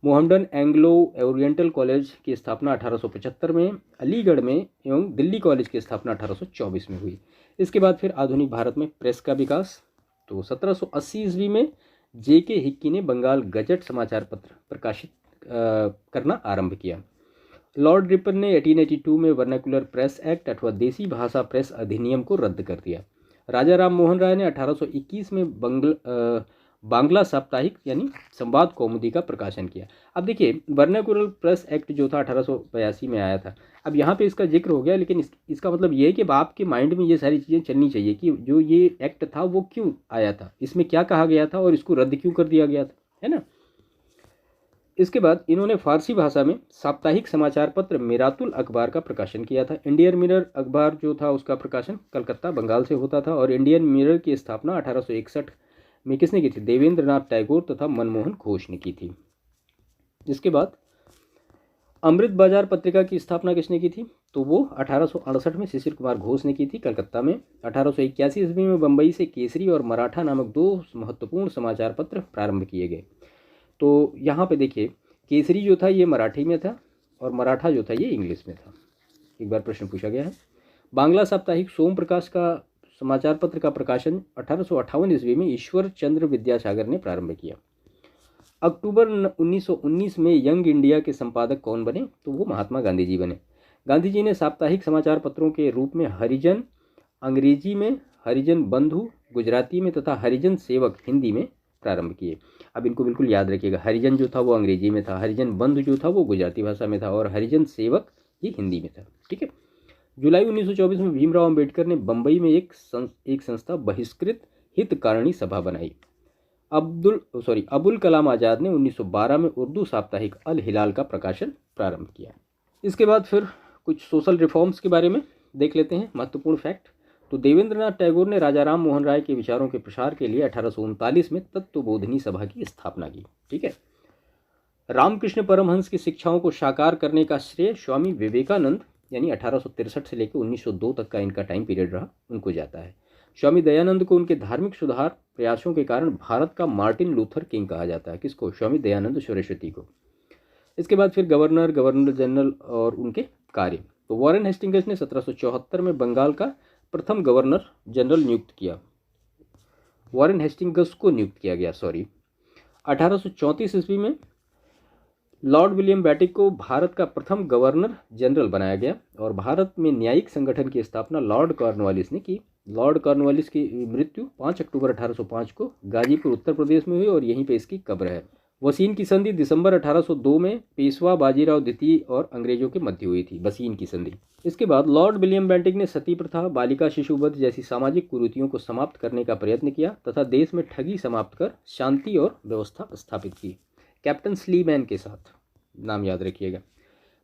मोहम्मडन एंग्लो ओरिएंटल कॉलेज की स्थापना 1875 में, अलीगढ़ में एवं दिल्ली कॉलेज की स्थापना 1824 में हुई। इसके बाद फिर आधुनिक भारत में प्रेस का विकास, तो 1780 ईस्वी में जे.के. हिक्की ने बंगाल गजट समाचार पत्र प्रकाशित करना आरंभ किया। लॉर्ड रिपन ने 1882 में वर्नाकुलर प्रेस एक्ट अथवा देसी भाषा प्रेस अधिनियम को रद्द कर दिया। राजा राम मोहन राय ने 1821 में बांग्ला साप्ताहिक यानी संवाद कौमुदी का प्रकाशन किया। अब देखिए, वर्नाकुलर प्रेस एक्ट जो था 1882 में आया था। अब यहाँ पे इसका जिक्र हो गया, लेकिन इसका मतलब ये है कि आपके माइंड में ये सारी चीज़ें चलनी चाहिए कि जो ये एक्ट था वो क्यों आया था, इसमें क्या कहा गया था और इसको रद्द क्यों कर दिया गया था, है ना। इसके बाद इन्होंने फारसी भाषा में साप्ताहिक समाचार पत्र मिरातुल अखबार का प्रकाशन किया था। इंडियन मिरर अखबार जो था उसका प्रकाशन कलकत्ता बंगाल से होता था और इंडियन मिरर की स्थापना 1861 में किसने की थी? देवेंद्र नाथ टैगोर तथा मनमोहन घोष ने की थी। इसके बाद अमृत बाजार पत्रिका की स्थापना किसने की थी? तो वो 1868 में शिशिर कुमार घोष ने की थी कलकत्ता में। 1881 ईस्वी में बम्बई से केसरी और मराठा नामक 2 महत्वपूर्ण समाचार पत्र प्रारंभ किए गए। तो यहाँ पे देखिए, केसरी जो था ये मराठी में था और मराठा जो था ये इंग्लिश में था। एक बार प्रश्न पूछा गया है। बांग्ला साप्ताहिक सोम प्रकाश का समाचार पत्र का प्रकाशन 1858 ईस्वी में ईश्वर चंद्र विद्यासागर ने प्रारंभ किया। अक्टूबर 1919 में यंग इंडिया के संपादक कौन बने? तो वो महात्मा गांधी जी बने। गांधी जी ने साप्ताहिक समाचार पत्रों के रूप में हरिजन अंग्रेजी में, हरिजन बंधु गुजराती में तथा हरिजन सेवक हिंदी में प्रारंभ किए। अब इनको बिल्कुल याद रखिएगा, हरिजन जो था वो अंग्रेजी में था, हरिजन बंधु जो था वो गुजराती भाषा में था और हरिजन सेवक ये हिंदी में था। ठीक है। जुलाई 1924 में भीमराव अंबेडकर ने बम्बई में एक संस्था बहिष्कृत हितकारिणी सभा बनाई। अबुल कलाम आज़ाद ने 1912 में उर्दू साप्ताहिक अल हिलाल का प्रकाशन प्रारंभ किया। इसके बाद फिर कुछ सोशल रिफॉर्म्स के बारे में देख लेते हैं, महत्वपूर्ण फैक्ट। तो देवेंद्रनाथ टैगोर ने राजा राम मोहन राय के विचारों के प्रसार के लिए 1839 में तत्वबोधिनी सभा की स्थापना की। ठीक है। रामकृष्ण परमहंस की शिक्षाओं को साकार करने का श्रेय स्वामी विवेकानंद यानी 1863 से लेकर 1902 तक का इनका टाइम पीरियड रहा, उनको जाता है। स्वामी दयानंद को उनके धार्मिक सुधार प्रयासों के कारण भारत का मार्टिन लूथर किंग कहा जाता है। किसको? स्वामी दयानंद सरस्वती को। इसके बाद फिर गवर्नर जनरल और उनके कार्य। तो वॉरेन हेस्टिंग्स ने 1774 में बंगाल का प्रथम गवर्नर जनरल नियुक्त किया। वॉरेन हेस्टिंग्स को नियुक्त किया गया, 1834 ईस्वी में लॉर्ड विलियम बेटिक को भारत का प्रथम गवर्नर जनरल बनाया गया और भारत में न्यायिक संगठन की स्थापना लॉर्ड कॉर्नवालिस ने की। लॉर्ड कॉर्नवालिस की मृत्यु 5 अक्टूबर 1805 को गाजीपुर उत्तर प्रदेश में हुई और यहीं पे इसकी कब्र है। वसीन की संधि दिसंबर 1802 में पेशवा बाजीराव द्वितीय और अंग्रेजों के मध्य हुई थी, वसीन की संधि। इसके बाद लॉर्ड विलियम बेंटिक ने सती प्रथा, बालिका शिशुवध जैसी सामाजिक कुरीतियों को समाप्त करने का प्रयत्न किया तथा देश में ठगी समाप्त कर शांति और व्यवस्था स्थापित की। कैप्टन स्लीमैन के साथ, नाम याद रखिएगा।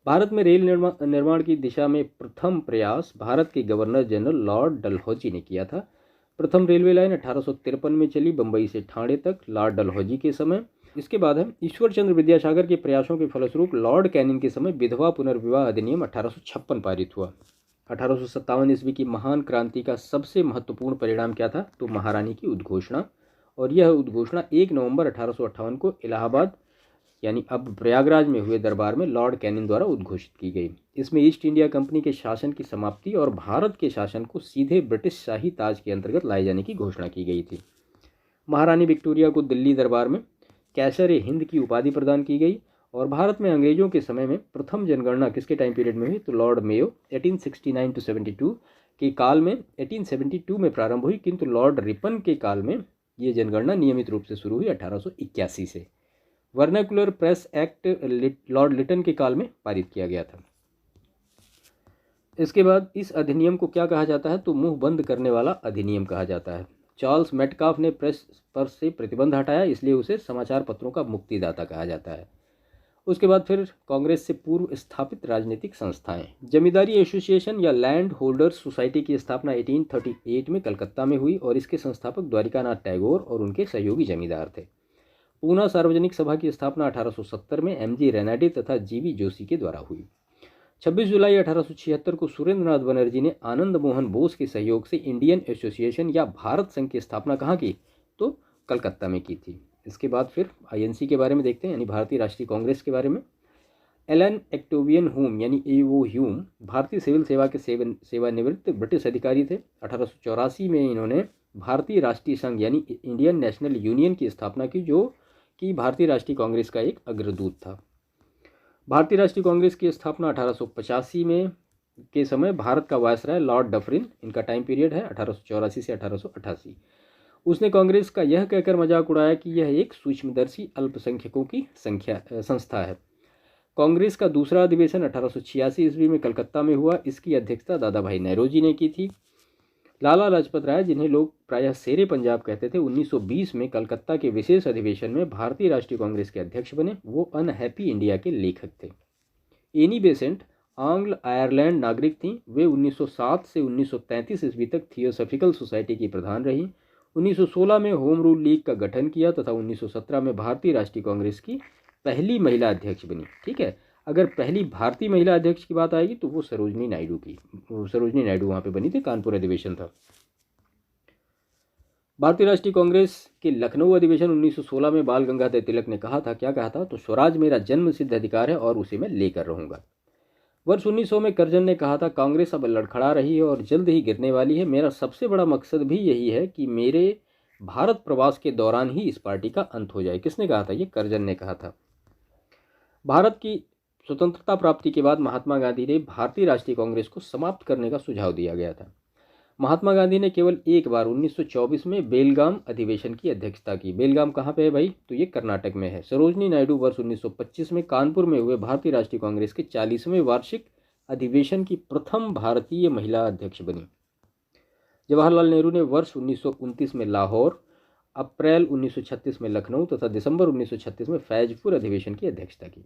भारत में रेल निर्माण की दिशा में प्रथम प्रयास भारत के गवर्नर जनरल लॉर्ड डलहौजी ने किया था। प्रथम रेलवे लाइन 1853 में चली, बंबई से ठाणे तक, लॉर्ड डलहौजी के समय। इसके बाद है ईश्वर चंद्र विद्यासागर के प्रयासों के फलस्वरूप लॉर्ड कैनिंग के समय विधवा पुनर्विवाह अधिनियम 1856 पारित हुआ। 1857 ईस्वी की महान क्रांति का सबसे महत्वपूर्ण परिणाम क्या था? तो महारानी की उद्घोषणा, और यह उद्घोषणा 1 नवंबर 1858 को इलाहाबाद यानी अब प्रयागराज में हुए दरबार में लॉर्ड कैनिंग द्वारा उद्घोषित की गई। इसमें ईस्ट इंडिया कंपनी के शासन की समाप्ति और भारत के शासन को सीधे ब्रिटिश शाही ताज के अंतर्गत लाए जाने की घोषणा की गई थी। महारानी विक्टोरिया को दिल्ली दरबार में कैसर हिंद की उपाधि प्रदान की गई और भारत में अंग्रेजों के समय में प्रथम जनगणना किसके टाइम पीरियड में हुई? तो लॉर्ड मेयो 1869 to 72 के काल में 1872 में प्रारंभ हुई, किंतु लॉर्ड रिपन के काल में ये जनगणना नियमित रूप से शुरू हुई 1881 से। Vernacular press act lord Lytton के काल में पारित किया गया था। इसके बाद इस अधिनियम को क्या कहा जाता है? तो मुंह बंद करने वाला अधिनियम कहा जाता है। चार्ल्स मेटकाफ ने प्रेस पर से प्रतिबंध हटाया, इसलिए उसे समाचार पत्रों का मुक्तिदाता कहा जाता है। उसके बाद फिर कांग्रेस से पूर्व स्थापित राजनीतिक संस्थाएं। जमींदारी एसोसिएशन या लैंड होल्डर्स सोसाइटी की स्थापना 1838 में कलकत्ता में हुई और इसके संस्थापक द्वारिकानाथ टैगोर और उनके सहयोगी जमींदार थे। पूना सार्वजनिक सभा की स्थापना 1870 में एमजी रेनाडी तथा जीवी जोशी के द्वारा हुई। 26 जुलाई 1876 को सुरेंद्रनाथ बनर्जी ने आनंद मोहन बोस के सहयोग से इंडियन एसोसिएशन या भारत संघ की स्थापना कहाँ की? तो कलकत्ता में की थी। इसके बाद फिर आईएनसी के बारे में देखते हैं, यानी भारतीय राष्ट्रीय कांग्रेस के बारे में। एलन एक्टोवियन ह्यूम यानी एओ ह्यूम भारतीय सिविल सेवा के सेवानिवृत्त ब्रिटिश अधिकारी थे। 1884 में इन्होंने भारतीय राष्ट्रीय संघ यानी इंडियन नेशनल यूनियन की स्थापना की, जो कि भारतीय राष्ट्रीय कांग्रेस का एक अग्रदूत था। भारतीय राष्ट्रीय कांग्रेस की स्थापना 1885 में के समय भारत का वायसराय लॉर्ड डफरिन, इनका टाइम पीरियड है 1884 से 1888। उसने कांग्रेस का यह कहकर मजाक उड़ाया कि यह एक सूक्ष्मदर्शी अल्पसंख्यकों की संस्था है। कांग्रेस का दूसरा अधिवेशन 1886 ईस्वी में कलकत्ता में हुआ। इसकी अध्यक्षता दादा भाई नेहरू ने की थी। लाला लाजपत राय, जिन्हें लोग प्रायः शेरे पंजाब कहते थे, 1920 में कलकत्ता के विशेष अधिवेशन में भारतीय राष्ट्रीय कांग्रेस के अध्यक्ष बने। वो अनहैप्पी इंडिया के लेखक थे। एनी बेसेंट आंग्ल आयरलैंड नागरिक थीं। वे 1907 से 1933 ईस्वी तक थियोसॉफिकल सोसाइटी की प्रधान रहीं। 1916 में होम रूल लीग का गठन किया तथा 1917 में भारतीय राष्ट्रीय कांग्रेस की पहली महिला अध्यक्ष बनी। ठीक है, अगर पहली भारतीय महिला अध्यक्ष की बात आएगी तो वो सरोजनी नायडू वहाँ पे बनी थी। कानपुर अधिवेशन था। भारतीय राष्ट्रीय कांग्रेस के लखनऊ अधिवेशन 1916 में बाल गंगाधर तिलक ने कहा था, क्या कहा था? तो स्वराज मेरा जन्म सिद्ध अधिकार है और उसे मैं लेकर रहूंगा। वर्ष 1900 में करजन ने कहा था, कांग्रेस अब लड़खड़ा रही है और जल्द ही गिरने वाली है। मेरा सबसे बड़ा मकसद भी यही है कि मेरे भारत प्रवास के दौरान ही इस पार्टी का अंत हो जाए। किसने कहा था? ये करजन ने कहा था। भारत की स्वतंत्रता प्राप्ति के बाद महात्मा गांधी ने भारतीय राष्ट्रीय कांग्रेस को समाप्त करने का सुझाव दिया गया था। महात्मा गांधी ने केवल एक बार 1924 में बेलगाम अधिवेशन की अध्यक्षता की। बेलगाम कहाँ पे है भाई? तो ये कर्नाटक में है। सरोजनी नायडू वर्ष 1925 में कानपुर में हुए भारतीय राष्ट्रीय कांग्रेस के 40वें वार्षिक अधिवेशन की प्रथम भारतीय महिला अध्यक्ष बनी। जवाहरलाल नेहरू ने वर्ष 1929 में लाहौर, अप्रैल 1936 में लखनऊ तथा दिसंबर 1936 में फैजपुर अधिवेशन की अध्यक्षता की।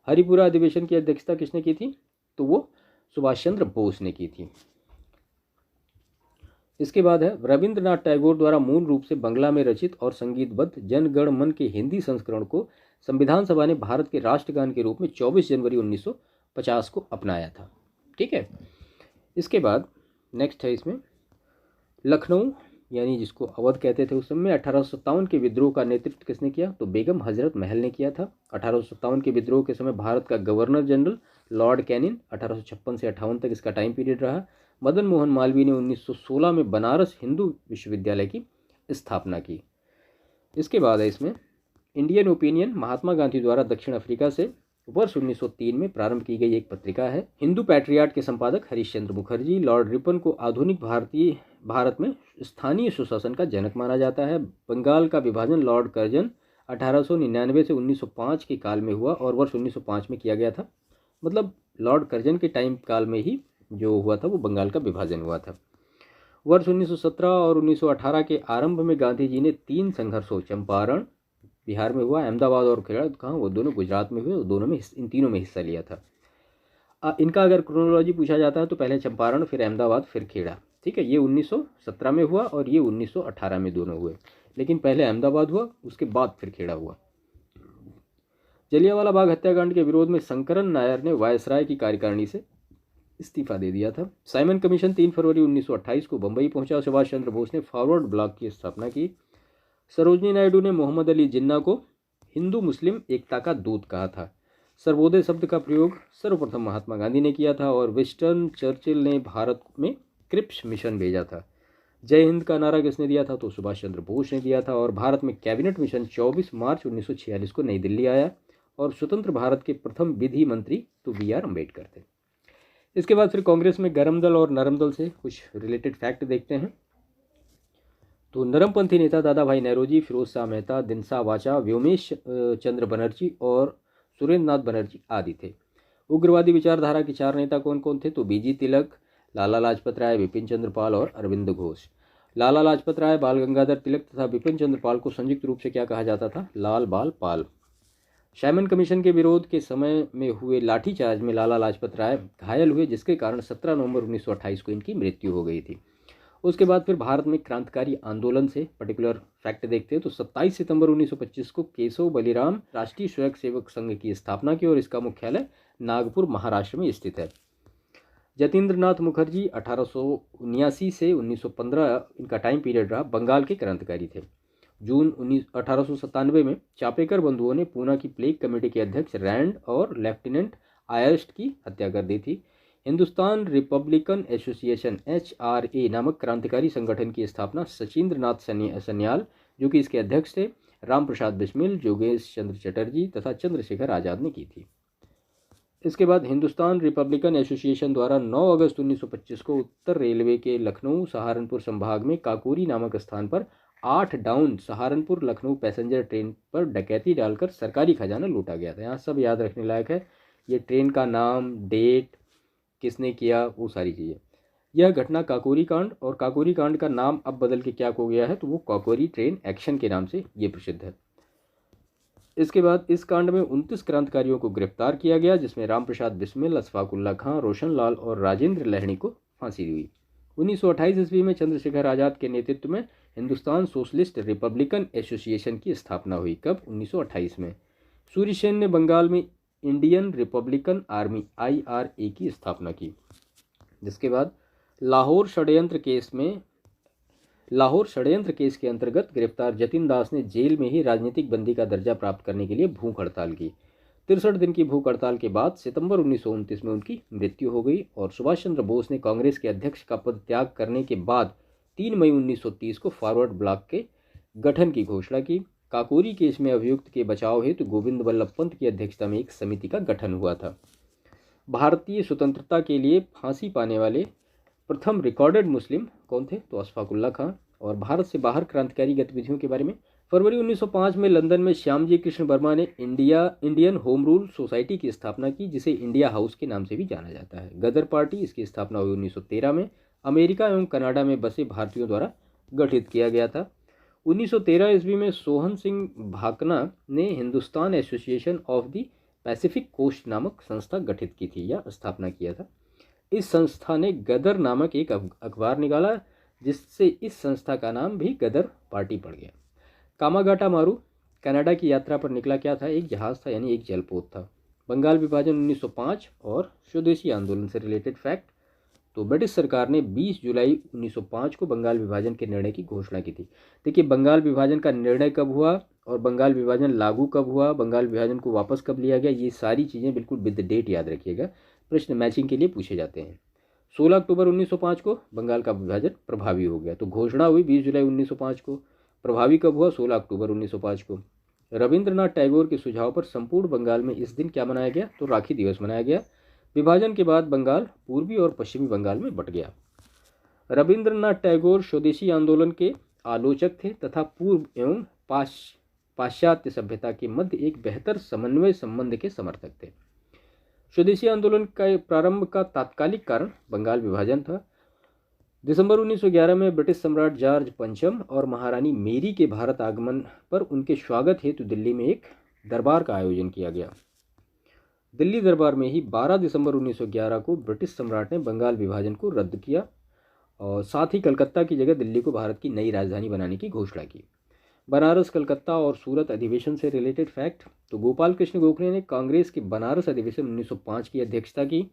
हरिपुरा अधिवेशन की अध्यक्षता किसने की थी? तो वो सुभाष चंद्र बोस ने की थी। इसके बाद है रविंद्रनाथ टैगोर द्वारा मूल रूप से बंगला में रचित और संगीतबद्ध जन गण मन के हिंदी संस्करण को संविधान सभा ने भारत के राष्ट्रगान के रूप में 24 जनवरी 1950 को अपनाया था। ठीक है। इसके बाद नेक्स्ट है इसमें लखनऊ, यानी जिसको अवध कहते थे उस समय, 1857 के विद्रोह का नेतृत्व किसने किया? तो बेगम हजरत महल ने किया था। 1857 के विद्रोह के समय भारत का गवर्नर जनरल लॉर्ड कैनिन, 1856 से 58 तक इसका टाइम पीरियड रहा। मदन मोहन मालवीय ने 1916 में बनारस हिंदू विश्वविद्यालय की स्थापना की। इसके बाद है इसमें इंडियन ओपिनियन, महात्मा गांधी द्वारा दक्षिण अफ्रीका से वर्ष 1903 में प्रारंभ की गई एक पत्रिका है। हिंदू पैट्रियाट के संपादक हरीशचंद्र मुखर्जी लॉर्ड रिपन को आधुनिक भारत में स्थानीय सुशासन का जनक माना जाता है। बंगाल का विभाजन लॉर्ड कर्जन 1899 से 1905 के काल में हुआ और वर्ष 1905 में किया गया था। मतलब लॉर्ड कर्जन के टाइम काल में ही जो हुआ था वो बंगाल का विभाजन हुआ था। वर्ष 1917 और 1918 के आरंभ में गांधी जी ने 3 संघर्षों, चंपारण बिहार में हुआ, अहमदाबाद और खेड़ा कहाँ, वो दोनों गुजरात में हुए, दोनों में इन तीनों में हिस्सा लिया था। इनका अगर क्रोनोलॉजी पूछा जाता है तो पहले चंपारण, फिर अहमदाबाद, फिर खेड़ा। ठीक है। ये 1917 में हुआ और ये 1918 में दोनों हुए, लेकिन पहले अहमदाबाद हुआ, उसके बाद फिर खेड़ा हुआ। जलियांवाला बाग हत्याकांड के विरोध में शंकरन नायर ने वायसराय की कार्यकारिणी से इस्तीफा दे दिया था। साइमन कमीशन 3 फरवरी 1928 को बंबई पहुंचा। सुभाष चंद्र बोस ने फॉरवर्ड ब्लॉक की स्थापना की। सरोजनी नायडू ने मोहम्मद अली जिन्ना को हिंदू मुस्लिम एकता का दूत कहा था। सर्वोदय शब्द का प्रयोग सर्वप्रथम महात्मा गांधी ने किया था और विंस्टन चर्चिल ने भारत में क्रिप्स मिशन भेजा था। जय हिंद का नारा किसने दिया था? तो सुभाष चंद्र बोस ने दिया था। और भारत में कैबिनेट मिशन 24 मार्च 1946 को नई दिल्ली आया और स्वतंत्र भारत के प्रथम विधि मंत्री तो BR अम्बेडकर थे। इसके बाद फिर कांग्रेस में गरम दल और नरम दल से कुछ रिलेटेड फैक्ट देखते हैं। तो नरमपंथी नेता दादा भाई नौरोजी, फिरोज शाह मेहता, दिनसा वाचा, व्योमेश चंद्र बनर्जी और सुरेंद्र नाथ बनर्जी आदि थे। उग्रवादी विचारधारा के 4 नेता कौन कौन थे? तो BG तिलक, लाला लाजपत राय, बिपिन चंद्र पाल और अरविंद घोष। लाला लाजपत राय, बाल गंगाधर तिलक तथा बिपिन चंद्र पाल को संयुक्त रूप से क्या कहा जाता था? लाल बाल पाल। साइमन कमीशन के विरोध के समय में हुए लाठीचार्ज में लाला लाजपत राय घायल हुए, जिसके कारण 17 नवंबर 1928 को इनकी मृत्यु हो गई थी। उसके बाद फिर भारत में क्रांतिकारी आंदोलन से पर्टिकुलर फैक्ट देखते हैं। तो 27 सितंबर 1925 को केशव बलिराम राष्ट्रीय स्वयं सेवक संघ की स्थापना की और इसका मुख्यालय नागपुर महाराष्ट्र में स्थित है। जतीन्द्र नाथ मुखर्जी 1879 से 1915 इनका टाइम पीरियड रहा, बंगाल के क्रांतिकारी थे। जून 1897 में चापेकर बंधुओं ने पूना की प्लेग कमेटी के अध्यक्ष रैंड और लेफ्टिनेंट आयर्स्ट की हत्या कर दी थी। हिंदुस्तान रिपब्लिकन एसोसिएशन HRA नामक क्रांतिकारी संगठन की स्थापना सचिंद्र नाथ सन्याल, जो कि इसके अध्यक्ष थे, राम प्रसाद बिस्मिल, योगेश चंद्र चटर्जी तथा चंद्रशेखर आज़ाद ने की थी। इसके बाद हिंदुस्तान रिपब्लिकन एसोसिएशन द्वारा 9 अगस्त 1925 को उत्तर रेलवे के लखनऊ सहारनपुर संभाग में काकोरी नामक स्थान पर 8 down Saharanpur Lucknow passenger train पर डकैती डालकर सरकारी खजाना लूटा गया था। यहाँ सब याद रखने लायक है, ये ट्रेन का नाम, डेट, किसने किया, वो सारी चीज़ें। यह घटना काकोरी कांड, और काकोरी कांड का नाम अब बदल के क्या हो गया है? तो वो काकोरी ट्रेन एक्शन के नाम से ये प्रसिद्ध है। इसके बाद इस कांड में 29 क्रांतिकारियों को गिरफ्तार किया गया, जिसमें रामप्रसाद बिस्मिल, अशफाकुल्ला खां, रोशन लाल और राजेंद्र लहणी को फांसी हुई। 1928 ईस्वी में चंद्रशेखर आज़ाद के नेतृत्व में हिंदुस्तान सोशलिस्ट रिपब्लिकन एसोसिएशन की स्थापना हुई। कब? 1928 में। सूर्य सेन ने बंगाल में इंडियन रिपब्लिकन आर्मी IRA की स्थापना की। जिसके बाद लाहौर षड्यंत्र केस के अंतर्गत गिरफ्तार जतिन दास ने जेल में ही राजनीतिक बंदी का दर्जा प्राप्त करने के लिए भूख हड़ताल की। 63 दिन की भूख हड़ताल के बाद सितंबर 1929 में उनकी मृत्यु हो गई और सुभाष चंद्र बोस ने कांग्रेस के अध्यक्ष का पद त्याग करने के बाद 3 मई 1930 को फॉरवर्ड ब्लॉक के गठन की घोषणा की। काकोरी केस में अभियुक्त के बचाव हेतु गोविंद बल्लभ पंत की अध्यक्षता में एक समिति का गठन हुआ था। भारतीय स्वतंत्रता के लिए फांसी पाने वाले प्रथम रिकॉर्डेड मुस्लिम कौन थे? तो अशफाकुल्ला खां। और भारत से बाहर क्रांतिकारी गतिविधियों के बारे में, फरवरी 1905 में लंदन में श्यामजी कृष्ण वर्मा ने इंडियन होम रूल सोसाइटी की स्थापना की, जिसे इंडिया हाउस के नाम से भी जाना जाता है। गदर पार्टी, इसकी स्थापना हुई 1913 में, अमेरिका एवं कनाडा में बसे भारतीयों द्वारा गठित किया गया था। 1913 ईस्वी में सोहन सिंह भाकना ने Hindustan association of the Pacific coast नामक संस्था गठित की थी या स्थापना किया था। इस संस्था ने गदर नामक एक अखबार निकाला, जिससे इस संस्था का नाम भी गदर पार्टी पड़ गया। कामागाटा मारू कनाडा की यात्रा पर निकला क्या था? एक जहाज़ था, यानी एक जलपोत था। बंगाल विभाजन 1905 और स्वदेशी आंदोलन से रिलेटेड फैक्ट। तो ब्रिटिश सरकार ने 20 जुलाई 1905 को बंगाल विभाजन के निर्णय की घोषणा की थी। देखिए, बंगाल विभाजन का निर्णय कब हुआ और बंगाल विभाजन लागू कब हुआ, बंगाल विभाजन को वापस कब लिया गया, ये सारी चीज़ें बिल्कुल विद डेट याद रखिएगा, प्रश्न मैचिंग के लिए पूछे जाते हैं। 16 अक्टूबर 1905 को बंगाल का विभाजन प्रभावी हो गया। तो घोषणा हुई 20 जुलाई 1905 को, प्रभावी कब हुआ? 16 अक्टूबर 1905 को। रविंद्रनाथ टैगोर के सुझाव पर संपूर्ण बंगाल में इस दिन क्या मनाया गया? तो राखी दिवस मनाया गया। विभाजन के बाद बंगाल पूर्वी और पश्चिमी बंगाल में बंट गया। रविंद्रनाथ टैगोर स्वदेशी आंदोलन के आलोचक थे तथा पूर्व एवं पाश्चात्य सभ्यता के मध्य एक बेहतर समन्वय संबंध के समर्थक थे। स्वदेशी आंदोलन का प्रारंभ का तात्कालिक कारण बंगाल विभाजन था। दिसंबर 1911 में ब्रिटिश सम्राट जॉर्ज पंचम और महारानी मेरी के भारत आगमन पर उनके स्वागत हेतु दिल्ली में एक दरबार का आयोजन किया गया। दिल्ली दरबार में ही 12 दिसंबर 1911 को ब्रिटिश सम्राट ने बंगाल विभाजन को रद्द किया और साथ ही कलकत्ता की जगह दिल्ली को भारत की नई राजधानी बनाने की घोषणा की। बनारस, कलकत्ता और सूरत अधिवेशन से रिलेटेड फैक्ट। तो गोपाल कृष्ण गोखले ने कांग्रेस के बनारस अधिवेशन 1905 की अध्यक्षता की।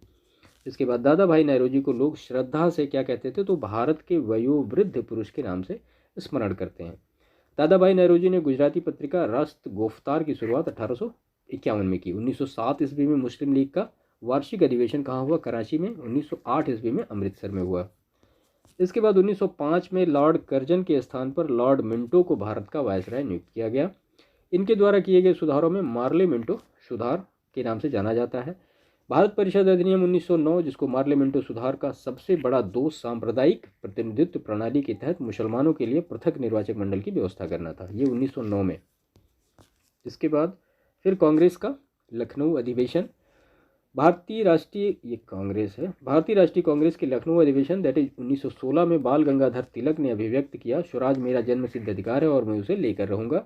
इसके बाद दादा भाई नौरोजी को लोग श्रद्धा से क्या कहते थे? तो भारत के वयोवृद्ध पुरुष के नाम से स्मरण करते हैं। दादा भाई नौरोजी ने गुजराती पत्रिका रास्त गोफ्तार की शुरुआत 1851 में की। 1907 ईस्वी में मुस्लिम लीग का वार्षिक अधिवेशन कहाँ हुआ? कराची में। 1908 ईस्वी में अमृतसर में हुआ। इसके बाद 1905 में लॉर्ड कर्जन के स्थान पर लॉर्ड मिंटो को भारत का वायसराय नियुक्त किया गया। इनके द्वारा किए गए सुधारों में मार्ले मिंटो सुधार के नाम से जाना जाता है। भारत परिषद अधिनियम 1909, जिसको मार्ले मिंटो सुधार का सबसे बड़ा दोष सांप्रदायिक प्रतिनिधित्व प्रणाली के तहत मुसलमानों के लिए पृथक निर्वाचक मंडल की व्यवस्था करना था, ये 1909 में। इसके बाद फिर कांग्रेस का लखनऊ अधिवेशन, भारतीय राष्ट्रीय कांग्रेस के लखनऊ अधिवेशन दैट इज 1916 में बाल गंगाधर तिलक ने अभिव्यक्त किया, स्वराज मेरा जन्म सिद्ध अधिकार है और मैं उसे लेकर रहूंगा।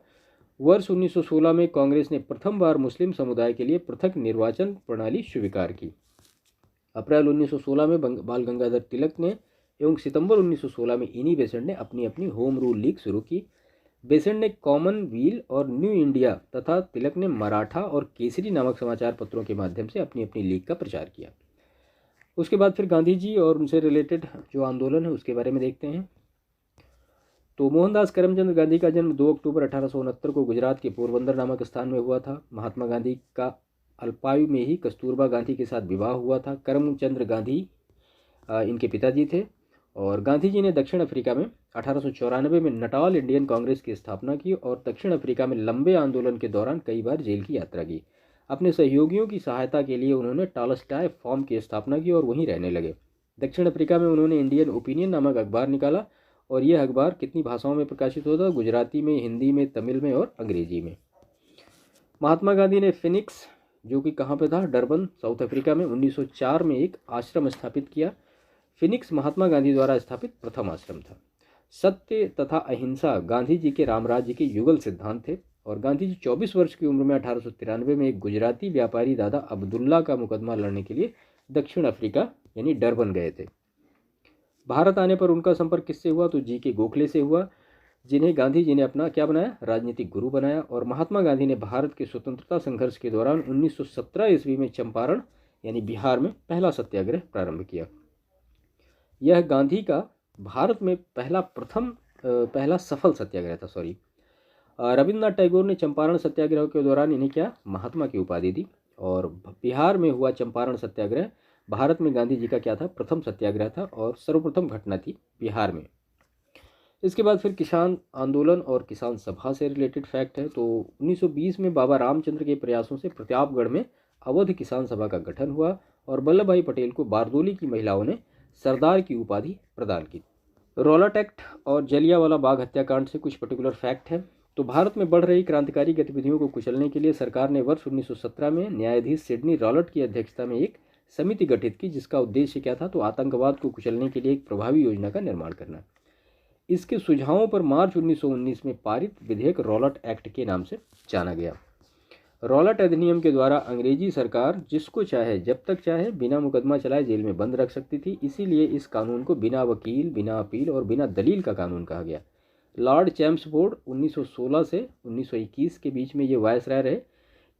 वर्ष 1916 में कांग्रेस ने प्रथम बार मुस्लिम समुदाय के लिए पृथक निर्वाचन प्रणाली स्वीकार की। अप्रैल 1916 में बाल गंगाधर तिलक ने एवं सितंबर 1916 में इनी बेसेंट ने अपनी अपनी होम रूल लीग शुरू की। बेसेंट ने कॉमनवील और न्यू इंडिया तथा तिलक ने मराठा और केसरी नामक समाचार पत्रों के माध्यम से अपनी अपनी लीग का प्रचार किया। उसके बाद फिर गांधी जी और उनसे रिलेटेड जो आंदोलन है उसके बारे में देखते हैं। तो मोहनदास करमचंद गांधी का जन्म 2 अक्टूबर 1869 को गुजरात के पोरबंदर नामक स्थान में हुआ था। महात्मा गांधी का अल्पायु में ही कस्तूरबा गांधी के साथ विवाह हुआ था। करमचंद गांधी इनके पिताजी थे और गांधी जी ने दक्षिण अफ्रीका में 1894 में नटाल इंडियन कांग्रेस की स्थापना की और दक्षिण अफ्रीका में लंबे आंदोलन के दौरान कई बार जेल की यात्रा की। अपने सहयोगियों की सहायता के लिए उन्होंने टॉलस्टॉय फॉर्म की स्थापना की और वहीं रहने लगे। दक्षिण अफ्रीका में उन्होंने इंडियन ओपिनियन नामक अखबार निकाला और यह अखबार कितनी भाषाओं में प्रकाशित होता? गुजराती में, हिंदी में, तमिल में और अंग्रेजी में। महात्मा गांधी ने फिनिक्स, जो कि कहाँ पे था? डरबन, साउथ अफ्रीका में 1904 में एक आश्रम स्थापित किया। फिनिक्स महात्मा गांधी द्वारा स्थापित प्रथम आश्रम था। सत्य तथा अहिंसा गांधी जी के रामराज्य के युगल सिद्धांत थे और गांधी जी 24 वर्ष की उम्र में 1893 में एक गुजराती व्यापारी दादा अब्दुल्ला का मुकदमा लड़ने के लिए दक्षिण अफ्रीका यानी डरबन गए थे। भारत आने पर उनका संपर्क किससे हुआ? तो जी के गोखले से हुआ, जिन्हें गांधी जी ने अपना क्या बनाया? राजनीतिक गुरु बनाया। और महात्मा गांधी ने भारत के स्वतंत्रता संघर्ष के दौरान 1917 ईस्वी में चंपारण यानी बिहार में पहला सत्याग्रह प्रारंभ किया। यह गांधी का भारत में पहला सफल सत्याग्रह था। रविंद्रनाथ टैगोर ने चंपारण सत्याग्रह के दौरान इन्हें क्या? महात्मा की उपाधि दी। और बिहार में हुआ चंपारण सत्याग्रह भारत में गांधी जी का क्या था? प्रथम सत्याग्रह था और सर्वप्रथम घटना थी बिहार में। इसके बाद फिर किसान आंदोलन और किसान सभा से रिलेटेड फैक्ट है। तो 1920 में बाबा रामचंद्र के प्रयासों से प्रतापगढ़ में अवध किसान सभा का गठन हुआ और वल्लभ भाई पटेल को बारदोली की महिलाओं ने सरदार की उपाधि प्रदान की। रॉलट एक्ट और जलियांवाला बाग हत्याकांड से कुछ पर्टिकुलर फैक्ट है। तो भारत में बढ़ रही क्रांतिकारी गतिविधियों को कुचलने के लिए सरकार ने वर्ष 1917 में न्यायाधीश सिडनी रॉलट की अध्यक्षता में एक समिति गठित की, जिसका उद्देश्य क्या था? तो आतंकवाद को कुचलने के लिए एक प्रभावी योजना का निर्माण करना। इसके सुझावों पर मार्च 1919 में पारित विधेयक रॉलट एक्ट के नाम से जाना गया। रॉलेट अधिनियम के द्वारा अंग्रेजी सरकार जिसको चाहे जब तक चाहे बिना मुकदमा चलाए जेल में बंद रख सकती थी, इसीलिए इस कानून को बिना वकील, बिना अपील और बिना दलील का कानून कहा गया। लॉर्ड चैम्सफोर्ड 1916 से 1921 के बीच में ये वायसराय रहे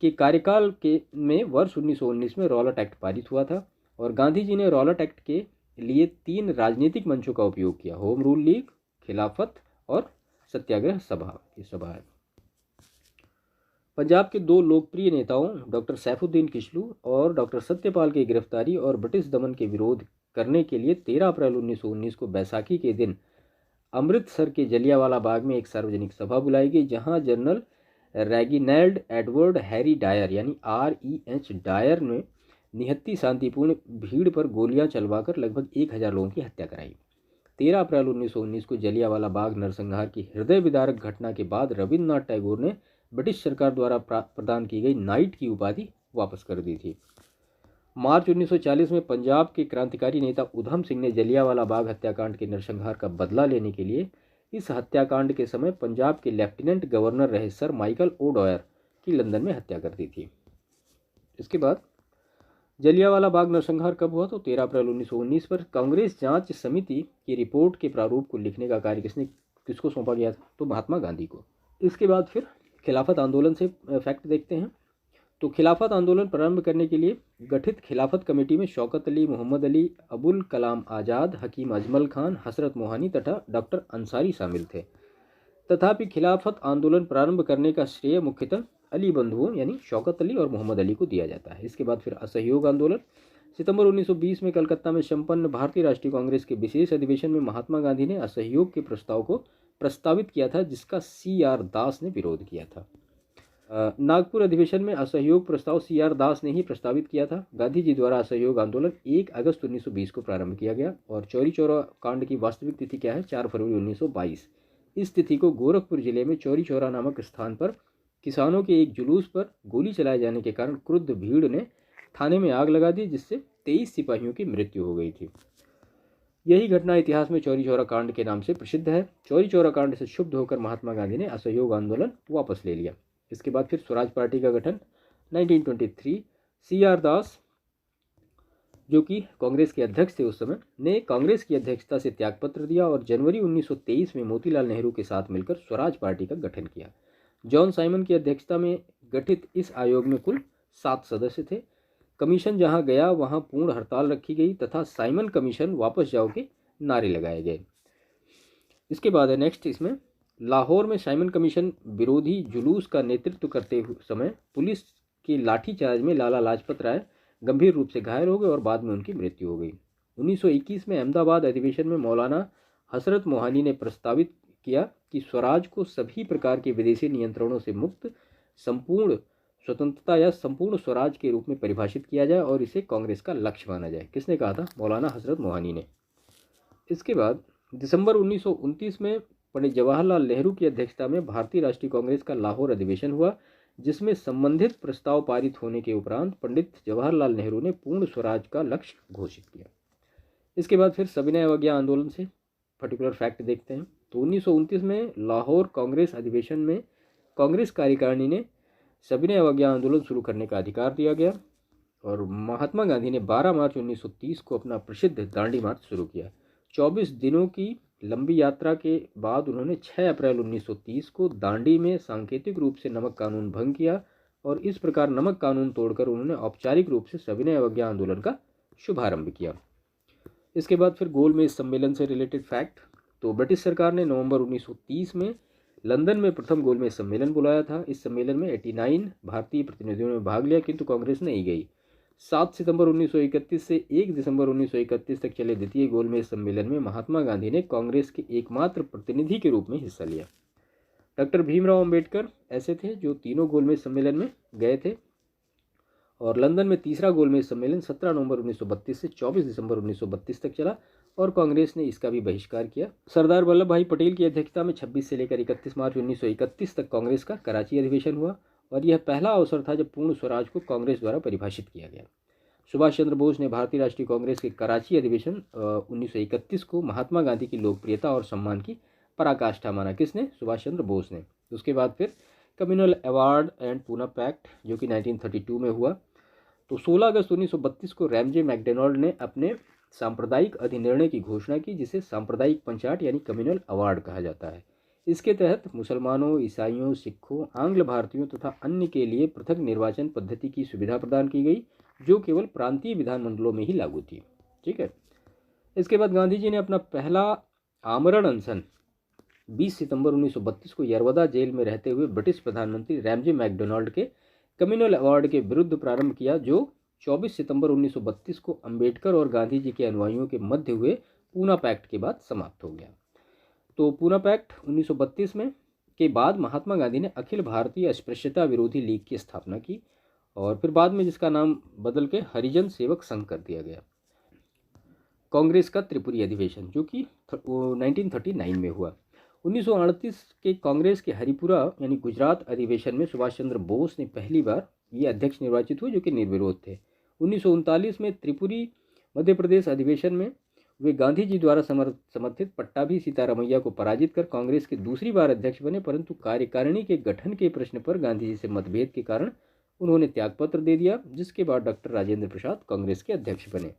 कि कार्यकाल के में वर्ष 1919 में रॉलेट एक्ट पारित हुआ था और गांधी जी ने रॉलेट एक्ट के लिए 3 राजनीतिक मंचों का उपयोग किया: होम रूल लीग, खिलाफत और सत्याग्रह सभा। ये सभा है। पंजाब के 2 लोकप्रिय नेताओं डॉक्टर सैफुद्दीन किचलू और डॉक्टर सत्यपाल की गिरफ्तारी और ब्रिटिश दमन के विरोध करने के लिए 13 अप्रैल 1919 को बैसाखी के दिन अमृतसर के जलियांवाला बाग में एक सार्वजनिक सभा बुलाई गई, जहां general Reginald Edward Harry Dyer यानी REH डायर ने निहत्ती शांतिपूर्ण भीड़ पर गोलियां चलवाकर लगभग 1000 लोगों की हत्या कराई। 13 अप्रैल 1919 को जलियांवाला बाग नरसंहार की हृदय विदारक घटना के बाद रविन्द्रनाथ टैगोर ने ब्रिटिश सरकार द्वारा प्रदान की गई नाइट की उपाधि वापस कर दी थी। मार्च 1940 में पंजाब के क्रांतिकारी नेता उधम सिंह ने जलियांवाला बाग हत्याकांड के नरसंहार का बदला लेने के लिए इस हत्याकांड के समय पंजाब के लेफ्टिनेंट गवर्नर रहे सर माइकल ओडॉयर की लंदन में हत्या कर दी थी। इसके बाद जलियांवाला बाग नरसंहार कब हुआ? तो 13 अप्रैल 1919 पर कांग्रेस जांच समिति की रिपोर्ट के प्रारूप को लिखने का कार्य किसको सौंपा गया था? तो महात्मा गांधी को। इसके बाद फिर खिलाफत आंदोलन से फैक्ट देखते हैं। तो खिलाफत आंदोलन प्रारंभ करने के लिए गठित खिलाफत कमेटी में शौकत अली, मोहम्मद अली, अबुल कलाम आज़ाद, हकीम अजमल खान, हसरत मोहानी तथा डॉक्टर अंसारी शामिल थे। तथापि खिलाफत आंदोलन प्रारंभ करने का श्रेय मुख्यतः अली बंधुओं यानी शौकत अली और मोहम्मद अली को दिया जाता है। इसके बाद फिर असहयोग आंदोलन। सितंबर 1920 में कलकत्ता में संपन्न भारतीय राष्ट्रीय कांग्रेस के विशेष अधिवेशन में महात्मा गांधी ने असहयोग के प्रस्ताव को प्रस्तावित किया था, जिसका CR दास ने विरोध किया था। नागपुर अधिवेशन में असहयोग प्रस्ताव CR दास ने ही प्रस्तावित किया था। गांधी जी द्वारा असहयोग आंदोलन 1 अगस्त 1920 को प्रारंभ किया गया और चौरी चौरा कांड की वास्तविक तिथि क्या है? 4 फरवरी 1922। इस तिथि को गोरखपुर जिले में चौरी चौरा नामक स्थान पर किसानों के एक जुलूस पर गोली चलाए जाने के कारण क्रुद्ध भीड़ ने थाने में आग लगा दी, जिससे 23 सिपाहियों की मृत्यु हो गई थी। यही घटना इतिहास में चौरी चौरा कांड के नाम से प्रसिद्ध है। चौरी चौरा कांड से क्षुब्ध होकर महात्मा गांधी ने असहयोग आंदोलन वापस ले लिया। इसके बाद फिर स्वराज पार्टी का गठन 1923। CR दास जो कि कांग्रेस के अध्यक्ष थे उस समय, ने कांग्रेस की अध्यक्षता से त्यागपत्र दिया और जनवरी 1923 में मोतीलाल नेहरू के साथ मिलकर स्वराज पार्टी का गठन किया। जॉन साइमन की अध्यक्षता में गठित इस आयोग में कुल 7 सदस्य थे। कमीशन जहां गया वहां पूर्ण हड़ताल रखी गई तथा साइमन कमीशन वापस जाओ के नारे लगाए गए। इसके बाद है नेक्स्ट, इसमें लाहौर में साइमन कमीशन विरोधी जुलूस का नेतृत्व करते समय पुलिस के लाठीचार्ज में लाला लाजपत राय गंभीर रूप से घायल हो गए और बाद में उनकी मृत्यु हो गई। 1921 में अहमदाबाद अधिवेशन में मौलाना हसरत मोहानी ने प्रस्तावित किया कि स्वराज को सभी प्रकार के विदेशी नियंत्रणों से मुक्त संपूर्ण स्वतंत्रता या संपूर्ण स्वराज के रूप में परिभाषित किया जाए और इसे कांग्रेस का लक्ष्य माना जाए। किसने कहा था? मौलाना हसरत मोहानी ने। इसके बाद दिसंबर 1929 में पंडित जवाहरलाल नेहरू की अध्यक्षता में भारतीय राष्ट्रीय कांग्रेस का लाहौर अधिवेशन हुआ, जिसमें संबंधित प्रस्ताव पारित होने के उपरांत पंडित जवाहरलाल नेहरू ने पूर्ण स्वराज का लक्ष्य घोषित किया। इसके बाद फिर सविनय अवज्ञा आंदोलन से पर्टिकुलर फैक्ट देखते हैं। तो 1929 में लाहौर कांग्रेस अधिवेशन में कांग्रेस कार्यकारिणी ने सविनय अवज्ञा आंदोलन शुरू करने का अधिकार दिया गया और महात्मा गांधी ने 12 मार्च 1930 को अपना प्रसिद्ध दांडी मार्च शुरू किया। 24 दिनों की लंबी यात्रा के बाद उन्होंने 6 अप्रैल 1930 को दांडी में सांकेतिक रूप से नमक कानून भंग किया और इस प्रकार नमक कानून तोड़कर उन्होंने औपचारिक रूप से सविनय अवज्ञा आंदोलन का शुभारंभ किया। इसके बाद फिर गोलमेज सम्मेलन से रिलेटेड फैक्ट। तो ब्रिटिश सरकार ने नवंबर 1930 में लंदन में प्रथम गोलमेज सम्मेलन बुलाया था। इस सम्मेलन में 89 भारतीय प्रतिनिधियों ने भाग लिया, किंतु कांग्रेस नहीं गई। 7 सितंबर 1931 से 1 दिसंबर 1931 तक चले द्वितीय गोलमेज सम्मेलन में महात्मा गांधी ने कांग्रेस के एकमात्र प्रतिनिधि के रूप में हिस्सा लिया। डॉक्टर भीमराव अंबेडकर ऐसे थे जो तीनों गोलमेज सम्मेलन में गए थे और लंदन में तीसरा गोलमेज सम्मेलन 17 नवंबर 1932 से 24 दिसंबर 1932 तक चला और कांग्रेस ने इसका भी बहिष्कार किया। सरदार वल्लभ भाई पटेल की अध्यक्षता में 26 से लेकर 31 मार्च 1931 तक कांग्रेस का कराची अधिवेशन हुआ और यह पहला अवसर था जब पूर्ण स्वराज को कांग्रेस द्वारा परिभाषित किया गया। सुभाष चंद्र बोस ने भारतीय राष्ट्रीय कांग्रेस के कराची अधिवेशन 1931 को महात्मा गांधी की लोकप्रियता और सम्मान की पराकाष्ठा माना। किसने? सुभाष चंद्र बोस ने। उसके बाद फिर communal award and Poona pact जो कि 1932 में हुआ। तो 16 अगस्त 1932 को रैमजे मैकडोनाल्ड ने अपने सांप्रदायिक अधिनिर्णय की घोषणा की, जिसे सांप्रदायिक पंचाट यानी कम्युनल अवार्ड कहा जाता है। इसके तहत मुसलमानों, ईसाइयों, सिखों, आंग्ल भारतीयों तथा अन्य के लिए पृथक निर्वाचन पद्धति की सुविधा प्रदान की गई, जो केवल प्रांतीय विधानमंडलों में ही लागू थी। ठीक है। इसके बाद गांधी जी ने अपना पहला आमरण अनशन 20 सितंबर 1932 को यरवदा जेल में रहते हुए ब्रिटिश प्रधानमंत्री रैमजे मैकडोनाल्ड के कम्युनल अवार्ड के विरुद्ध प्रारंभ किया, जो 24 सितंबर 1932 को अंबेडकर और गांधी जी के अनुयायियों के मध्य हुए पूना पैक्ट के बाद समाप्त हो गया। तो पूना पैक्ट 1932 में के बाद महात्मा गांधी ने अखिल भारतीय अस्पृश्यता विरोधी लीग की स्थापना की, और फिर बाद में जिसका नाम बदल के हरिजन सेवक संघ कर दिया गया। कांग्रेस का त्रिपुरी अधिवेशन जो कि 1939 में हुआ। 1938 के कांग्रेस के हरिपुरा यानी गुजरात अधिवेशन में सुभाष चंद्र बोस ने पहली बार ये अध्यक्ष निर्वाचित हुए, जो कि निर्विरोध थे। 1939 में त्रिपुरी मध्य प्रदेश अधिवेशन में वे गांधी जी द्वारा समर्थित पट्टाभी सीतारमैया को पराजित कर कांग्रेस के दूसरी बार अध्यक्ष बने, परंतु कार्यकारिणी के गठन के प्रश्न पर गांधी जी से मतभेद के कारण उन्होंने त्यागपत्र दे दिया, जिसके बाद डॉक्टर राजेंद्र प्रसाद कांग्रेस के अध्यक्ष बने।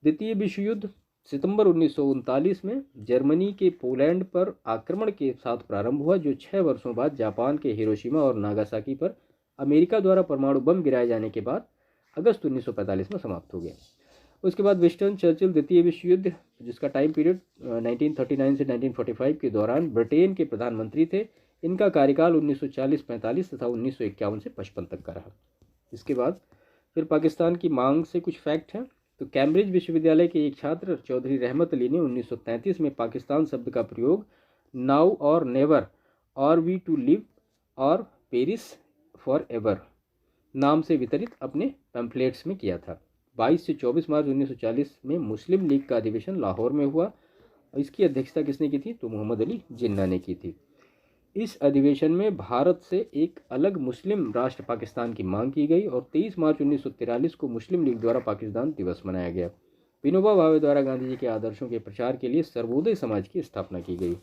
द्वितीय विश्व युद्ध सितंबर 1939 में जर्मनी के पोलैंड पर आक्रमण के साथ प्रारंभ हुआ, जो 6 वर्षों बाद जापान के हिरोशिमा और नागासाकी पर अमेरिका द्वारा परमाणु बम गिराए जाने के बाद अगस्त 1945 में समाप्त हो गया। उसके बाद विंस्टन चर्चिल द्वितीय विश्व युद्ध, जिसका टाइम पीरियड 1939 से 1945 के दौरान ब्रिटेन के प्रधानमंत्री थे। इनका कार्यकाल 1940-45 तथा 1951 से 55 तक का रहा। इसके बाद फिर पाकिस्तान की मांग से कुछ फैक्ट हैं। तो कैम्ब्रिज विश्वविद्यालय के एक छात्र चौधरी रहमत अली ने 1933 में पाकिस्तान शब्द का प्रयोग नाउ और नेवर, और वी टू लिव और पेरिस फॉर एवर नाम से वितरित अपने पैम्फलेट्स में किया था। 22 से 24 मार्च 1940 में मुस्लिम लीग का अधिवेशन लाहौर में हुआ। इसकी अध्यक्षता किसने की थी? तो मोहम्मद अली जिन्ना ने की थी। इस अधिवेशन में भारत से एक अलग मुस्लिम राष्ट्र पाकिस्तान की मांग की गई और 23 मार्च 1943 को मुस्लिम लीग द्वारा पाकिस्तान दिवस मनाया गया। विनोबा भावे द्वारा गांधी जी के आदर्शों के प्रचार के लिए सर्वोदय समाज की स्थापना की गई।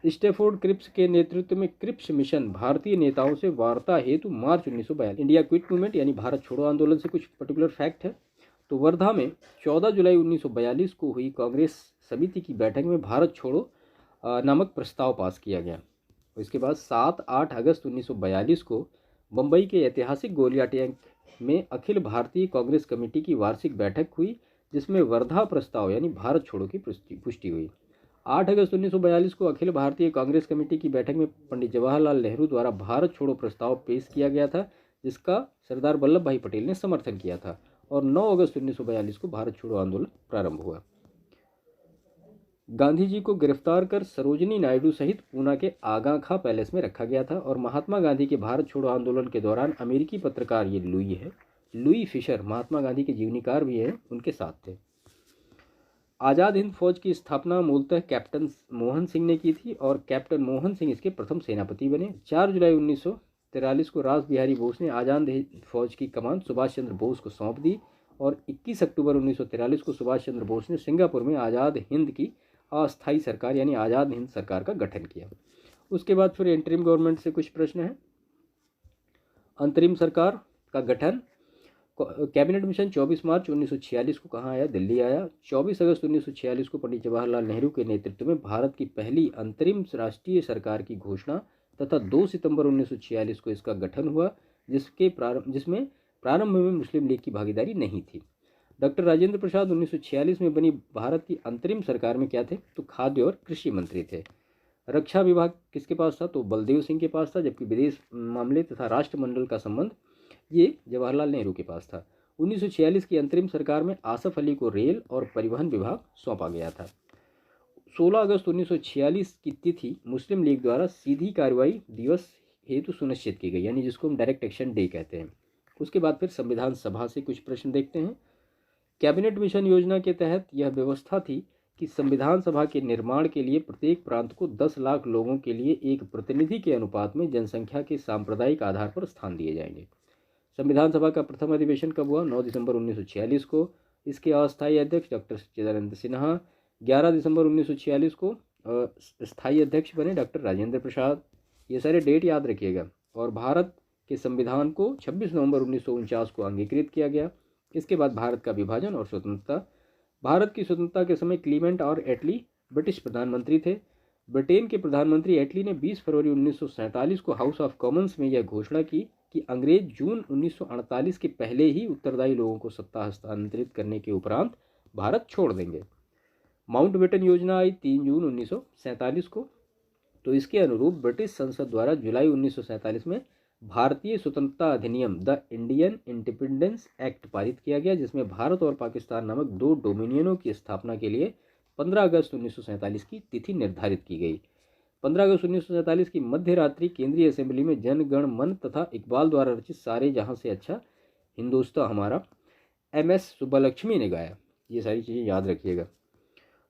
स्टैफोर्ड क्रिप्स के नेतृत्व में क्रिप्स मिशन भारतीय नेताओं से वार्ता हेतु मार्च 1942 इंडिया क्विट मूवमेंट यानी भारत छोड़ो आंदोलन से कुछ पर्टिकुलर फैक्ट है। तो वर्धा में 14 जुलाई 1942 को हुई कांग्रेस समिति की बैठक में भारत छोड़ो नामक प्रस्ताव पास किया गया। इसके बाद 7-8 अगस्त 1942 को मुंबई के ऐतिहासिक गोलिया टैंक में अखिल भारतीय कांग्रेस कमेटी की वार्षिक बैठक हुई, जिसमें वर्धा प्रस्ताव यानी भारत छोड़ो की पुष्टि हुई। 8 अगस्त 1942 को अखिल भारतीय कांग्रेस कमेटी की बैठक में पंडित जवाहरलाल नेहरू द्वारा भारत छोड़ो प्रस्ताव पेश किया गया था, जिसका सरदार वल्लभ भाई पटेल ने समर्थन किया था, और 9 अगस्त 1942 को भारत छोड़ो आंदोलन प्रारंभ हुआ। गांधी जी को गिरफ्तार कर सरोजिनी नायडू सहित पूना के आगा खां पैलेस में रखा गया था, और महात्मा गांधी के भारत छोड़ो आंदोलन के दौरान अमेरिकी पत्रकार ये लुई फिशर महात्मा गांधी के जीवनीकार भी हैं, उनके साथ थे। आज़ाद हिंद फौज की स्थापना मूलतः कैप्टन मोहन सिंह ने की थी, और कैप्टन मोहन सिंह इसके प्रथम सेनापति बने। 4 जुलाई 1943 को रास बिहारी बोस ने आज़ाद हिंद फौज की कमान सुभाष चंद्र बोस को सौंप दी, और 21 अक्टूबर 1943 को सुभाष चंद्र बोस ने सिंगापुर में आज़ाद हिंद की अस्थायी सरकार यानी आज़ाद हिंद सरकार का गठन किया। उसके बाद फिर इंटरिम गवर्नमेंट से कुछ प्रश्न हैं। अंतरिम सरकार का गठन। कैबिनेट मिशन 24 मार्च 1946 को कहाँ आया? दिल्ली आया। 24 अगस्त 1946 को पंडित जवाहरलाल नेहरू के नेतृत्व में भारत की पहली अंतरिम राष्ट्रीय सरकार की घोषणा तथा 2 सितंबर 1946 को इसका गठन हुआ, जिसमें प्रारंभ में मुस्लिम लीग की भागीदारी नहीं थी। डॉक्टर राजेंद्र प्रसाद 1946 में बनी भारत की अंतरिम सरकार में क्या थे? तो खाद्य और कृषि मंत्री थे। रक्षा विभाग किसके पास था? तो बलदेव सिंह के पास था, जबकि विदेश मामले तथा राष्ट्रमंडल का संबंध ये जवाहरलाल नेहरू के पास था। 1946 की अंतरिम सरकार में आसफ अली को रेल और परिवहन विभाग सौंपा गया था। 16 अगस्त 1946 की तिथि मुस्लिम लीग द्वारा सीधी कार्रवाई दिवस हेतु सुनिश्चित की गई, यानी जिसको हम डायरेक्ट एक्शन डे कहते हैं। उसके बाद फिर संविधान सभा से कुछ प्रश्न देखते हैं। कैबिनेट मिशन योजना के तहत यह व्यवस्था थी कि संविधान सभा के निर्माण के लिए प्रत्येक प्रांत को 10 लाख लोगों के लिए एक प्रतिनिधि के अनुपात में जनसंख्या के सांप्रदायिक आधार पर स्थान दिए जाएंगे। संविधान सभा का प्रथम अधिवेशन कब हुआ? 9 दिसंबर 1946 को। इसके अस्थायी अध्यक्ष डॉक्टर सच्चिदानंद सिन्हा। 11 दिसंबर 1946 को स्थायी अध्यक्ष बने डॉक्टर राजेंद्र प्रसाद। ये सारे डेट याद रखिएगा। और भारत के संविधान को 26 नवंबर 1949 को अंगीकृत किया गया। इसके बाद भारत का विभाजन और स्वतंत्रता। भारत की स्वतंत्रता के समय क्लीमेंट और एटली ब्रिटिश प्रधानमंत्री थे। ब्रिटेन के प्रधानमंत्री एटली ने 20 फरवरी 1947 को हाउस ऑफ कॉमन्स में यह घोषणा की कि अंग्रेज जून 1948 के पहले ही उत्तरदायी लोगों को सत्ता हस्तांतरित करने के उपरांत भारत छोड़ देंगे। माउंटबेटन योजना आई 3 जून 1947 को। तो इसके अनुरूप ब्रिटिश संसद द्वारा जुलाई 1947 में भारतीय स्वतंत्रता अधिनियम द इंडियन इंडिपेंडेंस एक्ट पारित किया गया, जिसमें भारत और पाकिस्तान नामक 2 डोमिनियनों की स्थापना के लिए 15 अगस्त 1947 की तिथि निर्धारित की गई। 15 अगस्त 1947 की मध्य रात्रि केंद्रीय असेंबली में जन गण मन तथा इकबाल द्वारा रचित सारे जहां से अच्छा हिंदुस्तान हमारा MS सुब्बालक्ष्मी ने गाया। ये सारी चीज़ें याद रखिएगा।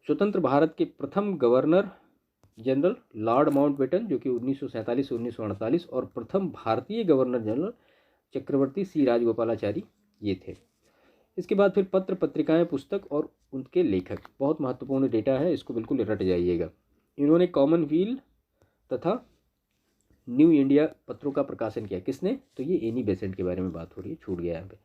स्वतंत्र भारत के प्रथम गवर्नर जनरल लॉर्ड माउंटबेटन, जो कि 1947 से 1948, और प्रथम भारतीय गवर्नर जनरल चक्रवर्ती C राजगोपालाचारी ये थे। इसके बाद फिर पत्र पत्रिकाएं, पुस्तक और उनके लेखक। बहुत महत्वपूर्ण डेटा है, इसको बिल्कुल रट जाइएगा। इन्होंने कॉमनवेल्थ तथा न्यू इंडिया पत्रों का प्रकाशन किया। किसने? तो ये एनी बेसेंट के बारे में बात हो रही है, छूट गया यहाँ पे।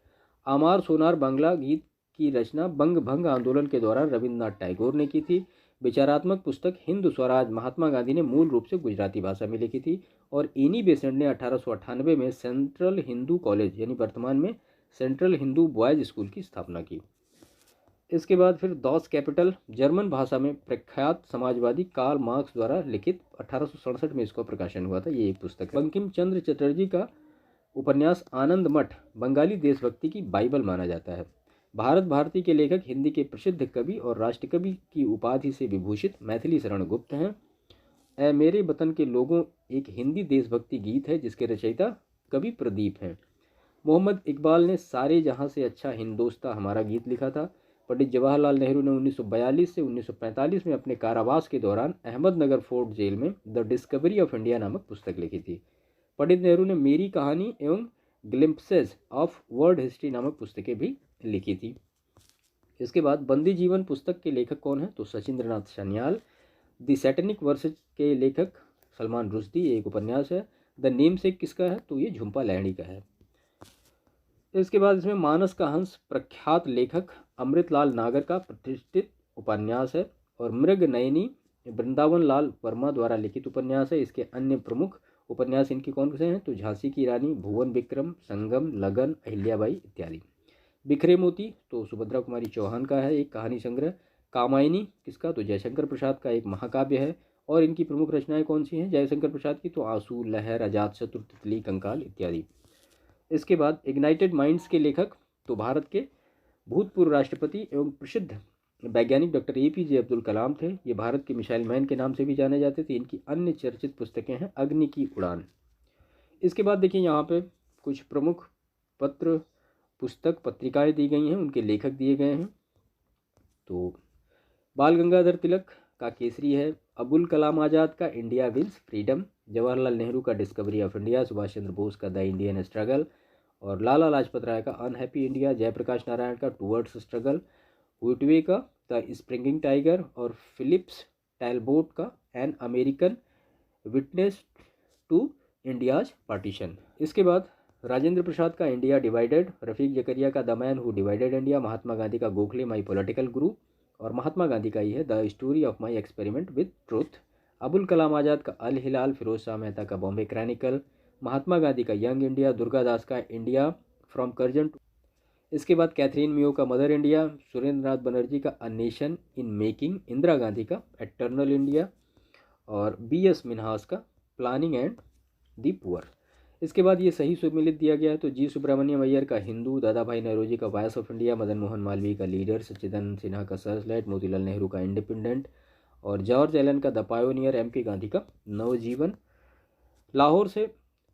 आमार सोनार बांग्ला गीत की रचना बंग भंग आंदोलन के दौरान रविन्द्रनाथ टैगोर ने की थी। विचारात्मक पुस्तक हिंद स्वराज महात्मा गांधी ने मूल रूप से गुजराती भाषा में लिखी थी। और एनी बेसेंट ने 1898 में सेंट्रल हिंदू कॉलेज, यानी वर्तमान में सेंट्रल हिंदू बॉयज स्कूल की स्थापना की। इसके बाद फिर दॉस कैपिटल, जर्मन भाषा में प्रख्यात समाजवादी कार्ल मार्क्स द्वारा लिखित, 1867 में इसका प्रकाशन हुआ था। ये एक पुस्तक है। बंकिम चंद्र चटर्जी का उपन्यास आनंद मठ बंगाली देशभक्ति की बाइबल माना जाता है। भारत भारती के लेखक हिंदी के प्रसिद्ध कवि और राष्ट्रकवि की उपाधि से विभूषित मैथिली शरण गुप्त हैं। ए मेरे वतन के लोगों एक हिंदी देशभक्ति गीत है जिसके रचयिता कवि प्रदीप हैं। मोहम्मद इकबाल ने सारे जहां से अच्छा हिंदोस्तां हमारा गीत लिखा था। पंडित जवाहरलाल नेहरू ने 1942 से 1945 में अपने कारावास के दौरान अहमदनगर फोर्ट जेल में द डिस्कवरी ऑफ इंडिया नामक पुस्तक लिखी थी। पंडित नेहरू ने मेरी कहानी एवं ग्लिम्पसेस ऑफ वर्ल्ड हिस्ट्री नामक पुस्तकें भी लिखी थी। इसके बाद बंदी जीवन पुस्तक के लेखक कौन है? तो Sachindranath Sanyal. The satanic versus के लेखक सलमान रुश्दी, एक उपन्यास है। द नेम से किसका है? तो ये झुम्पा लाहिड़ी का है। इसके बाद इसमें मानस का हंस प्रख्यात लेखक अमृतलाल नागर का प्रतिष्ठित उपन्यास है। और मृग नयनी वृंदावन लाल वर्मा द्वारा लिखित उपन्यास है। इसके अन्य प्रमुख उपन्यास इनके कौन से हैं? तो झांसी की रानी, भुवन विक्रम, संगम, लगन, अहिल्याबाई इत्यादि। बिखरे मोती तो सुभद्रा कुमारी चौहान का है, एक कहानी संग्रह। कामायनी किसका? तो जयशंकर प्रसाद का एक महाकाव्य है। और इनकी प्रमुख रचनाएं कौन सी हैं जयशंकर प्रसाद की? तो आंसू, लहर, अजातशत्रु, तितली, कंकाल इत्यादि। इसके बाद इग्नाइटेड माइंड्स के लेखक तो भारत के भूतपूर्व राष्ट्रपति एवं प्रसिद्ध वैज्ञानिक डॉक्टर APJ अब्दुल कलाम थे। ये भारत के मिसाइल मैन के नाम से भी जाने जाते थे। इनकी अन्य चर्चित पुस्तकें हैं अग्नि की उड़ान। इसके बाद देखिए यहाँ पे कुछ प्रमुख पत्र, पुस्तक, पत्रिकाएं दी गई हैं, उनके लेखक दिए गए हैं। तो बाल गंगाधर तिलक का केसरी है। अबुल कलाम आज़ाद का India wins freedom. Jawaharlal Nehru का discovery of India. Subhash Chandra Bose का द इंडियन स्ट्रगल। और लाला लाजपत राय का अनहैप्पी इंडिया। जयप्रकाश नारायण का टूवर्ड्स स्ट्रगल। व्हिटवे का द स्प्रिंगिंग टाइगर। और फिलिप्स टैलबोट का an American witness to India's partition. इसके बाद राजेंद्र प्रसाद का इंडिया डिवाइडेड। रफीक जकरिया का the man who divided India. Mahatma Gandhi का गोखले माई पॉलिटिकल गुरु। और महात्मा गांधी का ही है the story of my experiment with truth. Abul Kalam Azad का अल हिलाल। फिरोज शाह मेहता का बॉम्बे क्रॉनिकल। महात्मा गांधी का यंग इंडिया। दुर्गा दास का इंडिया फ्रॉम करजन। इसके बाद कैथरीन मियो का मदर इंडिया। सुरेंद्र नाथ बनर्जी का a nation in making. Indira Gandhi का एटर्नल इंडिया। और BS मिन्हास का प्लानिंग एंड दी पुअर। इसके बाद ये सही सुमिलित दिया गया है। तो G सुब्रमण्यम अय्यर का हिंदू। दादा भाई नौरोजी का voice of India. Madan Mohan Malviya का लीडर। सच्चिदानंद सिन्हा का सर्चलाइट। मोतीलाल नेहरू का इंडिपेंडेंट। और जॉर्ज एलन का द पायोनियर। MP गांधी का नवजीवन। लाहौर से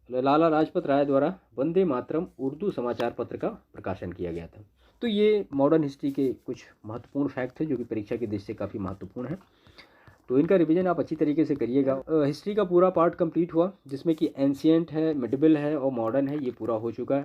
लाला लाजपत राय द्वारा वंदे मातरम उर्दू समाचार पत्र का प्रकाशन किया गया था। तो ये मॉडर्न हिस्ट्री के कुछ महत्वपूर्ण फैक्ट थे जो कि परीक्षा की दृष्टि से काफ़ी महत्वपूर्ण है। तो इनका रिवीजन आप अच्छी तरीके से करिएगा। हिस्ट्री का पूरा पार्ट कंप्लीट हुआ जिसमें कि एंशिएंट है, मिडिवल है और मॉडर्न है, ये पूरा हो चुका है।